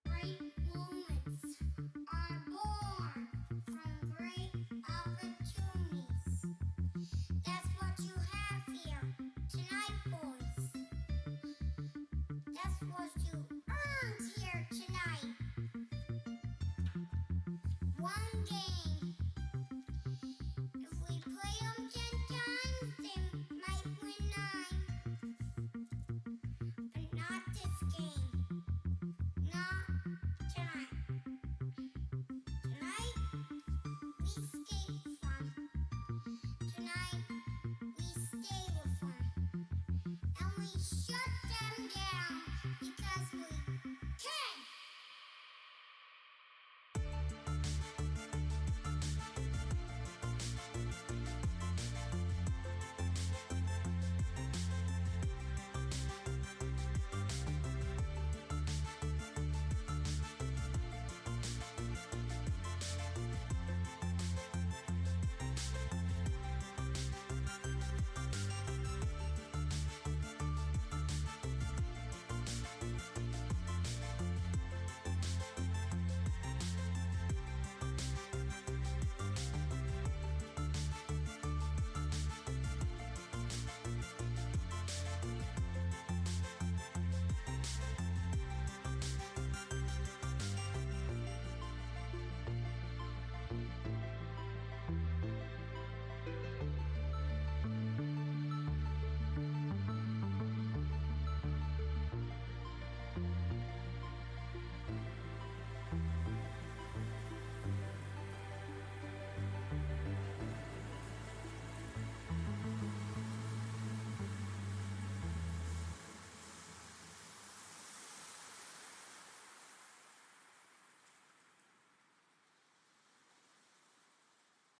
Great moments are born from great opportunities. That's what you have here tonight, boys. That's what you earned here tonight. One game.